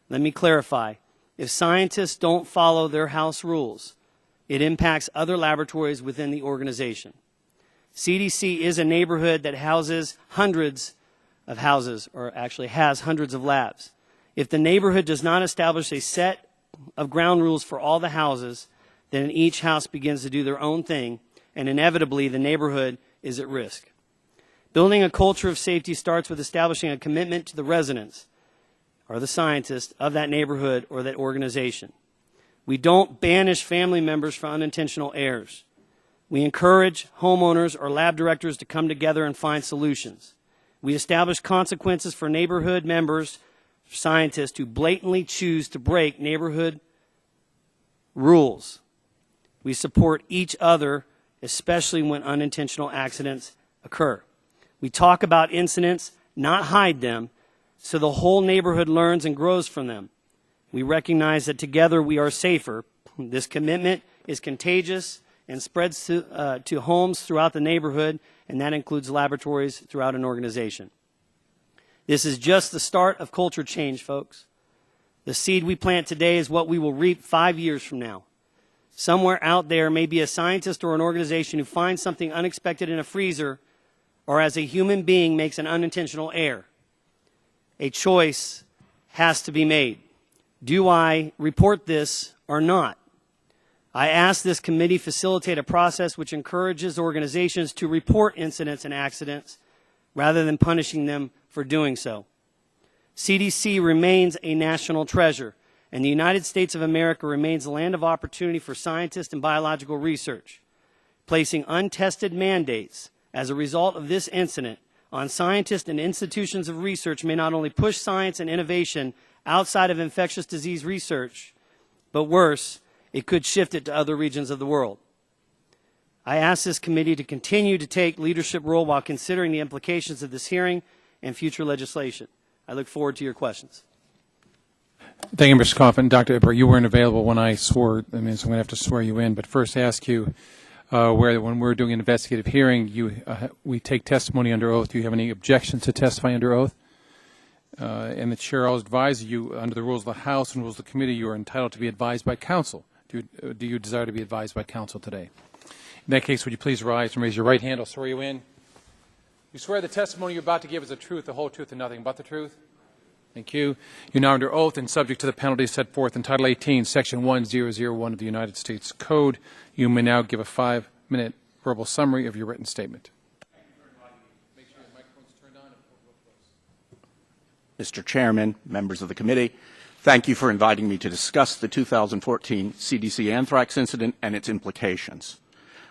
Let me clarify. If scientists don't follow their house rules, it impacts other laboratories within the organization. CDC is a neighborhood that houses hundreds of houses, or actually has hundreds of labs. If the neighborhood does not establish a set of ground rules for all the houses, then each house begins to do their own thing, and inevitably the neighborhood is at risk. Building a culture of safety starts with establishing a commitment to the residents, or the scientists, of that neighborhood or that organization. We don't banish family members for unintentional errors. We encourage homeowners or lab directors to come together and find solutions. We establish consequences for neighborhood members, scientists who blatantly choose to break neighborhood rules. We support each other, especially when unintentional accidents occur. We talk about incidents, not hide them, so the whole neighborhood learns and grows from them. We recognize that together we are safer. This commitment is contagious and spreads to homes throughout the neighborhood, and that includes laboratories throughout an organization. This is just the start of culture change, folks. The seed we plant today is what we will reap 5 years from now. Somewhere out there may be a scientist or an organization who finds something unexpected in a freezer, or as a human being makes an unintentional error. A choice has to be made. Do I report this or not? I ask this committee facilitate a process which encourages organizations to report incidents and accidents rather than punishing them for doing so. CDC remains a national treasure, and the United States of America remains a land of opportunity for scientists and biological research. Placing untested mandates as a result of this incident on scientists and institutions of research may not only push science and innovation outside of infectious disease research, but worse, it could shift it to other regions of the world. I ask this committee to continue to take leadership role while considering the implications of this hearing and future legislation. I look forward to your questions. Thank you, Mr. Coffin. Dr. Ipper, you weren't available when I swore, so I'm going to have to swear you in, but first ask you, when we're doing an investigative hearing, we take testimony under oath. Do you have any objections to testifying under oath? And the chair always advises you, under the rules of the House and rules of the committee, you are entitled to be advised by counsel. Do you desire to be advised by counsel today? In that case, would you please rise and raise your right hand? I'll swear you in. You swear the testimony you're about to give is the truth, the whole truth, and nothing but the truth? Thank you. You're now under oath and subject to the penalties set forth in Title 18, Section 1001 of the United States Code. You may now give a 5-minute verbal summary of your written statement. Mr. Chairman, members of the committee, thank you for inviting me to discuss the 2014 CDC anthrax incident and its implications.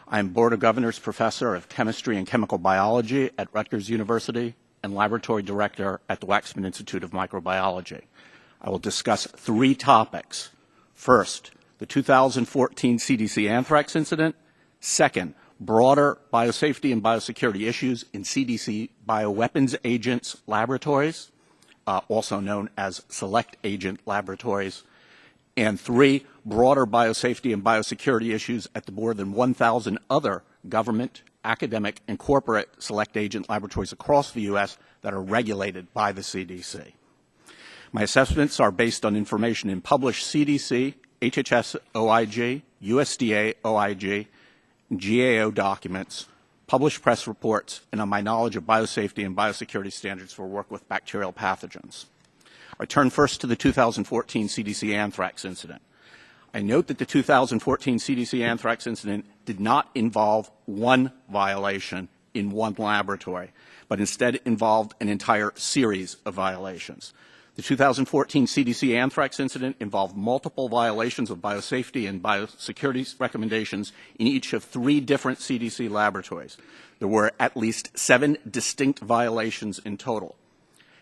I am Board of Governors Professor of Chemistry and Chemical Biology at Rutgers University and Laboratory Director at the Waxman Institute of Microbiology. I will discuss 3 topics. First, the 2014 CDC anthrax incident. Second, broader biosafety and biosecurity issues in CDC bioweapons agents laboratories, also known as select agent laboratories. And 3, broader biosafety and biosecurity issues at the more than 1,000 other government, academic, and corporate select agent laboratories across the U.S. that are regulated by the CDC. My assessments are based on information in published CDC, HHS OIG, USDA OIG, and GAO documents, published press reports, and on my knowledge of biosafety and biosecurity standards for work with bacterial pathogens. I turn first to the 2014 CDC anthrax incident. I note that the 2014 CDC anthrax incident did not involve one violation in one laboratory, but instead involved an entire series of violations. The 2014 CDC anthrax incident involved multiple violations of biosafety and biosecurity recommendations in each of 3 different CDC laboratories. There were at least 7 distinct violations in total.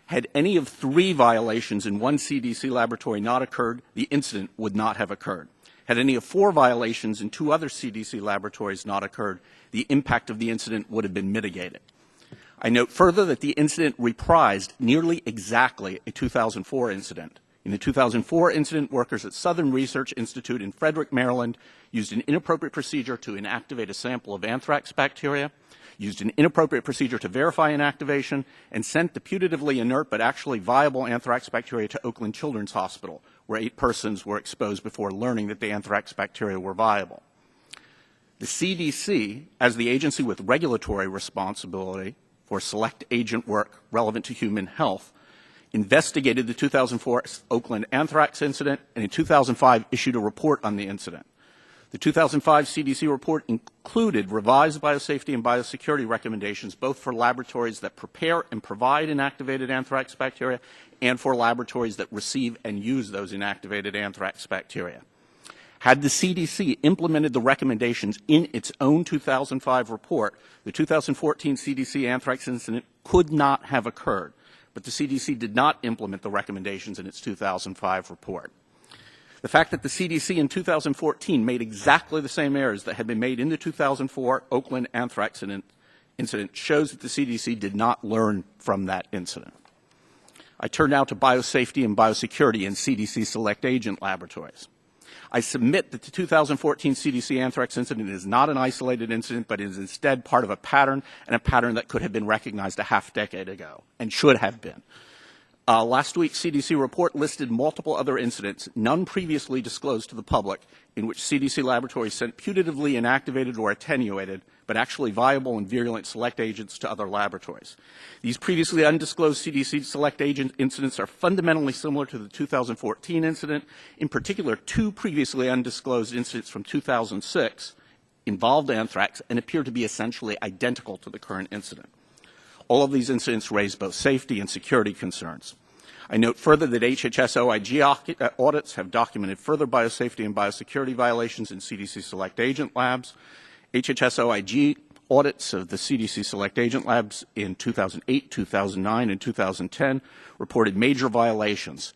Had any of 3 violations in one CDC laboratory not occurred, the incident would not have occurred. Had any of 4 violations in 2 other CDC laboratories not occurred, the impact of the incident would have been mitigated. I note further that the incident reprised nearly exactly a 2004 incident. In the 2004 incident, workers at Southern Research Institute in Frederick, Maryland, used an inappropriate procedure to inactivate a sample of anthrax bacteria, used an inappropriate procedure to verify inactivation, and sent the putatively inert but actually viable anthrax bacteria to Oakland Children's Hospital, where 8 persons were exposed before learning that the anthrax bacteria were viable. The CDC, as the agency with regulatory responsibility for select agent work relevant to human health, investigated the 2004 Oakland anthrax incident, and in 2005 issued a report on the incident. The 2005 CDC report included revised biosafety and biosecurity recommendations both for laboratories that prepare and provide inactivated anthrax bacteria and for laboratories that receive and use those inactivated anthrax bacteria. Had the CDC implemented the recommendations in its own 2005 report, the 2014 CDC anthrax incident could not have occurred, but the CDC did not implement the recommendations in its 2005 report. The fact that the CDC in 2014 made exactly the same errors that had been made in the 2004 Oakland anthrax incident shows that the CDC did not learn from that incident. I turn now to biosafety and biosecurity in CDC select agent laboratories. I submit that the 2014 CDC anthrax incident is not an isolated incident, but is instead part of a pattern, and a pattern that could have been recognized a half-decade ago, and should have been. Last week's CDC report listed multiple other incidents, none previously disclosed to the public, in which CDC laboratories sent putatively inactivated or attenuated, but actually viable and virulent select agents to other laboratories. These previously undisclosed CDC select agent incidents are fundamentally similar to the 2014 incident. In particular, 2 previously undisclosed incidents from 2006 involved anthrax and appear to be essentially identical to the current incident. All of these incidents raise both safety and security concerns. I note further that HHS OIG audits have documented further biosafety and biosecurity violations in CDC Select Agent labs. HHS OIG audits of the CDC Select Agent labs in 2008, 2009, and 2010 reported major violations.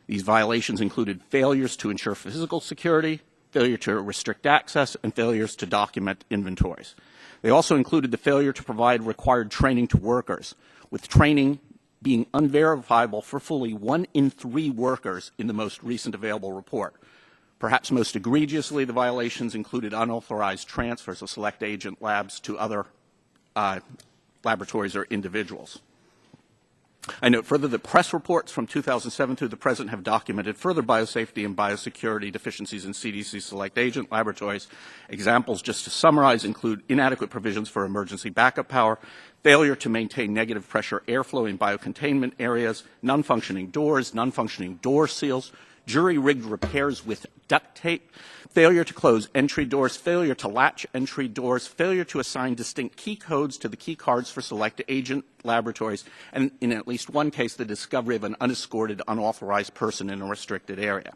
These violations included failures to ensure physical security, failure to restrict access, and failures to document inventories. They also included the failure to provide required training to workers, with training being unverifiable for fully 1 in 3 workers in the most recent available report. Perhaps most egregiously, the violations included unauthorized transfers of Select Agent labs to other laboratories or individuals. I note further that press reports from 2007 through the present have documented further biosafety and biosecurity deficiencies in CDC Select Agent laboratories. Examples, just to summarize, include inadequate provisions for emergency backup power, failure to maintain negative pressure airflow in biocontainment areas, non-functioning doors, non-functioning door seals, jury-rigged repairs with duct tape, failure to close entry doors, failure to latch entry doors, failure to assign distinct key codes to the key cards for Select Agent laboratories, and in at least one case, the discovery of an unescorted, unauthorized person in a restricted area.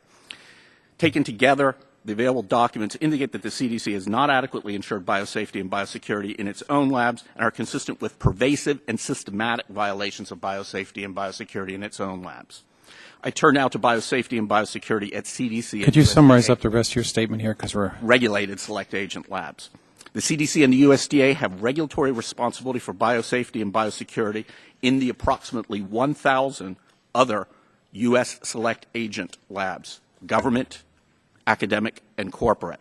Taken together, the available documents indicate that the CDC has not adequately ensured biosafety and biosecurity in its own labs and are consistent with pervasive and systematic violations of biosafety and biosecurity in its own labs. I turn now to biosafety and biosecurity at CDC. Could you summarize up the rest of your statement here, because we're regulated Select Agent labs. The CDC and the USDA have regulatory responsibility for biosafety and biosecurity in the approximately 1,000 other U.S. Select Agent labs, government, academic, and corporate.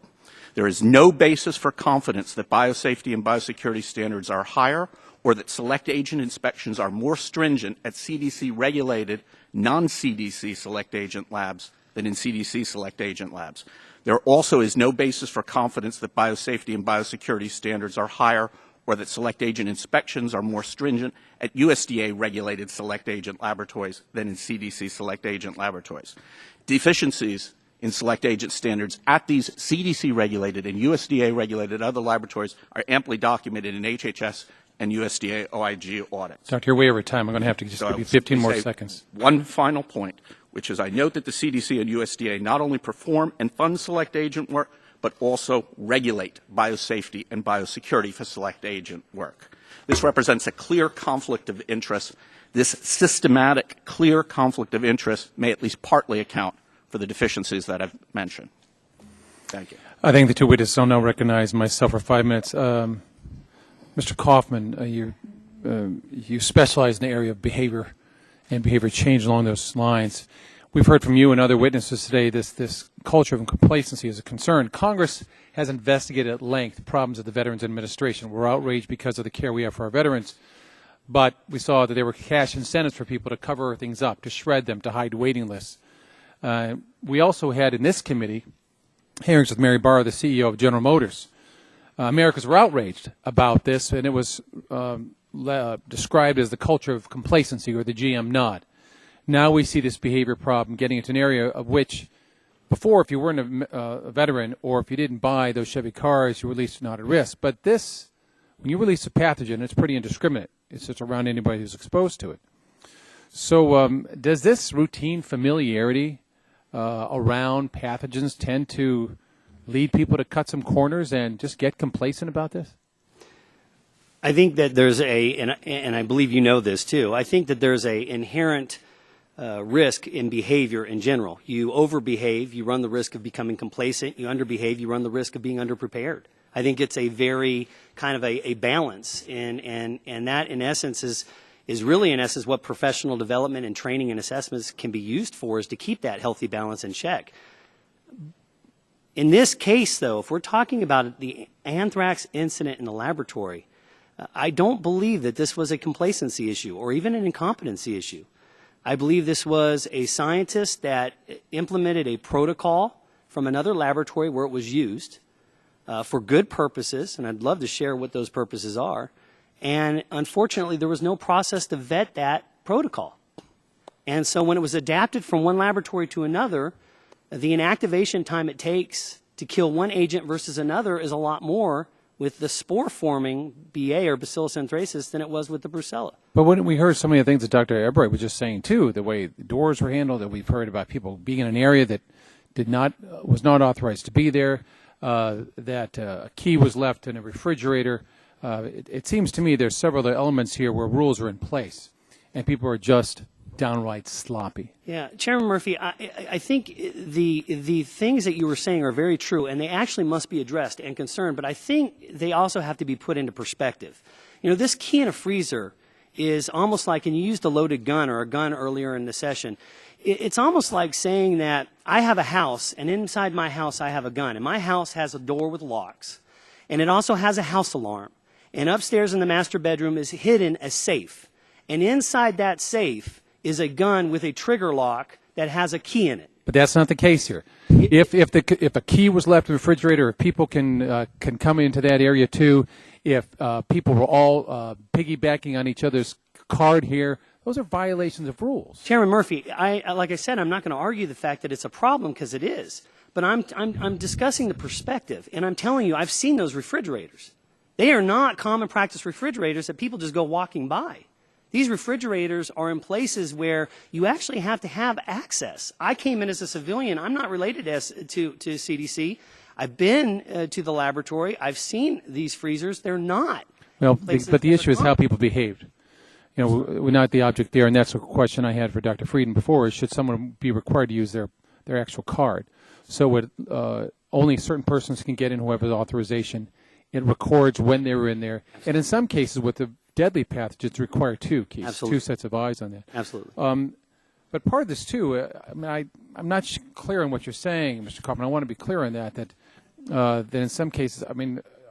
There is no basis for confidence that biosafety and biosecurity standards are higher or that Select Agent inspections are more stringent at CDC-regulated non-CDC Select Agent labs than in CDC Select Agent labs. There also is no basis for confidence that biosafety and biosecurity standards are higher or that Select Agent inspections are more stringent at USDA-regulated Select Agent laboratories than in CDC Select Agent laboratories. Deficiencies in Select Agent standards at these CDC-regulated and USDA-regulated other laboratories are amply documented in HHS and USDA OIG audits. Dr. You're way over time. I'm going to have to just give you 15 more seconds. One final point, which is I note that the CDC and USDA not only perform and fund Select Agent work, but also regulate biosafety and biosecurity for Select Agent work. This represents a clear conflict of interest. This systematic, clear conflict of interest may at least partly account for the deficiencies that I've mentioned. Thank you. I think the two witnesses will now recognize myself for 5 minutes. Mr. Kaufman, you specialize in the area of behavior and behavior change along those lines. We've heard from you and other witnesses today this culture of complacency is a concern. Congress has investigated at length problems of the Veterans Administration. We're outraged because of the care we have for our veterans, but we saw that there were cash incentives for people to cover things up, to shred them, to hide waiting lists. We also had in this committee hearings with Mary Barra, the CEO of General Motors. Americans were outraged about this, and it was described as the culture of complacency, or the GM nod. Now we see this behavior problem getting into an area of which before, if you weren't a veteran or if you didn't buy those Chevy cars, you were at least not at risk. But this, when you release a pathogen, it's pretty indiscriminate. It's just around anybody who's exposed to it. So does this routine familiarity around pathogens tend to lead people to cut some corners and just get complacent about this? I think that there's and I believe you know this too, I think that there's a inherent risk in behavior in general. You overbehave, you run the risk of becoming complacent. You underbehave, you run the risk of being underprepared. I think it's a very kind of a balance, and that in essence is really in essence what professional development and training and assessments can be used for, is to keep that healthy balance in check. In this case, though, if we're talking about the anthrax incident in the laboratory, I don't believe that this was a complacency issue or even an incompetency issue. I believe this was a scientist that implemented a protocol from another laboratory where it was used for good purposes, and I'd love to share what those purposes are. And unfortunately, there was no process to vet that protocol. And so when it was adapted from one laboratory to another, the inactivation time it takes to kill one agent versus another is a lot more with the spore-forming BA or Bacillus anthracis than it was with the Brucella. But when we heard some of the things that Dr. Ebright was just saying too, the way the doors were handled, that we've heard about people being in an area that was not authorized to be there, that a key was left in a refrigerator. It seems to me there's several other elements here where rules are in place, and people are just downright sloppy. Yeah, Chairman Murphy, I think the things that you were saying are very true, and they actually must be addressed and concerned, but I think they also have to be put into perspective. You know, this key in a freezer is almost like, and you used a loaded gun or a gun earlier in the session, it's almost like saying that I have a house, and inside my house I have a gun, and my house has a door with locks, and it also has a house alarm, and upstairs in the master bedroom is hidden a safe, and inside that safe is a gun with a trigger lock that has a key in it. But that's not the case here. If a key was left in the refrigerator, if people can come into that area too, if people were all piggybacking on each other's card here, those are violations of rules. Chairman Murphy, like I said, I'm not going to argue the fact that it's a problem, because it is. But I'm discussing the perspective, and I'm telling you, I've seen those refrigerators. They are not common practice refrigerators that people just go walking by. These refrigerators are in places where you actually have to have access. I came in as a civilian. I'm not related to CDC. I've been to the laboratory. I've seen these freezers. They're not. Well, but the issue is how people behaved. You know, we're not the object there, and that's a question I had for Dr. Frieden before, is should someone be required to use their actual card? So only certain persons can get in who have the authorization. It records when they were in there. And in some cases with the deadly pathogens require two keys, Absolutely. two sets of eyes on that. Absolutely. But part of this too, I'm not clear on what you're saying, Mr. Kaufman. I want to be clear on that in some cases,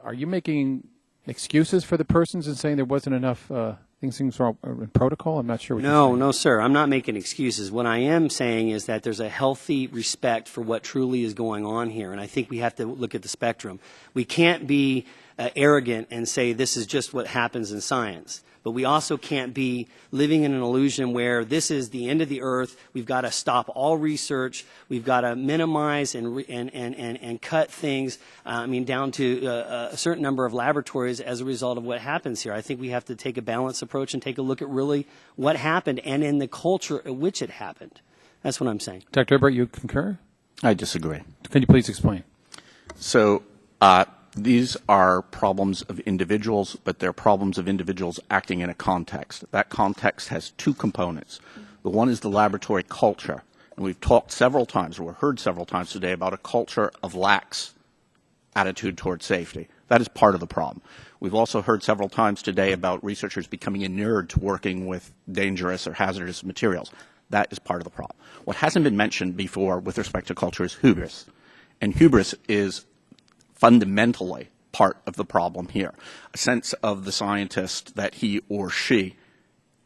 are you making excuses for the persons and saying there wasn't enough things were in protocol? I'm not sure what you're saying. No, sir. I'm not making excuses. What I am saying is that there's a healthy respect for what truly is going on here, and I think we have to look at the spectrum. We can't be arrogant and say this is just what happens in science. But we also can't be living in an illusion where this is the end of the earth. We've got to stop all research. We've got to minimize and cut things, down to a certain number of laboratories as a result of what happens here. I think we have to take a balanced approach and take a look at really what happened and in the culture at which it happened. That's what I'm saying. Dr. Ebright, you concur? I disagree. Can you please explain? So these are problems of individuals, but they're problems of individuals acting in a context. That context has two components. The one is the laboratory culture. And we've talked several times, or heard several times today, about a culture of lax attitude toward safety. That is part of the problem. We've also heard several times today about researchers becoming inured to working with dangerous or hazardous materials. That is part of the problem. What hasn't been mentioned before with respect to culture is hubris. And hubris is fundamentally part of the problem here. A sense of the scientist that he or she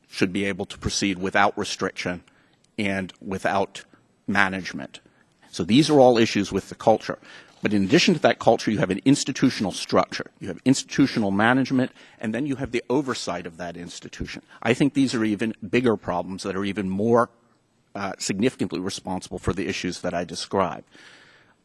should be able to proceed without restriction and without management. So these are all issues with the culture. But in addition to that culture, you have an institutional structure. You have institutional management, and then you have the oversight of that institution. I think these are even bigger problems that are even more significantly responsible for the issues that I described.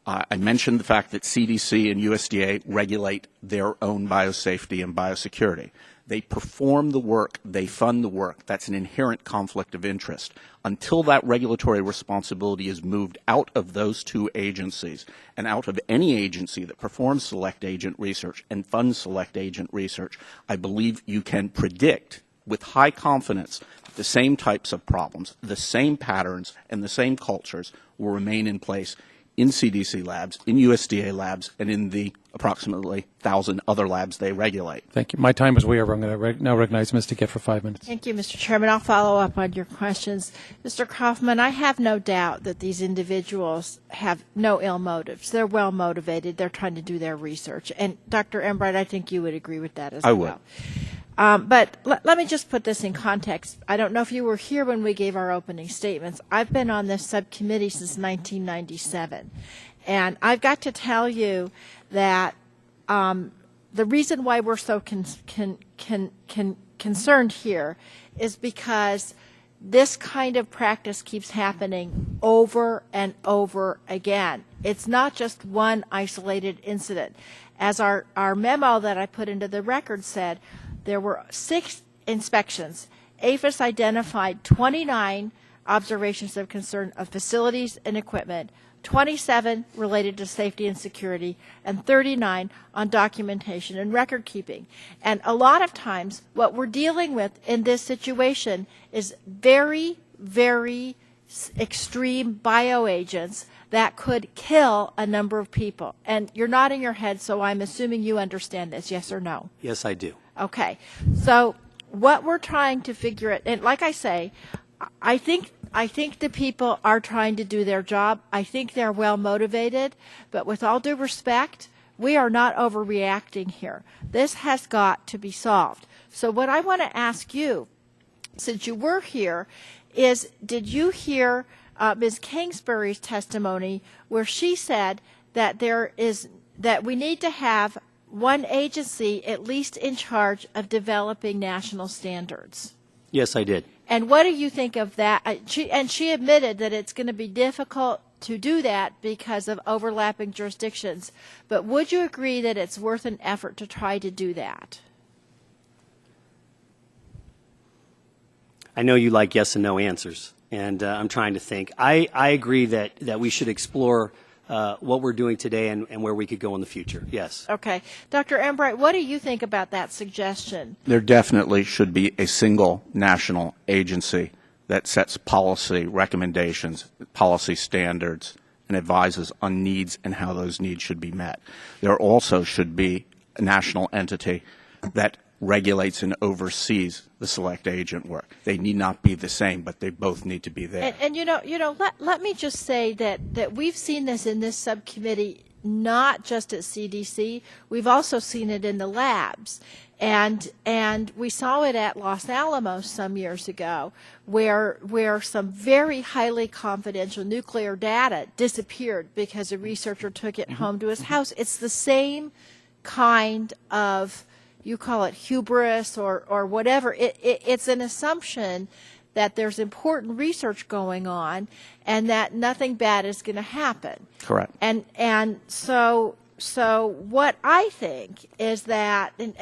I mentioned the fact that CDC and USDA regulate their own biosafety and biosecurity. They perform the work, they fund the work. That's an inherent conflict of interest. Until that regulatory responsibility is moved out of those two agencies and out of any agency that performs select agent research and funds select agent research, I believe you can predict with high confidence that the same types of problems, the same patterns, and the same cultures will remain in place in CDC labs, in USDA labs, and in the approximately 1,000 other labs they regulate. Thank you. My time is way over. I'm going to now recognize Ms. DeGette for 5 minutes. Thank you, Mr. Chairman. I'll follow up on your questions. Mr. Kaufman, I have no doubt that these individuals have no ill motives. They're well motivated. They're trying to do their research. And Dr. Embright, I think you would agree with that as well. I would. But let me just put this in context. I don't know if you were here when we gave our opening statements. I've been on this subcommittee since 1997. And I've got to tell you that the reason why we're so concerned here is because this kind of practice keeps happening over and over again. It's not just one isolated incident. As our memo that I put into the record said, there were 6 inspections. APHIS identified 29 observations of concern of facilities and equipment, 27 related to safety and security, and 39 on documentation and record keeping. And a lot of times what we're dealing with in this situation is very, very extreme bioagents that could kill a number of people. And you're nodding your head, so I'm assuming you understand this, yes or no? Yes, I do. Okay. So what we're trying to figure out, and like I say, I think the people are trying to do their job. I think they're well motivated, but with all due respect, we are not overreacting here. This has got to be solved. So what I want to ask you, since you were here, is did you hear Ms. Kingsbury's testimony where she said that that we need to have one agency at least in charge of developing national standards? Yes, I did. And what do you think of that? She admitted that it's going to be difficult to do that because of overlapping jurisdictions. But would you agree that it's worth an effort to try to do that? I know you like yes and no answers, and I'm trying to think. I agree that we should explore what we're doing today and where we could go in the future. Yes. Okay. Dr. Embright, what do you think about that suggestion? There definitely should be a single national agency that sets policy recommendations, policy standards, and advises on needs and how those needs should be met. There also should be a national entity that regulates and oversees the select agent work. They need not be the same, but they both need to be there. And let me just say that we've seen this in this subcommittee, not just at CDC. We've also seen it in the labs. And we saw it at Los Alamos some years ago, where some very highly confidential nuclear data disappeared because a researcher took it home to his house. It's the same kind of, you call it hubris or whatever. It's an assumption that there's important research going on and that nothing bad is going to happen. Correct. And so what I think is that, and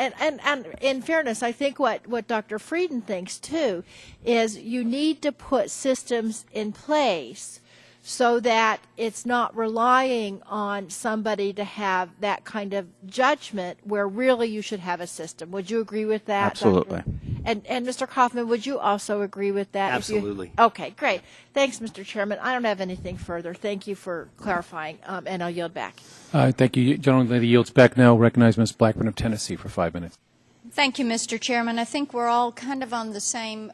in fairness, I think what Dr. Frieden thinks too, is you need to put systems in place so that it's not relying on somebody to have that kind of judgment where really you should have a system. Would you agree with that? Absolutely. And Mr. Kaufman, would you also agree with that? Absolutely. Okay, great. Thanks, Mr. Chairman. I don't have anything further. Thank you for clarifying, and I'll yield back. Thank you. Gentleman, lady yields back now. Recognize Ms. Blackburn of Tennessee for 5 minutes. Thank you, Mr. Chairman. I think we're all kind of on the same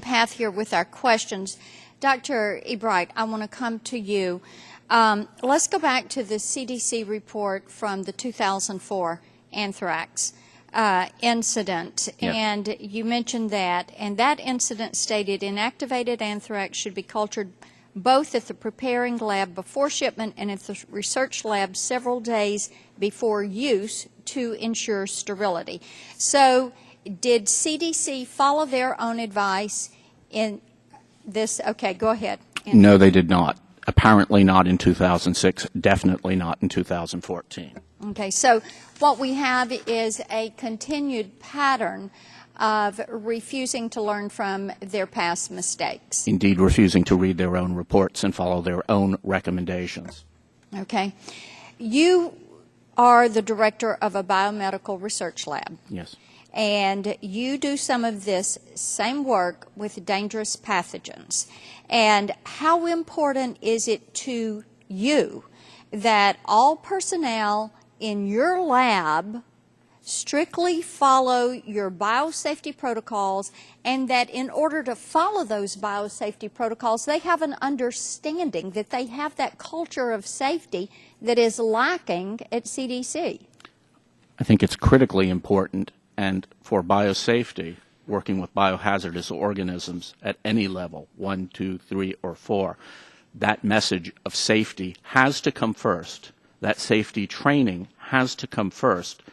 path here with our questions. Dr. Ebright, I want to come to you. Let's go back to the CDC report from the 2004 anthrax incident. Yeah. And you mentioned that. And that incident stated inactivated anthrax should be cultured both at the preparing lab before shipment and at the research lab several days before use to ensure sterility. So did CDC follow their own advice in this? Okay, go ahead. No, they did not. Apparently not in 2006, definitely not in 2014. Okay, so what we have is a continued pattern of refusing to learn from their past mistakes. Indeed, refusing to read their own reports and follow their own recommendations. Okay. You are the director of a biomedical research lab. Yes. And you do some of this same work with dangerous pathogens. And how important is it to you that all personnel in your lab strictly follow your biosafety protocols, and that in order to follow those biosafety protocols, they have an understanding that they have that culture of safety that is lacking at CDC? I think it's critically important, and for biosafety, working with biohazardous organisms at any level, 1, 2, 3, or 4, that message of safety has to come first. That safety training has to come first.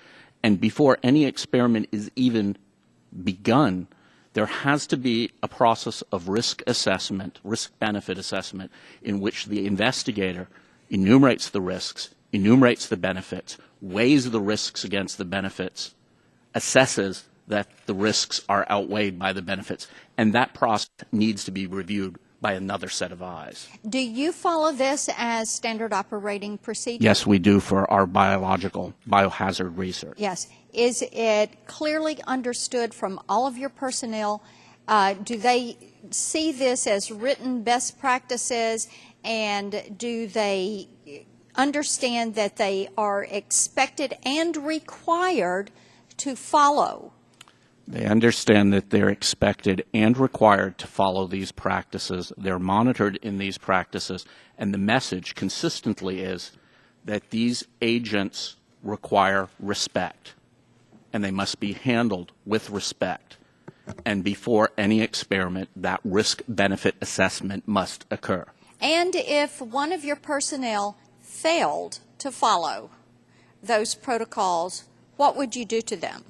And before any experiment is even begun, There has to be a process of risk assessment, risk-benefit assessment, in which the investigator enumerates the risks, enumerates the benefits, weighs the risks against the benefits, assesses that the risks are outweighed by the benefits, and that process needs to be reviewed by another set of eyes. Do you follow this as standard operating procedure? Yes, we do for our biohazard research. Yes. Is it clearly understood from all of your personnel? Do they see this as written best practices, and do they understand that they are expected and required to follow? They understand that they're expected and required to follow these practices. They're monitored in these practices, and the message consistently is that these agents require respect, and they must be handled with respect. And before any experiment, that risk-benefit assessment must occur. And if one of your personnel failed to follow those protocols, what would you do to them?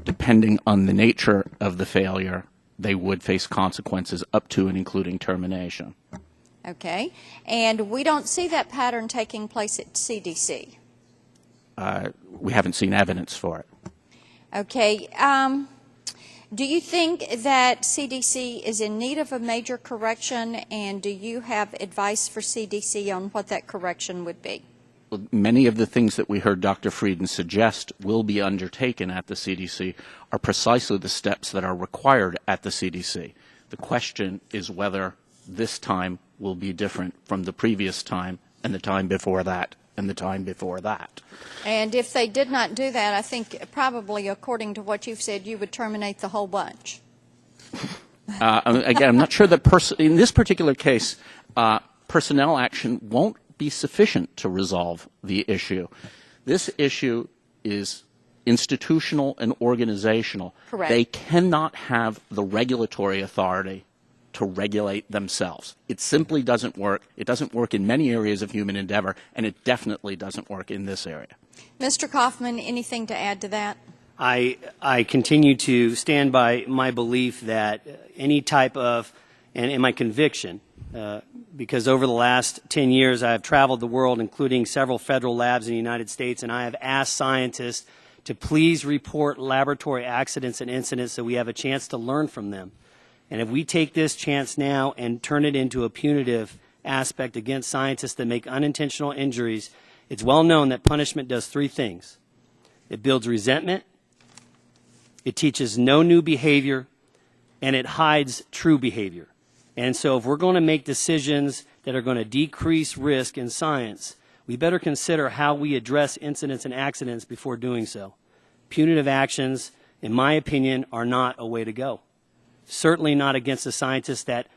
Depending on the nature of the failure, they would face consequences up to and including termination. Okay. And we don't see that pattern taking place at CDC. We haven't seen evidence for it. Okay. Do you think that CDC is in need of a major correction, and do you have advice for CDC on what that correction would be? Many of the things that we heard Dr. Frieden suggest will be undertaken at the CDC are precisely the steps that are required at the CDC. The question is whether this time will be different from the previous time and the time before that and the time before that. And if they did not do that, I think probably, according to what you've said, you would terminate the whole bunch. Again, I'm not sure that in this particular case, personnel action won't be sufficient to resolve the issue. This issue is institutional and organizational. Correct. They cannot have the regulatory authority to regulate themselves. It simply doesn't work. It doesn't work in many areas of human endeavor, and it definitely doesn't work in this area. Mr. Kaufman, anything to add to that? I continue to stand by my belief that any type of, and my conviction, because over the last 10 years I have traveled the world, including several federal labs in the United States, and I have asked scientists to please report laboratory accidents and incidents so we have a chance to learn from them. And if we take this chance now and turn it into a punitive aspect against scientists that make unintentional injuries, it's well known that punishment does three things. It builds resentment, it teaches no new behavior, and it hides true behavior. And so if we're going to make decisions that are going to decrease risk in science, we better consider how we address incidents and accidents before doing so. Punitive actions, in my opinion, are not a way to go. Certainly not against a scientist that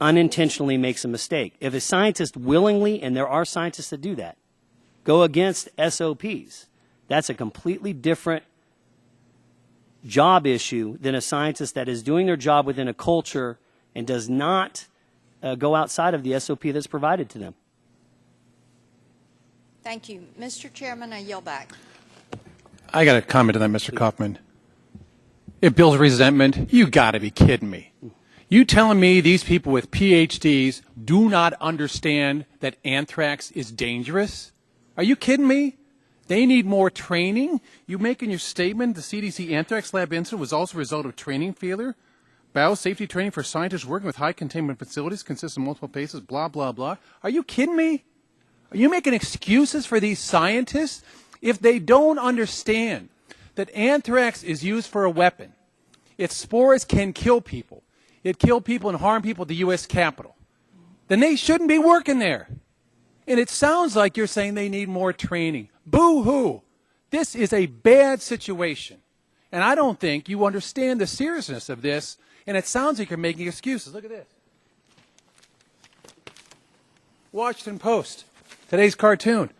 unintentionally makes a mistake. If a scientist willingly, and there are scientists that do that, go against SOPs, that's a completely different job issue than a scientist that is doing their job within a culture and does not go outside of the SOP that's provided to them. Thank you. Mr. Chairman, I yield back. I got a comment on that, Mr. Kaufman. It builds resentment. You got to be kidding me. You telling me these people with PhDs do not understand that anthrax is dangerous? Are you kidding me? They need more training? You make in your statement the CDC anthrax lab incident was also a result of training failure? Biosafety training for scientists working with high containment facilities consists of multiple phases, blah, blah, blah. Are you kidding me? Are you making excuses for these scientists? If they don't understand that anthrax is used for a weapon, its spores can kill people, it killed people and harmed people at the U.S. Capitol, then they shouldn't be working there. And it sounds like you're saying they need more training. Boo-hoo. This is a bad situation. And I don't think you understand the seriousness of this, and it sounds like you're making excuses. Look at this. Washington Post, today's cartoon.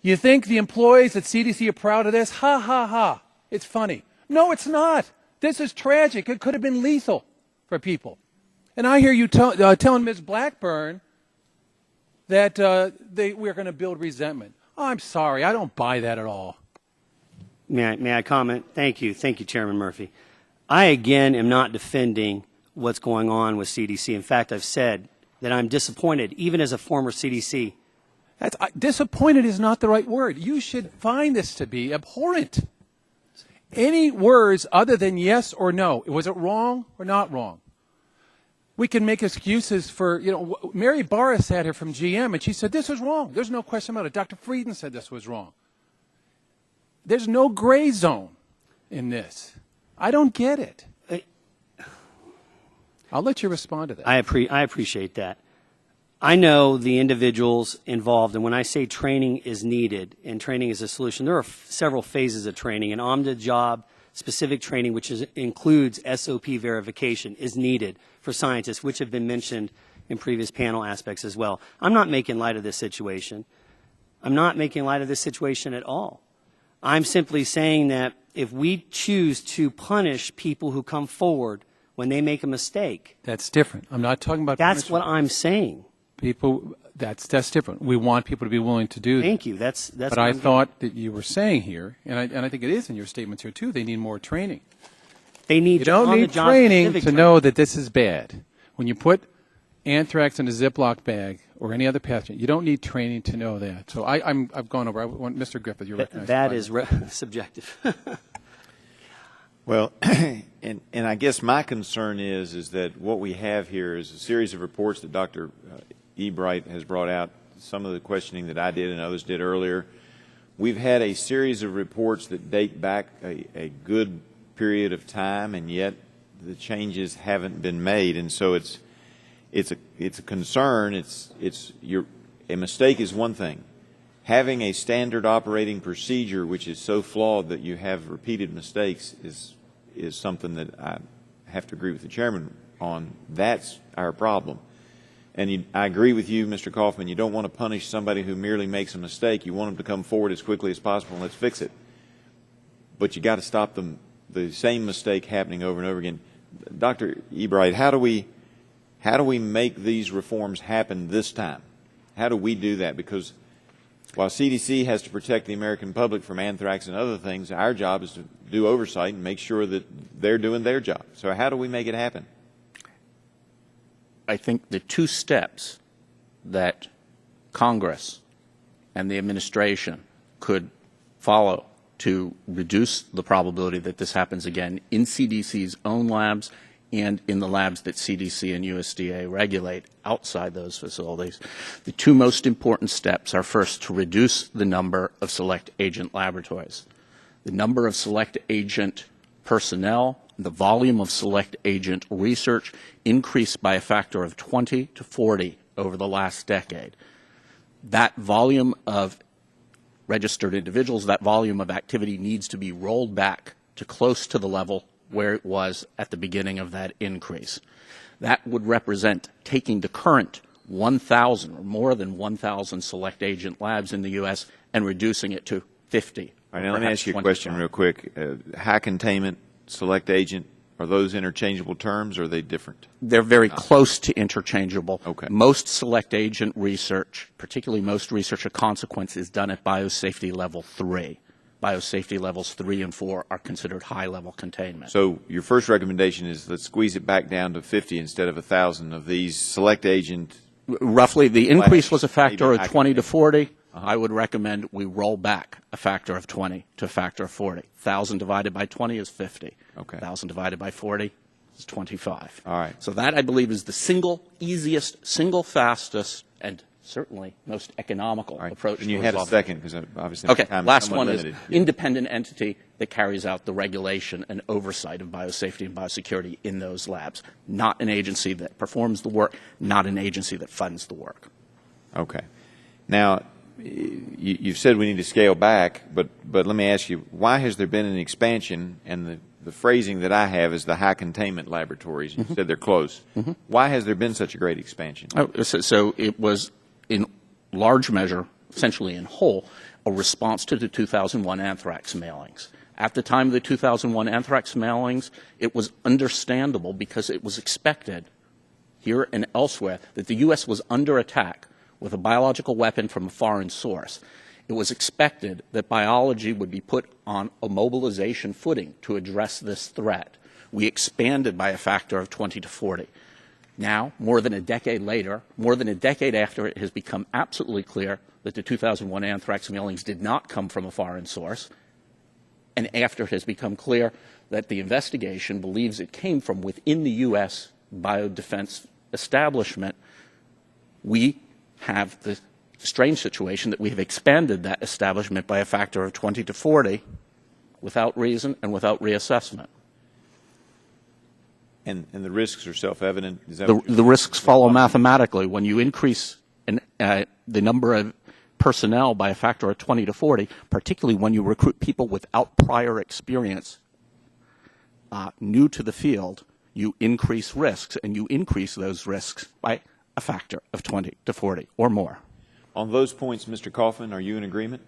You think the employees at CDC are proud of this? Ha, ha, ha. It's funny. No, it's not. This is tragic. It could have been lethal for people. And I hear you telling Ms. Blackburn that we're going to build resentment. Oh, I'm sorry. I don't buy that at all. May I comment? Thank you. Thank you, Chairman Murphy. I, again, am not defending what's going on with CDC. In fact, I've said that I'm disappointed, even as a former CDC. Disappointed is not the right word. You should find this to be abhorrent. Any words other than yes or no, was it wrong or not wrong? We can make excuses for, Mary Barra sat here from GM and she said this was wrong. There's no question about it. Dr. Frieden said this was wrong. There's no gray zone in this. I don't get it. I'll let you respond to that. I appreciate that. I know the individuals involved, and when I say training is needed and training is a solution, there are several phases of training, and on-the-job specific training, which includes SOP verification, is needed for scientists, which have been mentioned in previous panel aspects as well. I'm not making light of this situation. I'm not making light of this situation at all. I'm simply saying that if we choose to punish people who come forward when they make a mistake. That's different. I'm not talking about That's punishment. what I'm saying. People, that's different. We want people to be willing to do that. Thank you. That's But what I I'm thought that you were saying here, and I think it is in your statements here too, they need more training. They need You don't need on-the-job training specific to know that this is bad. When you put anthrax in a Ziploc bag or any other pathogen, you don't need training to know that. So I've gone over. I want Mr. Griffith, you're recognized. That is subjective. Well, and I guess my concern is that what we have here is a series of reports that Dr. Ebright has brought out, some of the questioning that I did and others did earlier. We've had a series of reports that date back a good period of time, and yet the changes haven't been made, and so it's a concern. A mistake is one thing. Having a standard operating procedure which is so flawed that you have repeated mistakes is something that I have to agree with the chairman on. That's our problem. And I agree with you, Mr. Kaufman, you don't want to punish somebody who merely makes a mistake. You want them to come forward as quickly as possible and let's fix it. But you got to stop the same mistake happening over and over again. Dr. Ebright, how do we make these reforms happen this time? How do we do that? Because while CDC has to protect the American public from anthrax and other things, our job is to do oversight and make sure that they're doing their job. So how do we make it happen? I think the two steps that Congress and the administration could follow to reduce the probability that this happens again in CDC's own labs and in the labs that CDC and USDA regulate outside those facilities. The two most important steps are first to reduce the number of select agent laboratories. The number of select agent personnel, the volume of select agent research increased by a factor of 20 to 40 over the last decade. That volume of registered individuals, that volume of activity needs to be rolled back to close to the level where it was at the beginning of that increase. That would represent taking the current 1,000 or more than 1,000 select agent labs in the U.S. and reducing it to 50. All right, now let me ask you a question real quick. High containment, select agent, are those interchangeable terms or are they different? They're very close to interchangeable. Okay. Most select agent research, particularly most research of consequence, is done at biosafety level 3. Biosafety levels 3 and 4 are considered high-level containment. So your first recommendation is let's squeeze it back down to 50 instead of 1,000 of these select agent. Roughly, the increase was a factor of 20 to 40. I would recommend we roll back a factor of 20 to a factor of 40. 1,000 divided by 20 is 50. Okay. 1,000 divided by 40 is 25. All right. So that, I believe, is the single easiest, single fastest, and certainly most economical approach. And you to had a resolve second because obviously okay. time Last somewhat one limited. is independent entity that carries out the regulation and oversight of biosafety and biosecurity in those labs. Not an agency that performs the work, not an agency that funds the work. Okay. Now, you've said we need to scale back, but let me ask you, why has there been an expansion? And the phrasing that I have is the high containment laboratories. You said they're close. Why has there been such a great expansion? So it was in large measure, essentially in whole, a response to the 2001 anthrax mailings. At the time of the 2001 anthrax mailings, it was understandable because it was expected here and elsewhere that the U.S. was under attack with a biological weapon from a foreign source. It was expected that biology would be put on a mobilization footing to address this threat. we expanded by a factor of 20 to 40. Now, more than a decade later, more than a decade after it has become absolutely clear that the 2001 anthrax mailings did not come from a foreign source, and after it has become clear that the investigation believes it came from within the U.S. biodefense establishment, we have the strange situation that we have expanded that establishment by a factor of 20 to 40 without reason and without reassessment. And the risks are self-evident? Is that The risks follow mathematically. When you increase the number of personnel by a factor of 20 to 40, particularly when you recruit people without prior experience, new to the field, you increase risks, and you increase those risks by a factor of 20 to 40 or more. On those points, Mr. Kaufman, are you in agreement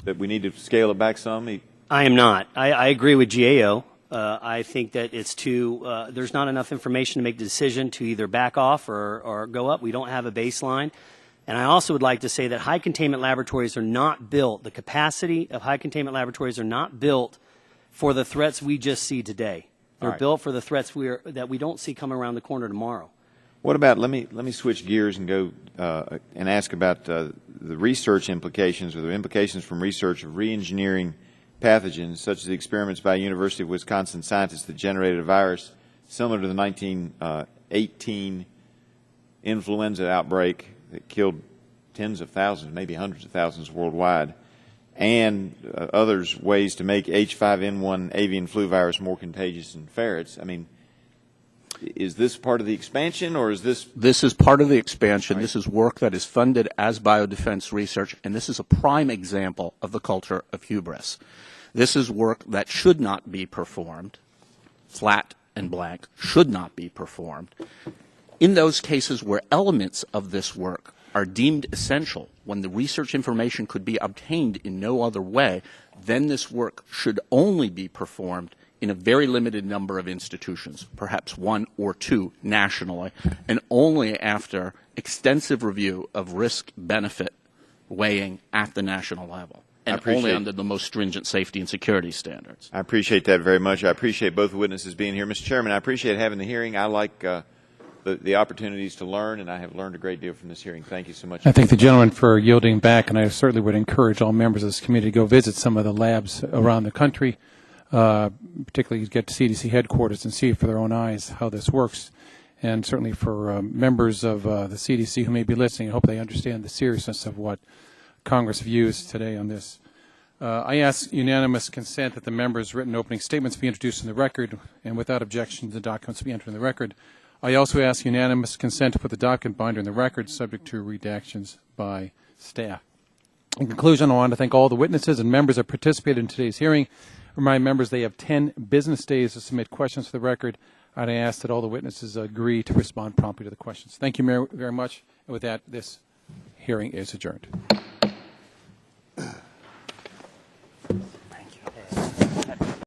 that we need to scale it back some? I am not. I agree with GAO. I think that it's there's not enough information to make the decision to either back off or go up. We don't have a baseline. And I also would like to say that high containment laboratories are not built, the capacity of high containment laboratories are not built for the threats we just see today. They're built for the threats that we don't see coming around the corner tomorrow. What about, let me switch gears and go and ask about the research implications or the implications from research of re-engineering pathogens, such as the experiments by University of Wisconsin scientists that generated a virus similar to the 1918 influenza outbreak that killed tens of thousands, maybe hundreds of thousands worldwide, and others ways to make H5N1 avian flu virus more contagious than ferrets. I mean, is this part of the expansion, or is this? This is part of the expansion. Right. This is work that is funded as biodefense research, and this is a prime example of the culture of hubris. This is work that should not be performed, flat and blank, should not be performed. In those cases where elements of this work are deemed essential, when the research information could be obtained in no other way, then this work should only be performed in a very limited number of institutions, perhaps one or two nationally, and only after extensive review of risk-benefit weighing at the national level, and only under the most stringent safety and security standards. I appreciate that very much. I appreciate both witnesses being here. Mr. Chairman, I appreciate having the hearing. I like the opportunities to learn, and I have learned a great deal from this hearing. Thank you so much. I thank the gentleman for yielding back, and I certainly would encourage all members of this committee to go visit some of the labs around the country, particularly get to CDC headquarters and see for their own eyes how this works. And certainly for members of the CDC who may be listening, I hope they understand the seriousness of what Congress views today on this. I ask unanimous consent that the members' written opening statements be introduced in the record, and without objection, the documents be entered in the record. I also ask unanimous consent to put the document binder in the record, subject to redactions by staff. In conclusion, I want to thank all the witnesses and members that participated in today's hearing. Remind members they have 10 business days to submit questions for the record, and I ask that all the witnesses agree to respond promptly to the questions. Thank you very much. And with that, this hearing is adjourned.